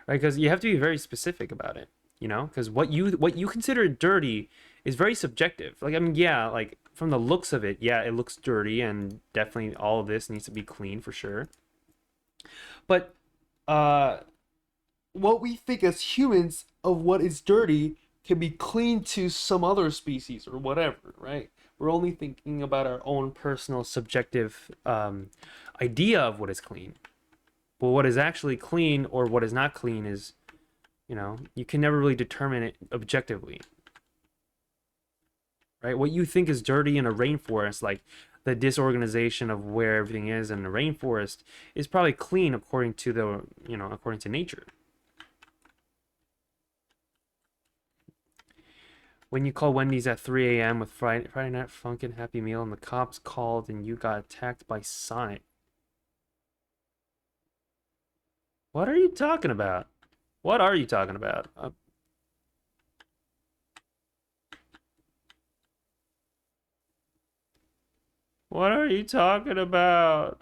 right? Because you have to be very specific about it, Because what you consider dirty is very subjective. Like I mean, yeah, like from the looks of it, yeah, it looks dirty, and definitely all of this needs to be clean for sure. But uh, what we think as humans of what is dirty can be clean to some other species or whatever, right? We're only thinking about our own personal subjective idea of what is clean. But what is actually clean or what is not clean is, you can never really determine it objectively, right? What you think is dirty in a rainforest, like the disorganization of where everything is in the rainforest, is probably clean according to nature. When you call Wendy's at 3 a.m. with Friday Night Funkin' Happy Meal and the cops called and you got attacked by Sonic. What are you talking about? What are you talking about? What are you talking about?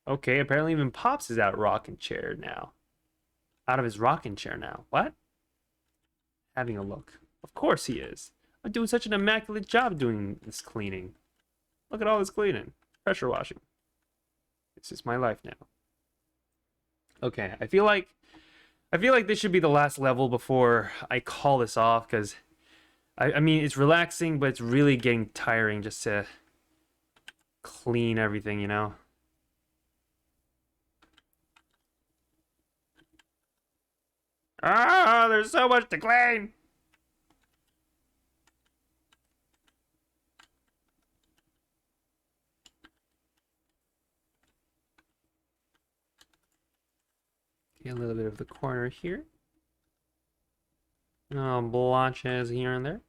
Okay, apparently even Pops is out rocking chair now. Out of his rocking chair now. What? Having a look. Of course he is. I'm doing such an immaculate job doing this cleaning. Look at all this cleaning. Pressure washing. It's just my life now. Okay, I feel like this should be the last level before I call this off, because I mean it's relaxing, but it's really getting tiring just to clean everything, you know? Ah, there's so much to clean. Get a little bit of the corner here. Oh, blotches here and there.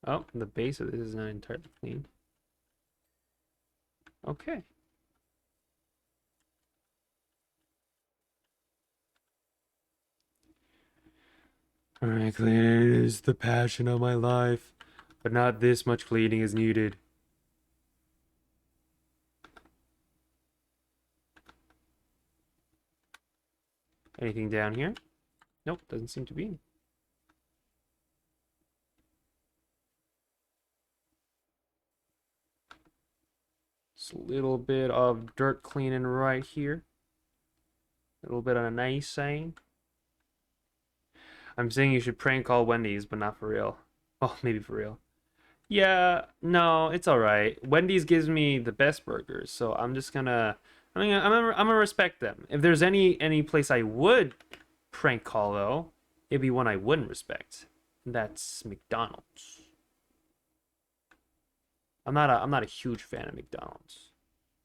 Oh, the base of this is not entirely clean. Okay. Alright, cleaning is the passion of my life, but not this much cleaning is needed. Anything down here? Nope, doesn't seem to be. Just a little bit of dirt cleaning right here. A little bit on a nice side. I'm saying you should prank call Wendy's, but not for real. Oh, maybe for real. Yeah, no, it's all right. Wendy's gives me the best burgers, so I'm just gonna. I'm gonna respect them. If there's any place I would prank call though, it'd be one I wouldn't respect. And that's McDonald's. I'm not a huge fan of McDonald's.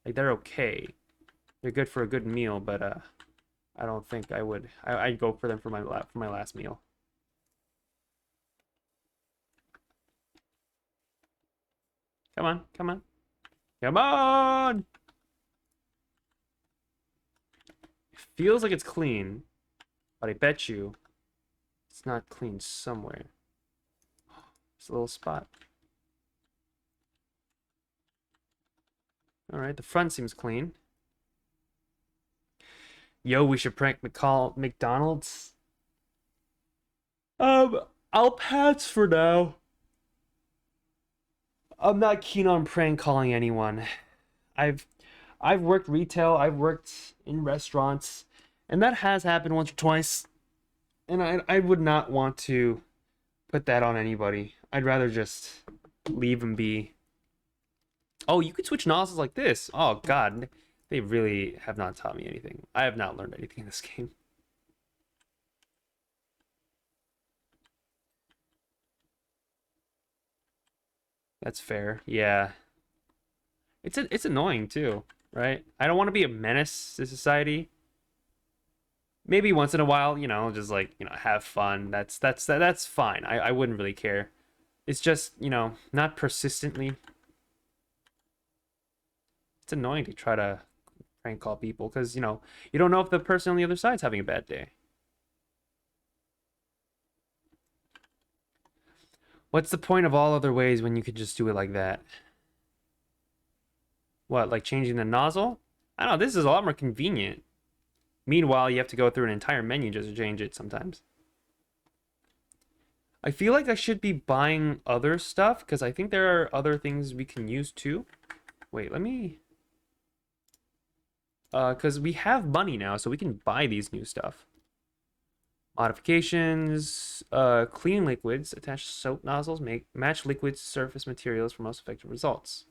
Like they're okay. They're good for a good meal, but I don't think I would. I'd go for them for my last meal. Come on, come on. Come on! It feels like it's clean, but I bet you it's not clean somewhere. It's a little spot. Alright, the front seems clean. Yo, we should prank McDonald's. I'll pass for now. I'm not keen on prank calling anyone. I've worked retail, I've worked in restaurants, and that has happened once or twice. And I would not want to put that on anybody. I'd rather just leave them be. Oh, you could switch nozzles like this. Oh god, they really have not taught me anything. I have not learned anything in this game. That's fair. Yeah. It's annoying too, right? I don't want to be a menace to society. Maybe once in a while, you know, just like, you know, have fun. That's fine. I wouldn't really care. It's just, you know, not persistently. It's annoying to try to prank call people because, you know, you don't know if the person on the other side's having a bad day. What's the point of all other ways when you could just do it like that? What, like changing the nozzle? I don't know, this is a lot more convenient. Meanwhile, you have to go through an entire menu just to change it sometimes. I feel like I should be buying other stuff because I think there are other things we can use too. Wait, let me... because we have money now, so we can buy these new stuff. Modifications, clean liquids, attach soap nozzles, match liquids surface materials for most effective results.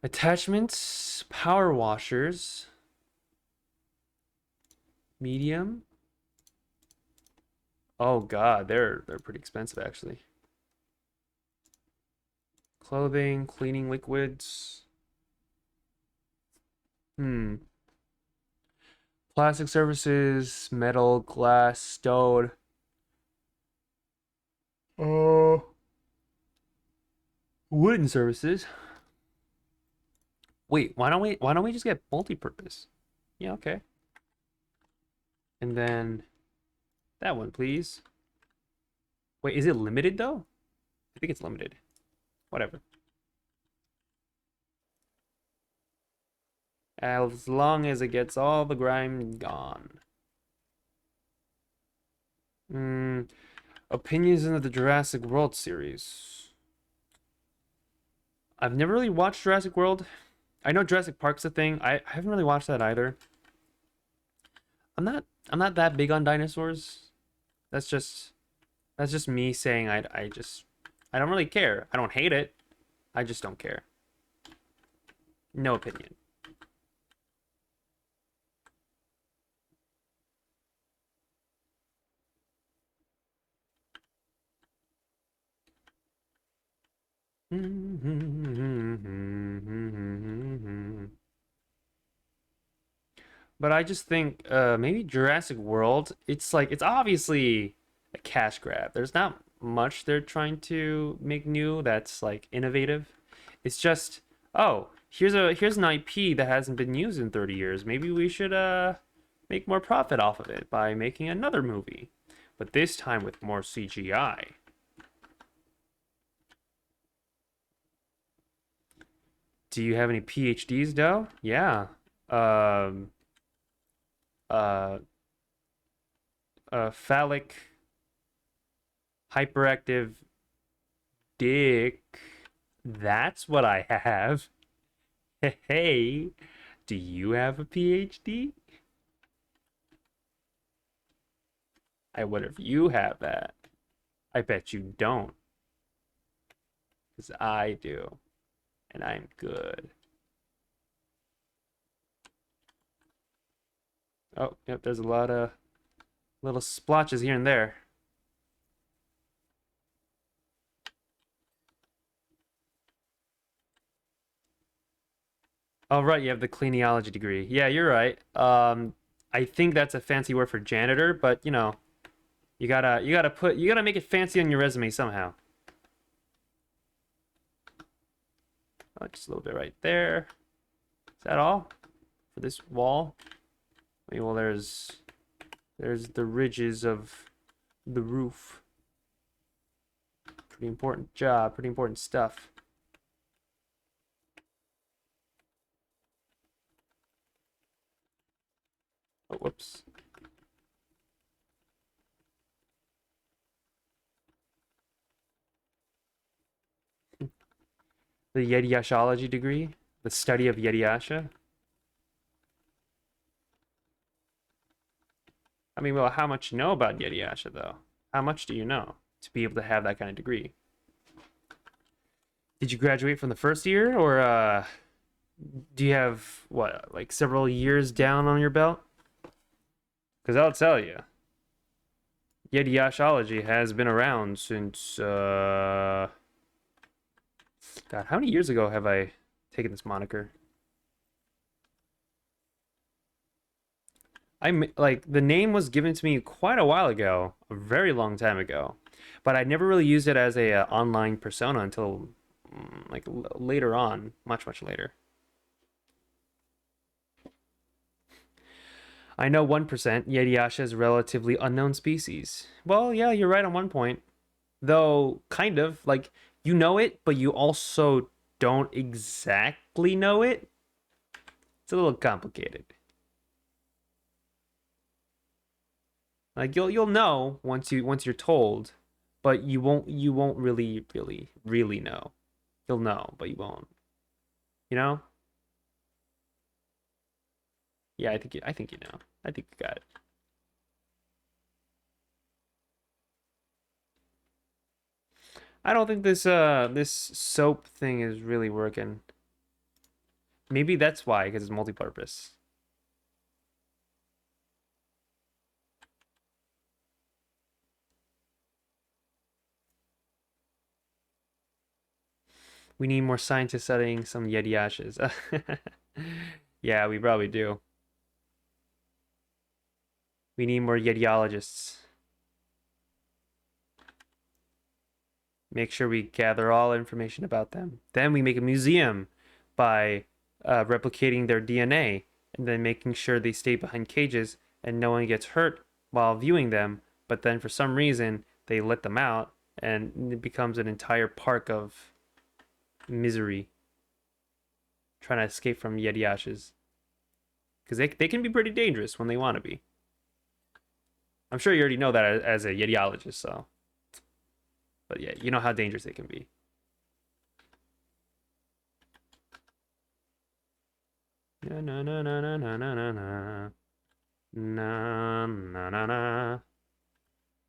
Attachments, power washers, medium. Oh god, they're pretty expensive actually. Clothing, cleaning liquids. Plastic surfaces, metal, glass, stone. Oh. Wooden surfaces. Wait, why don't we just get multi-purpose? Yeah, okay. And then that one, please. Wait, is it limited though? I think it's limited. Whatever. As long as it gets all the grime gone. Opinions in the Jurassic World series. I've never really watched Jurassic World. I know Jurassic Park's a thing. I haven't really watched that either. I'm not that big on dinosaurs. That's just me saying I don't really care. I don't hate it. I just don't care. No opinion. But I just think maybe Jurassic World, it's obviously a cash grab. There's not much they're trying to make new that's like innovative. It's just, oh, here's an IP that hasn't been used in 30 years. Maybe we should make more profit off of it by making another movie. But this time with more CGI. Do you have any PhDs, though? Yeah. Um, uh, Phallic hyperactive dick. That's what I have. Hey, do you have a PhD? I wonder if you have that. I bet you don't, because I do, and I'm good. Oh, yep, there's a lot of little splotches here and there. Oh, right, you have the cleanology degree. Yeah, you're right. I think that's a fancy word for janitor, but you gotta make it fancy on your resume somehow. Oh, just a little bit right there. Is that all for this wall? Well, there's the ridges of the roof. Pretty important job, pretty important stuff. Oh, whoops. The Yashology degree, the study of Yasha. I mean, well, how much you know about Yasha, though? How much do you know to be able to have that kind of degree? Did you graduate from the first year, or do you have what, like several years down on your belt? Because I'll tell you, Yashology has been around since God, how many years ago have I taken this moniker? Like the name was given to me quite a while ago, a very long time ago, but I never really used it as a online persona until like later on, much later. I know 1% Yasha is a relatively unknown species. Well, yeah, you're right on one point. Though, kind of, like, you know it, but you also don't exactly know it. It's a little complicated. Like you'll know once you're told, but you won't really know. You'll know, but you won't. You know? Yeah, I think you know. I think you got it. I don't think this soap thing is really working. Maybe that's why, because it's multi-purpose. We need more scientists studying some Yetiashes. Yeah, we probably do. We need more Yetiologists. Make sure we gather all information about them. Then we make a museum by replicating their DNA and then making sure they stay behind cages and no one gets hurt while viewing them, but then for some reason they let them out and it becomes an entire park of misery trying to escape from Yeti Yashas. Because they can be pretty dangerous when they want to be. I'm sure you already know that as a Yetiologist, so. But yeah, you know how dangerous they can be. Na na na na na na na na na na na na na.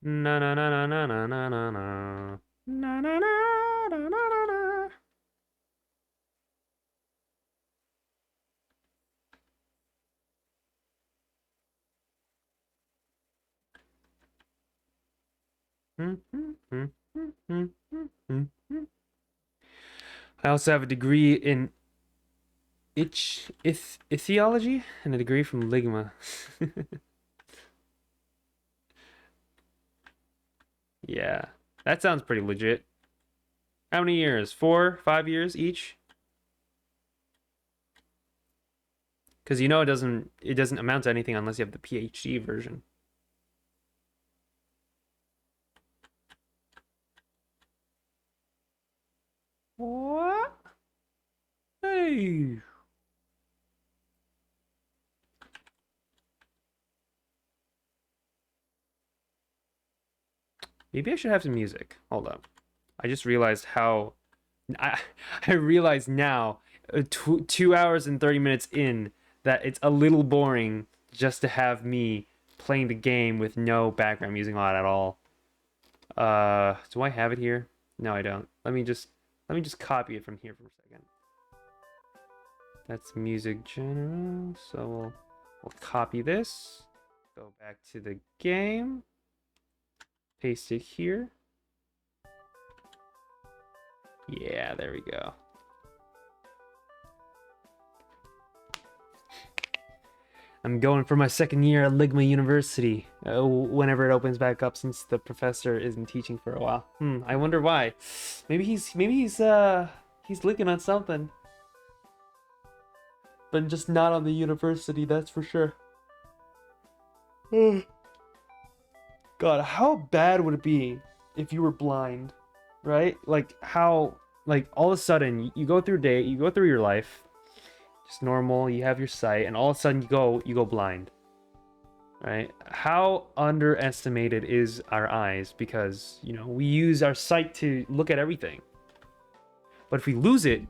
Na na na na na na na na na na na na na na na. I also have a degree in ichthyology and a degree from Ligma. Yeah, that sounds pretty legit. How many years? 4, 5 years each? Because you know it doesn't amount to anything unless you have the PhD version. What? Hey. Maybe I should have some music. Hold up. I just realized how I I realize now, 2 hours and 30 minutes in, that it's a little boring just to have me playing the game with no background music on at all. Do I have it here? No, I don't. Let me just copy it from here for a second. That's music general. So we'll copy this. Go back to the game. Paste it here. Yeah, there we go. I'm going for my second year at Ligma University whenever it opens back up, since the professor isn't teaching for a while. I wonder why. Maybe he's looking on something, but just not on the university, that's for sure. God, how bad would it be if you were blind, right? Like all of a sudden you go through your life, just normal, you have your sight, and all of a sudden you go blind, right? How underestimated is our eyes, because we use our sight to look at everything. But if we lose it,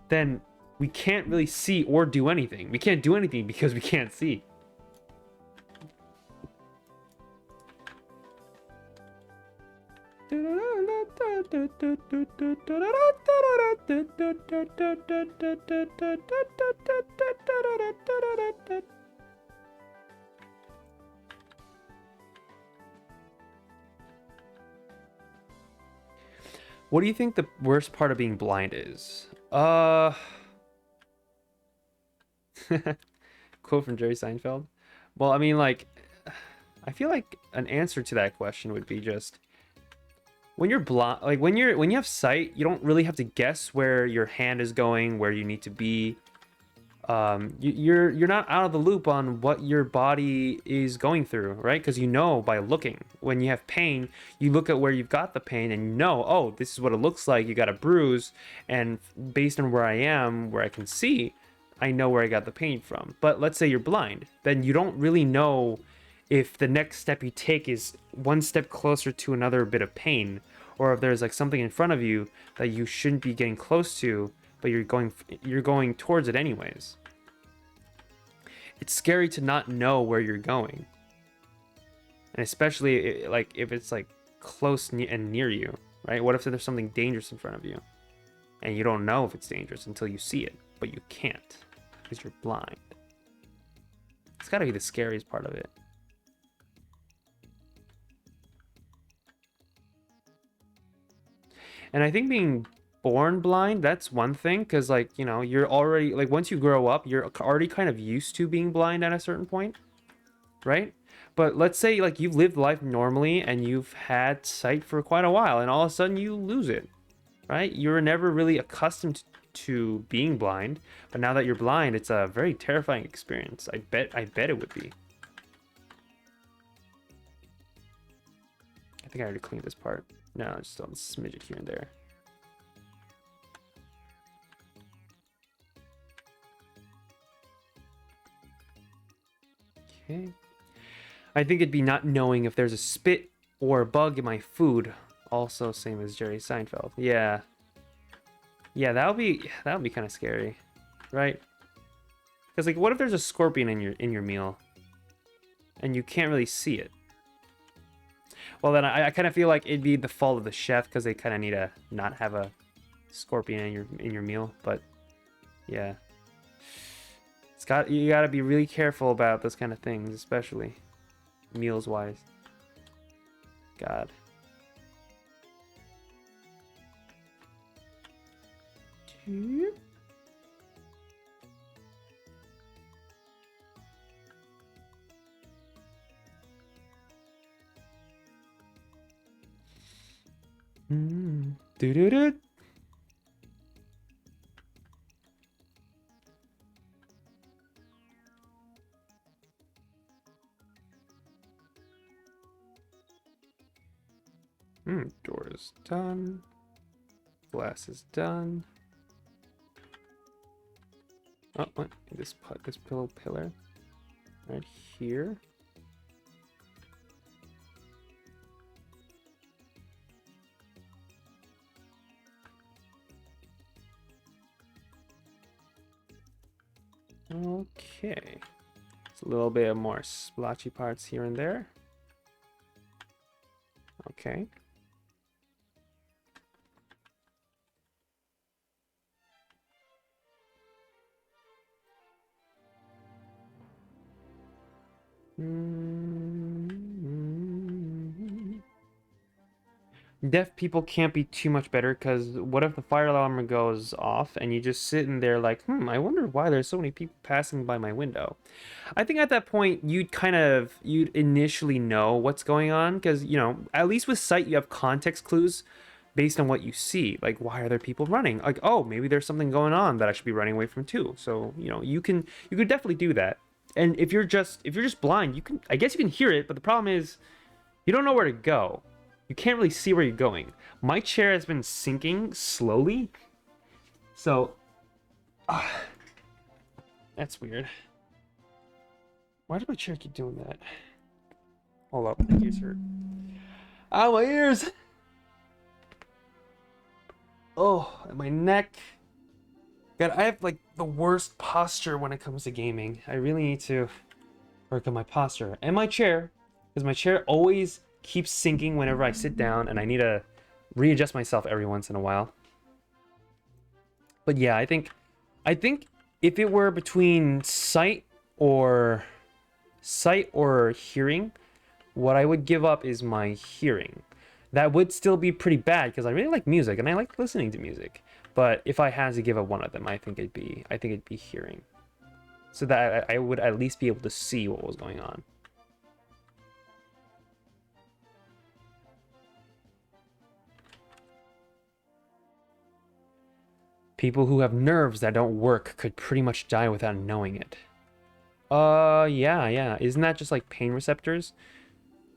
then we can't really see or do anything. We can't do anything because we can't see. What do you think the worst part of being blind is? Quote from Jerry Seinfeld. Well, I mean, like, I feel like an answer to that question would be just, when you're blind, like when you have sight, you don't really have to guess where your hand is going, where you need to be. You're not out of the loop on what your body is going through, right? Because by looking. When you have pain, you look at where you've got the pain and oh, this is what it looks like. You got a bruise, and based on where I am, where I can see, I know where I got the pain from. But let's say you're blind, then you don't really know if the next step you take is one step closer to another bit of pain, or if there's like something in front of you that you shouldn't be getting close to, but you're going towards it anyways. It's scary to not know where you're going, and especially like if it's like close and near you, right? What if there's something dangerous in front of you, and you don't know if it's dangerous until you see it, but you can't because you're blind? It's got to be the scariest part of it. And I think being born blind, that's one thing, because like you're already, like, once you grow up, you're already kind of used to being blind at a certain point, right? But let's say like you've lived life normally and you've had sight for quite a while, and all of a sudden you lose it, right? You're never really accustomed to being blind, but now that you're blind, it's a very terrifying experience. I bet it would be. think I already cleaned this part. No, just a smidget here and there. Okay. I think it'd be not knowing if there's a spit or a bug in my food. Also, same as Jerry Seinfeld. Yeah. Yeah, that would be kind of scary, right? Because like, what if there's a scorpion in your meal, and you can't really see it? Well, then I kind of feel like it'd be the fault of the chef because they kind of need to not have a scorpion in your meal. But yeah, you gotta be really careful about those kind of things, especially meals wise. God. Do-do-do. Door is done. Glass is done. Oh, what? This pillar right here. Okay. It's a little bit more splotchy parts here and there. Okay. Deaf people can't be too much better, because what if the fire alarm goes off and you just sit in there like, I wonder why there's so many people passing by my window. I think at that point you'd initially know what's going on, because, you know, at least with sight you have context clues based on what you see. Like, why are there people running? Like, oh, maybe there's something going on that I should be running away from too. So, you know, you could definitely do that. And if you're just blind, I guess you can hear it, but the problem is you don't know where to go. You can't really see where you're going. My chair has been sinking slowly. So, that's weird. Why does my chair keep doing that? Hold up, my ears hurt. Ow, my ears! Oh, and my neck. God, I have like the worst posture when it comes to gaming. I really need to work on my posture. And my chair, because my chair always keeps sinking whenever I sit down, and I need to readjust myself every once in a while. But yeah, I think if it were between sight or hearing, what I would give up is my hearing. That would still be pretty bad because I really like music and I like listening to music. But if I had to give up one of them, I think it'd be hearing. So that I would at least be able to see what was going on. People who have nerves that don't work could pretty much die without knowing it. Yeah. Isn't that just like pain receptors?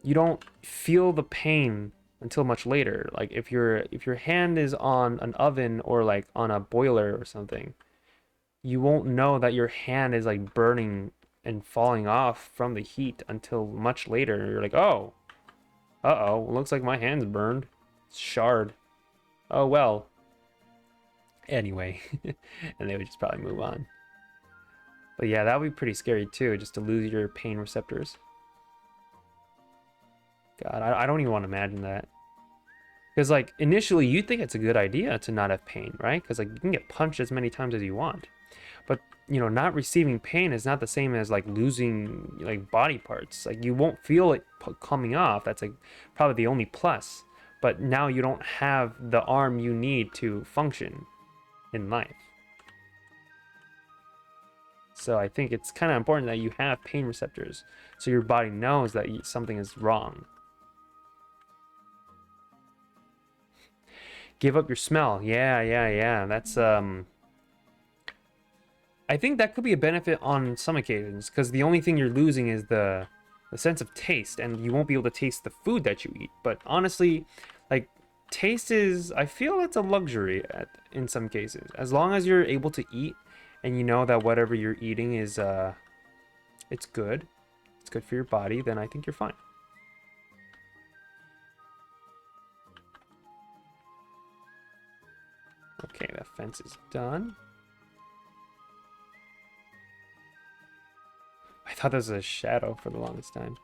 You don't feel the pain until much later. Like if your hand is on an oven or like on a boiler or something, you won't know that your hand is like burning and falling off from the heat until much later. You're like, oh, looks like my hand's burned. It's charred. Oh well. Anyway, and they would just probably move on. But yeah, that would be pretty scary too, just to lose your pain receptors. God, I don't even want to imagine that. Because like initially you think it's a good idea to not have pain, right? Because like you can get punched as many times as you want. But you know, not receiving pain is not the same as like losing like body parts. Like you won't feel it coming off. That's like probably the only plus. But now you don't have the arm you need to function in life. So I think it's kind of important that you have pain receptors so your body knows that something is wrong. Give up your smell. Yeah. That's I think that could be a benefit on some occasions, because the only thing you're losing is the the sense of taste, and you won't be able to taste the food that you eat. But honestly, like, taste is, I feel it's a luxury in some cases. As long as you're able to eat and you know that whatever you're eating is it's good for your body, then I think you're fine. Okay, that fence is done. I thought this was a shadow for the longest time.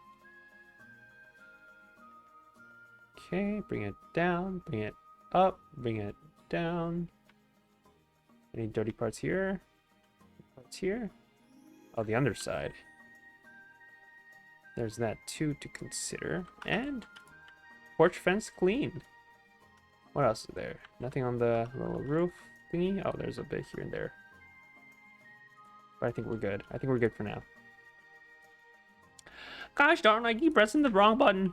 Okay, bring it down, bring it up, bring it down. Any dirty parts here? Parts here? Oh, the underside. There's that too to consider. And porch fence cleaned. What else is there? Nothing on the little roof thingy? Oh, there's a bit here and there. But I think we're good. I think we're good for now. Gosh darn, I keep pressing the wrong button.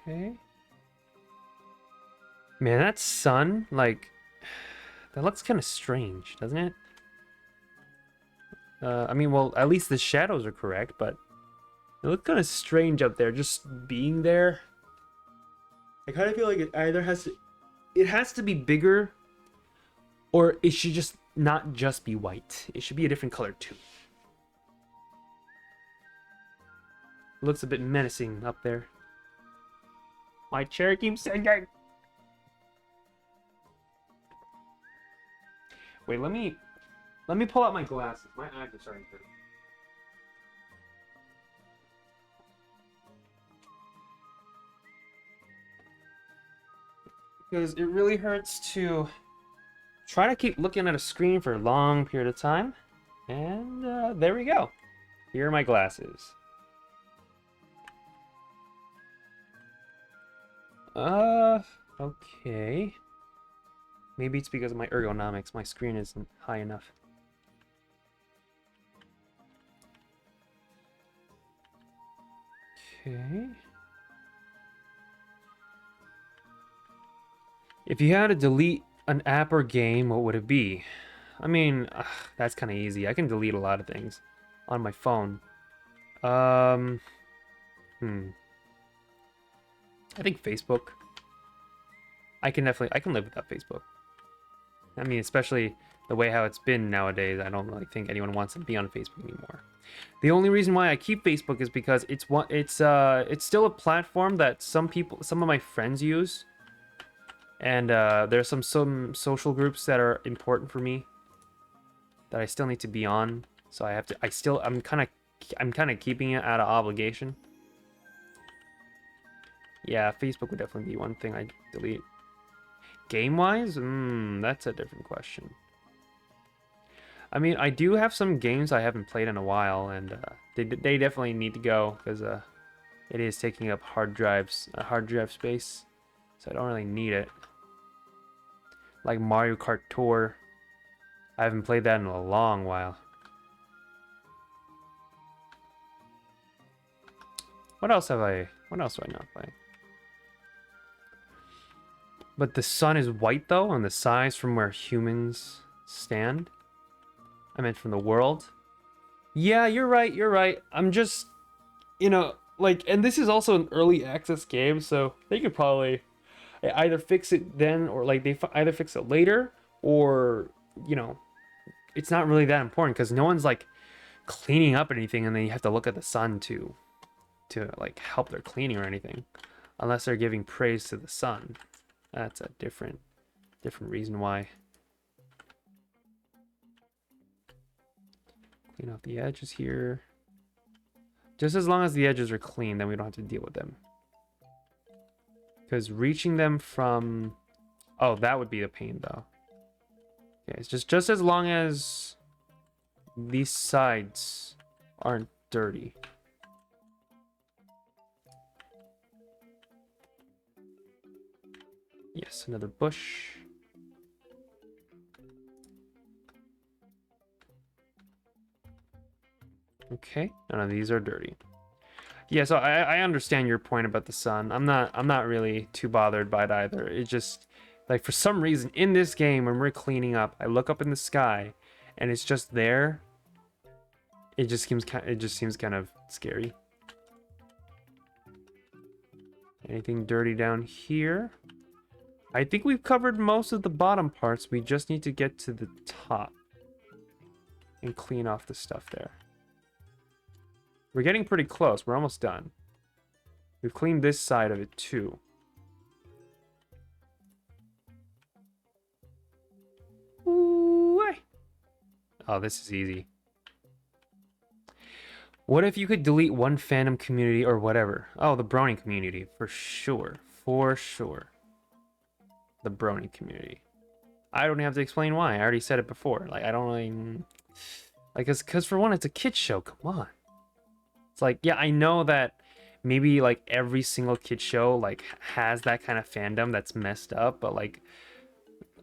Okay. Man, that sun, like, that looks kind of strange, doesn't it? I mean, well, at least the shadows are correct, but it looks kind of strange up there, just being there. I kind of feel like it either has to be bigger, or it should just not just be white. It should be a different color too. It looks a bit menacing up there. My chair keeps sinking. Wait, let me pull out my glasses. My eyes are starting to hurt. Because it really hurts to try to keep looking at a screen for a long period of time. And there we go. Here are my glasses. Okay. Maybe it's because of my ergonomics. My screen isn't high enough. Okay. If you had to delete an app or game, what would it be? I mean, that's kind of easy. I can delete a lot of things on my phone. I think Facebook. I can live without Facebook. I mean, especially the way how it's been nowadays. I don't really think anyone wants to be on Facebook anymore. The only reason why I keep Facebook is because it's still a platform that some of my friends use, and there's some social groups that are important for me that I still need to be on. So I have to. I'm kind of keeping it out of obligation. Yeah, Facebook would definitely be one thing I'd delete. Game-wise? That's a different question. I mean, I do have some games I haven't played in a while, and they definitely need to go, because it is taking up hard drive space, so I don't really need it. Like Mario Kart Tour. I haven't played that in a long while. What else do I not play? But the sun is white, though, on the size from where humans stand. I meant from the world. Yeah, you're right. I'm just, like, and this is also an early access game, so they could probably either fix it then, or, like, they either fix it later, or, it's not really that important, because no one's, like, cleaning up anything, and then you have to look at the sun to like, help their cleaning or anything. Unless they're giving praise to the sun. That's a different reason why. Clean off the edges here. Just as long as the edges are clean, then we don't have to deal with them. Because reaching them from... Oh, that would be a pain, though. Okay, it's just as long as these sides aren't dirty. Yes, another bush. Okay, none of these are dirty. Yeah, so I understand your point about the sun. I'm not really too bothered by it either. It just, Like, for some reason, in this game, when we're cleaning up, I look up in the sky, and it's just there. It just seems kind of scary. Anything dirty down here? I think we've covered most of the bottom parts. We just need to get to the top and clean off the stuff there. We're getting pretty close. We're almost done. We've cleaned this side of it too. Ooh-wee. Oh, this is easy. What if you could delete one fandom community or whatever? Oh, the Brony community, for sure. For sure. The Brony community. I don't have to explain why. I already said it before. Like, I don't really... Like, because for one, it's a kid's show. Come on. It's like, yeah, I know that maybe, like, every single kid's show, like, has that kind of fandom that's messed up, but, like,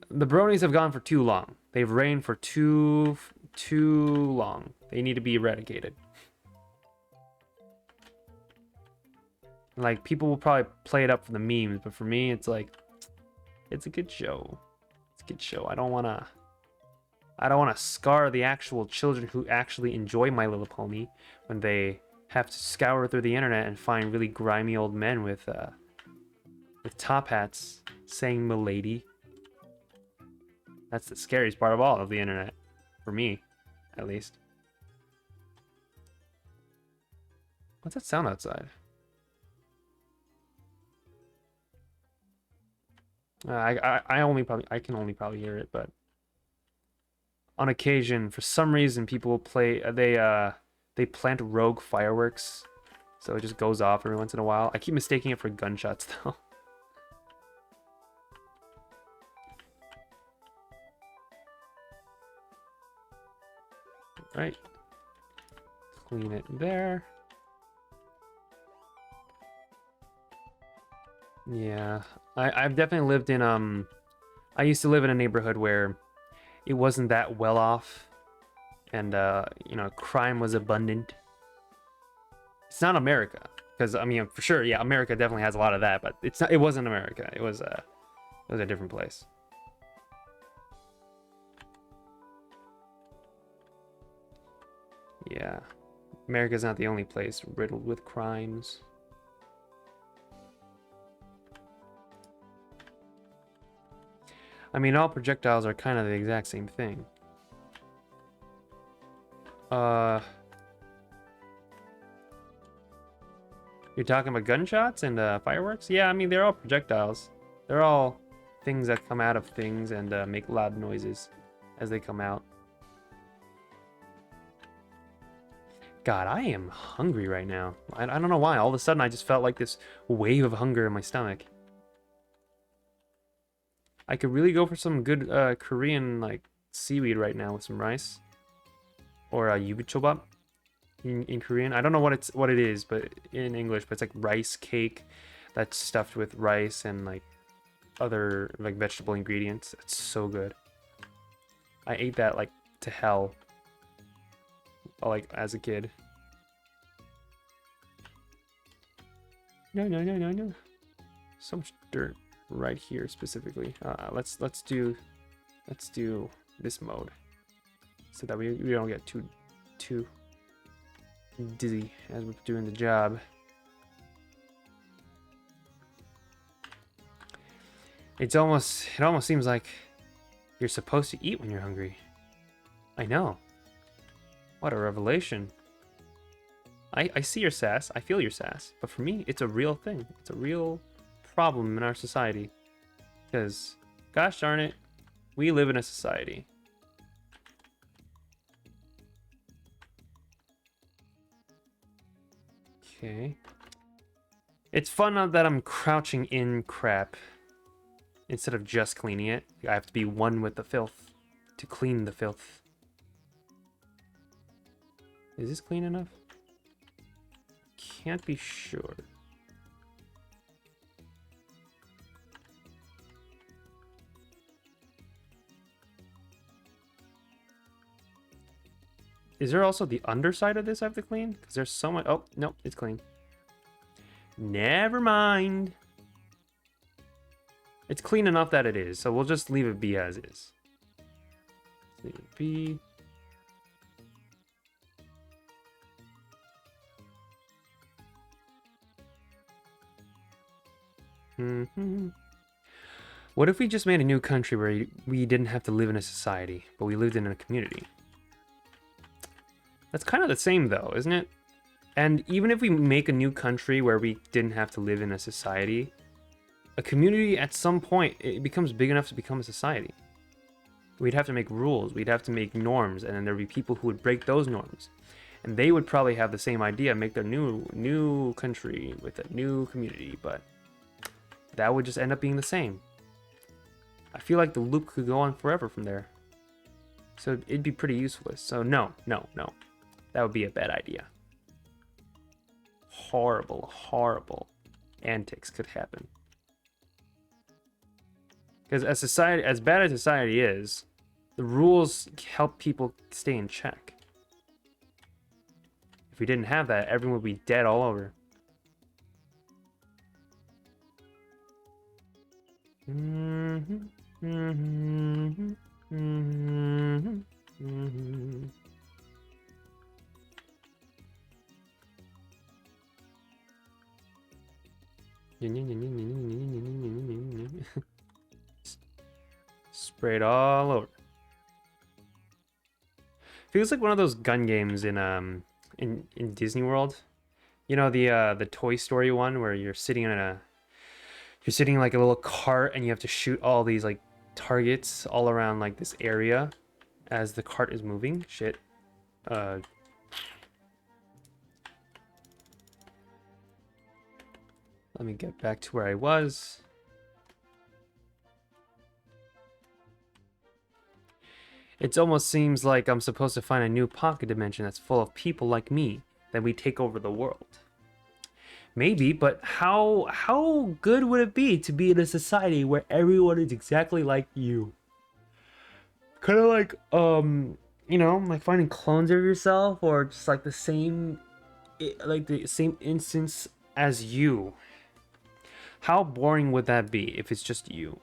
the Bronies have gone for too long. They've reigned for too long. They need to be eradicated. Like, people will probably play it up for the memes, but for me, it's like, it's a good show. It's a good show. I don't wanna scar the actual children who actually enjoy My Little Pony when they have to scour through the internet and find really grimy old men with top hats saying "milady." That's the scariest part of all of the internet, for me, at least. What's that sound outside? I can only probably hear it, but on occasion, for some reason, people will play. They plant rogue fireworks, so it just goes off every once in a while. I keep mistaking it for gunshots, though. Right. Clean it there. Yeah, I've definitely lived in I used to live in a neighborhood where it wasn't that well off, and you know, crime was abundant. It's not America, because I mean, for sure, yeah, America definitely has a lot of that, but it's not. It wasn't America. It was a different place. Yeah, America's not the only place riddled with crimes. I mean, all projectiles are kind of the exact same thing. You're talking about gunshots and fireworks? Yeah, I mean, they're all projectiles. They're all things that come out of things and make loud noises as they come out. God, I am hungry right now. I don't know why. All of a sudden, I just felt like this wave of hunger in my stomach. I could really go for some good Korean like seaweed right now with some rice, or yubichobap in Korean. I don't know what it is, but in English, but it's like rice cake that's stuffed with rice and like other like vegetable ingredients. It's so good. I ate that like to hell, like as a kid. No. So much dirt right here specifically. Let's do this mode so that we don't get too dizzy as we're doing the job. It almost seems like you're supposed to eat when you're hungry. I know. What a revelation. I see your sass, I feel your sass, but for me, it's a real thing. It's a real problem in our society. Because, gosh darn it, we live in a society. Okay. It's fun that I'm crouching in crap instead of just cleaning it. I have to be one with the filth to clean the filth. Is this clean enough? Can't be sure. Is there also the underside of this I have to clean? Because there's so much. Oh, no, it's clean. Never mind. It's clean enough that it is, so we'll just leave it be as is. Leave it be. What if we just made a new country where we didn't have to live in a society, but we lived in a community? That's kind of the same though, isn't it? And even if we make a new country where we didn't have to live in a society, a community at some point, it becomes big enough to become a society. We'd have to make rules, we'd have to make norms, and then there'd be people who would break those norms. And they would probably have the same idea, make their new country with a new community, but that would just end up being the same. I feel like the loop could go on forever from there. So it'd be pretty useless. So no. That would be a bad idea. Horrible antics could happen. Because as bad as society is, the rules help people stay in check. If we didn't have that, everyone would be dead all over. Spray it all over. Feels like one of those gun games in Disney World. You know, the Toy Story one where you're sitting in like a little cart and you have to shoot all these like targets all around like this area as the cart is moving. Shit. Let me get back to where I was. It almost seems like I'm supposed to find a new pocket dimension that's full of people like me, then we take over the world. Maybe, but how good would it be to be in a society where everyone is exactly like you? Kind of like, you know, like finding clones of yourself, or just like the same instance as you. How boring would that be if it's just you?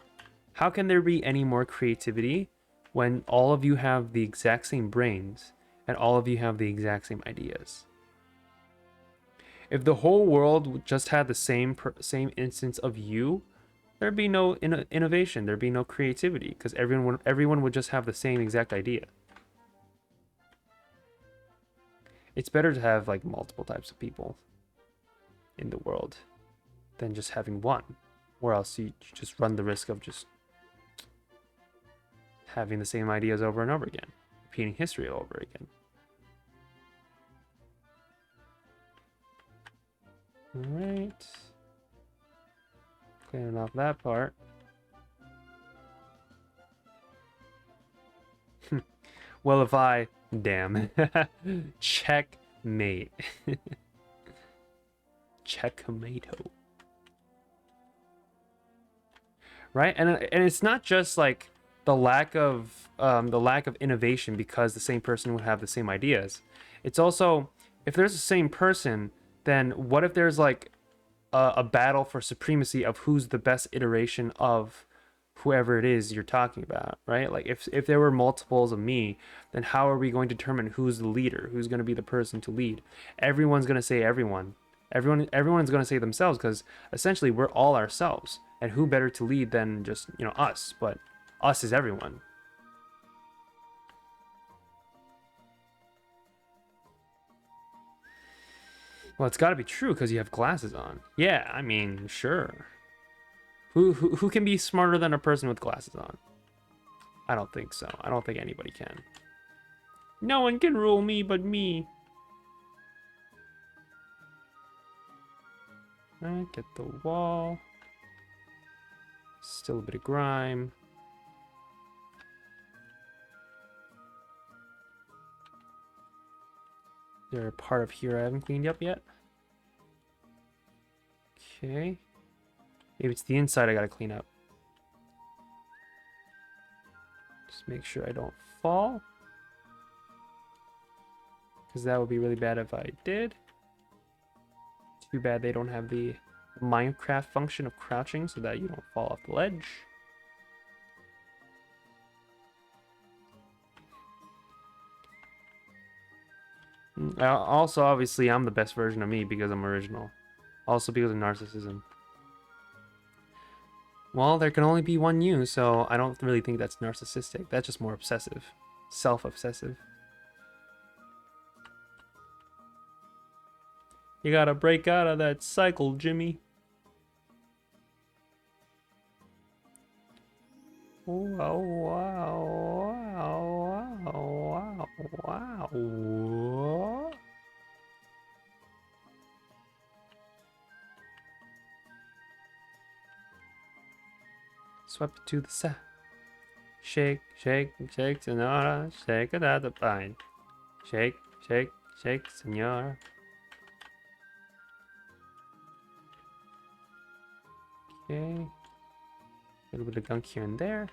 How can there be any more creativity when all of you have the exact same brains and all of you have the exact same ideas? If the whole world just had the same instance of you, there'd be no innovation, there'd be no creativity, because everyone would just have the same exact idea. It's better to have like multiple types of people in the world than just having one, or else you just run the risk of just having the same ideas over and over again, repeating history over again. Alright. Clearing off that part. Well, if I... Damn. Checkmate. Checkmato. Right? And it's not just like the lack of innovation because the same person would have the same ideas. It's also, if there's the same person, then what if there's like a battle for supremacy of who's the best iteration of whoever it is you're talking about, right? Like if there were multiples of me, then how are we going to determine who's the leader, who's going to be the person to lead? Everyone's going to say everyone's going to say themselves, because essentially we're all ourselves, and who better to lead than just, you know, us? But us is everyone. Well, it's got to be true because you have glasses on. Yeah, I mean, sure. Who can be smarter than a person with glasses on? I don't think so. I don't think anybody can. No one can rule me but me. Alright, get the wall. Still a bit of grime. Is there a part of here I haven't cleaned up yet? Okay. Maybe it's the inside I gotta clean up. Just make sure I don't fall, because that would be really bad if I did. Too bad they don't have the Minecraft function of crouching so that you don't fall off the ledge. Also, obviously, I'm the best version of me because I'm original. Also because of narcissism. Well, there can only be one you, so I don't really think that's narcissistic. That's just more obsessive. Self-obsessive. You gotta break out of that cycle, Jimmy. Wow, wow, wow, wow, wow, wow. Swept it to the side. Shake, shake, shake, senora. Shake it out the pine. Shake, shake, shake, senora. Okay. A little bit of gunk here and there.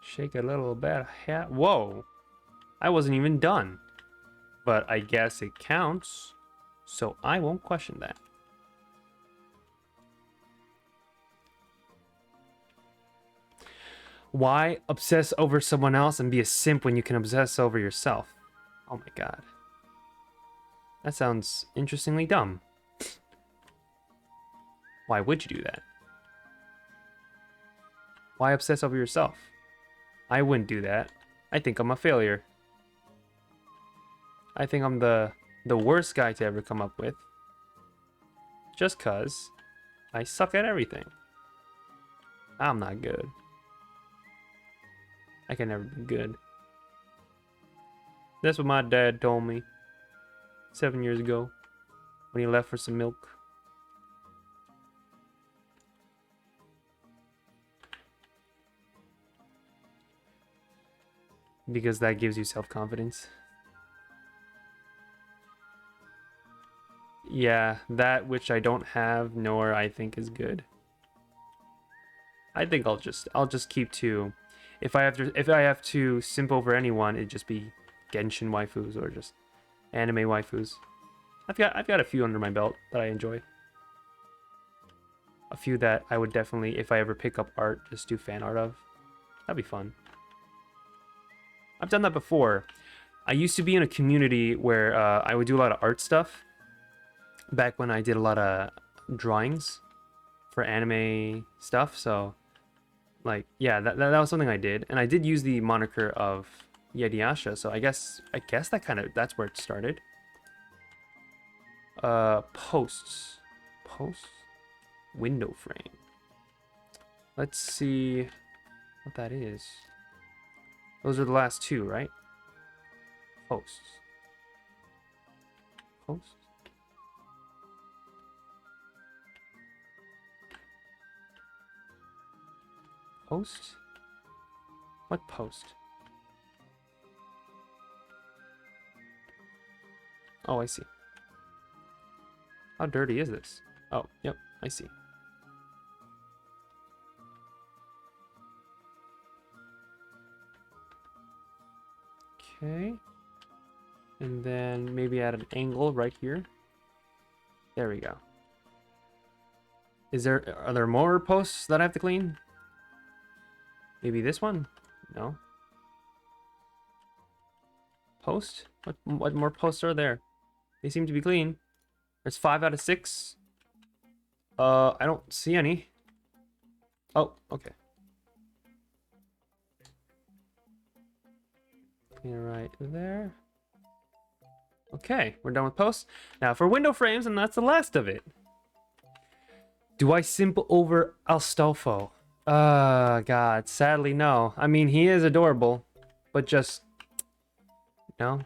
Shake a little bit. Whoa! I wasn't even done. But I guess it counts. So I won't question that. Why obsess over someone else and be a simp when you can obsess over yourself? Oh my god. That sounds interestingly dumb. Why would you do that? Why obsess over yourself? I wouldn't do that. I think I'm a failure. I think I'm the worst guy to ever come up with. Just cause I suck at everything. I'm not good. I can never be good. That's what my dad told me 7 years ago when he left for some milk. Because that gives you self-confidence. Yeah, that which I don't have nor I think is good. I think I'll just keep to, if I have to simp over anyone, it'd just be Genshin waifus or just anime waifus. I've got a few under my belt that I enjoy. A few that I would definitely, if I ever pick up art, just do fan art of. That'd be fun. I've done that before. I used to be in a community where I would do a lot of art stuff. Back when I did a lot of drawings for anime stuff, so like yeah, that was something I did, and I did use the moniker of Yasha, so I guess that's where it started. Posts, window frame. Let's see what that is. Those are the last two, right? Posts. Post? What post? Oh, I see. How dirty is this? Oh, yep, I see. Okay. And then maybe add an angle right here. There we go. Are there more posts that I have to clean? Maybe this one? No. Post? What more posts are there? They seem to be clean. There's 5 out of 6. I don't see any. Oh, okay. Right there. Okay, we're done with posts. Now for window frames, and that's the last of it. Do I simp over Astolfo? God, sadly no. I mean, he is adorable, but just no.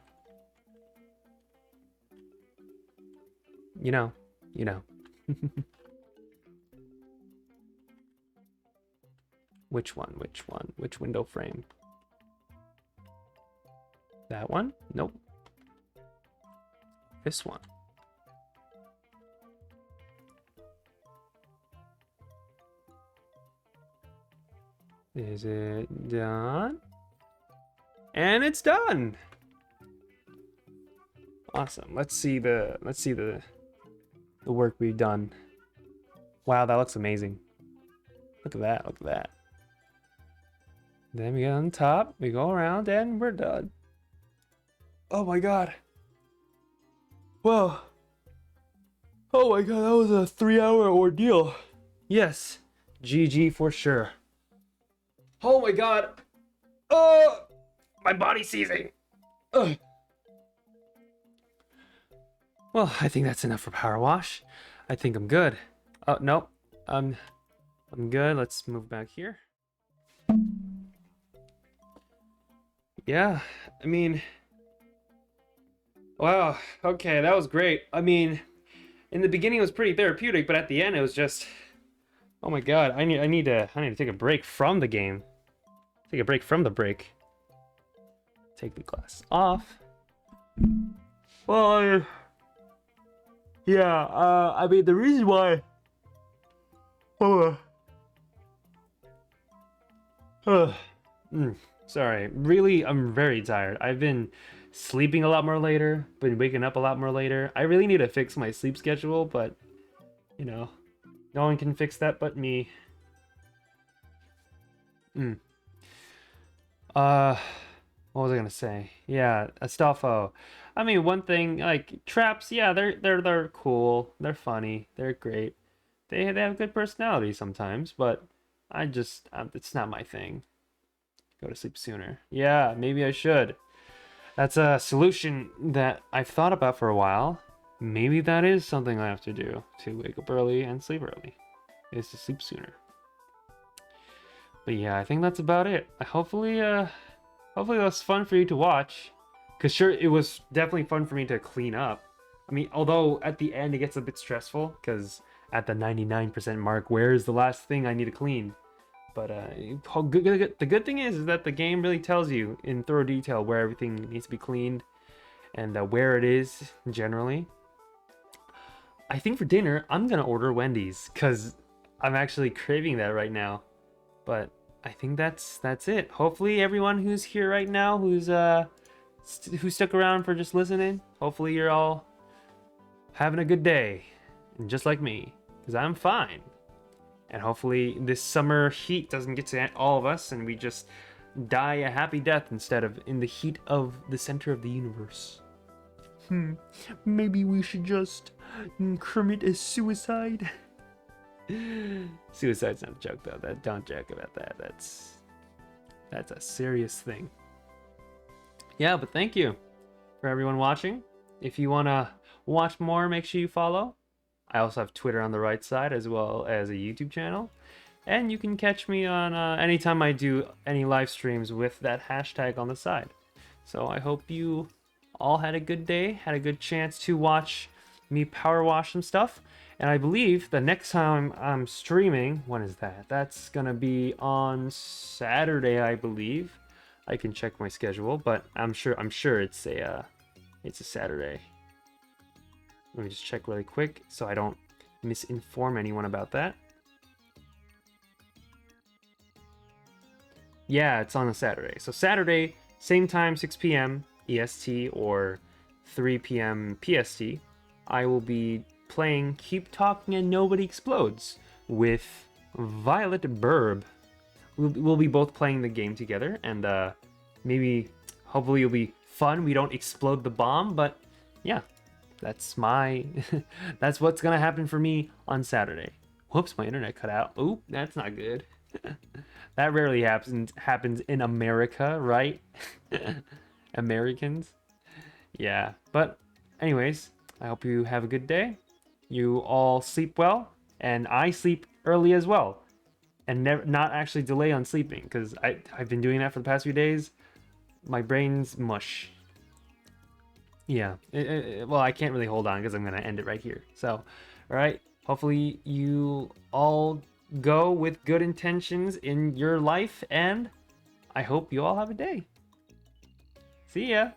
You know. Which one? Which window frame? That one? Nope. This one. Is it done? And it's done. Awesome. Let's see the work we've done. Wow, that looks amazing. Look at that. Look at that. Then we get on top, we go around, and we're done. Oh my god. Whoa. Oh my god, that was a 3-hour ordeal. Yes. GG for sure. Oh my god. Oh! My body's seizing. Ugh. Well, I think that's enough for power wash. I think I'm good. Oh, no. I'm good. Let's move back here. Yeah, I mean, wow, okay, that was great. I mean, in the beginning it was pretty therapeutic, but at the end it was just, oh my god, I need to take a break from the game. Take a break from the break. Take the glass off. Well, yeah, I mean, the reason why, sorry, really, I'm very tired. I've been sleeping a lot more later, been waking up a lot more later. I really need to fix my sleep schedule, but, you know, no one can fix that but me. What was I gonna say? Yeah, Astolfo. I mean, one thing, like, traps, yeah, they're cool, they're funny, they're great. They have good personality sometimes, but it's not my thing. Go to sleep sooner. Yeah, maybe I should. That's a solution that I've thought about for a while. Maybe that is something I have to do to wake up early and sleep early, is to sleep sooner. But yeah, I think that's about it. Hopefully that was fun for you to watch. Because sure, it was definitely fun for me to clean up. I mean, although at the end it gets a bit stressful, because at the 99% mark, where is the last thing I need to clean? But the good thing is that the game really tells you in thorough detail where everything needs to be cleaned and where it is generally. I think for dinner, I'm going to order Wendy's because I'm actually craving that right now. But I think that's it. Hopefully everyone who's here right now, who stuck around for just listening, hopefully you're all having a good day, and just like me, because I'm fine. And hopefully this summer heat doesn't get to all of us and we just die a happy death instead of in the heat of the center of the universe. Maybe we should just commit a suicide. Suicide's not a joke though. Don't joke about that. That's a serious thing. Yeah, but thank you for everyone watching. If you want to watch more, make sure you follow. I also have Twitter on the right side as well as a YouTube channel. And you can catch me on anytime I do any live streams with that hashtag on the side. So I hope you all had a good day, had a good chance to watch me power wash some stuff. And I believe the next time I'm streaming, when is that? That's gonna be on Saturday, I believe. I can check my schedule, but I'm sure it's a Saturday. Let me just check really quick so I don't misinform anyone about that. Yeah, it's on a Saturday. So Saturday, same time, 6 p.m. EST or 3 p.m. PST, I will be playing Keep Talking and Nobody Explodes with Violet Burb. We'll be both playing the game together, and hopefully it'll be fun. We don't explode the bomb, but yeah. That's that's what's gonna happen for me on Saturday. Whoops, my internet cut out. Oop, that's not good. That rarely happens in America, right? Americans. Yeah, but anyways, I hope you have a good day. You all sleep well, and I sleep early as well, and not actually delay on sleeping, because I've been doing that for the past few days. My brain's mush. Yeah, well, I can't really hold on because I'm going to end it right here. So, all right, hopefully you all go with good intentions in your life, and I hope you all have a day. See ya.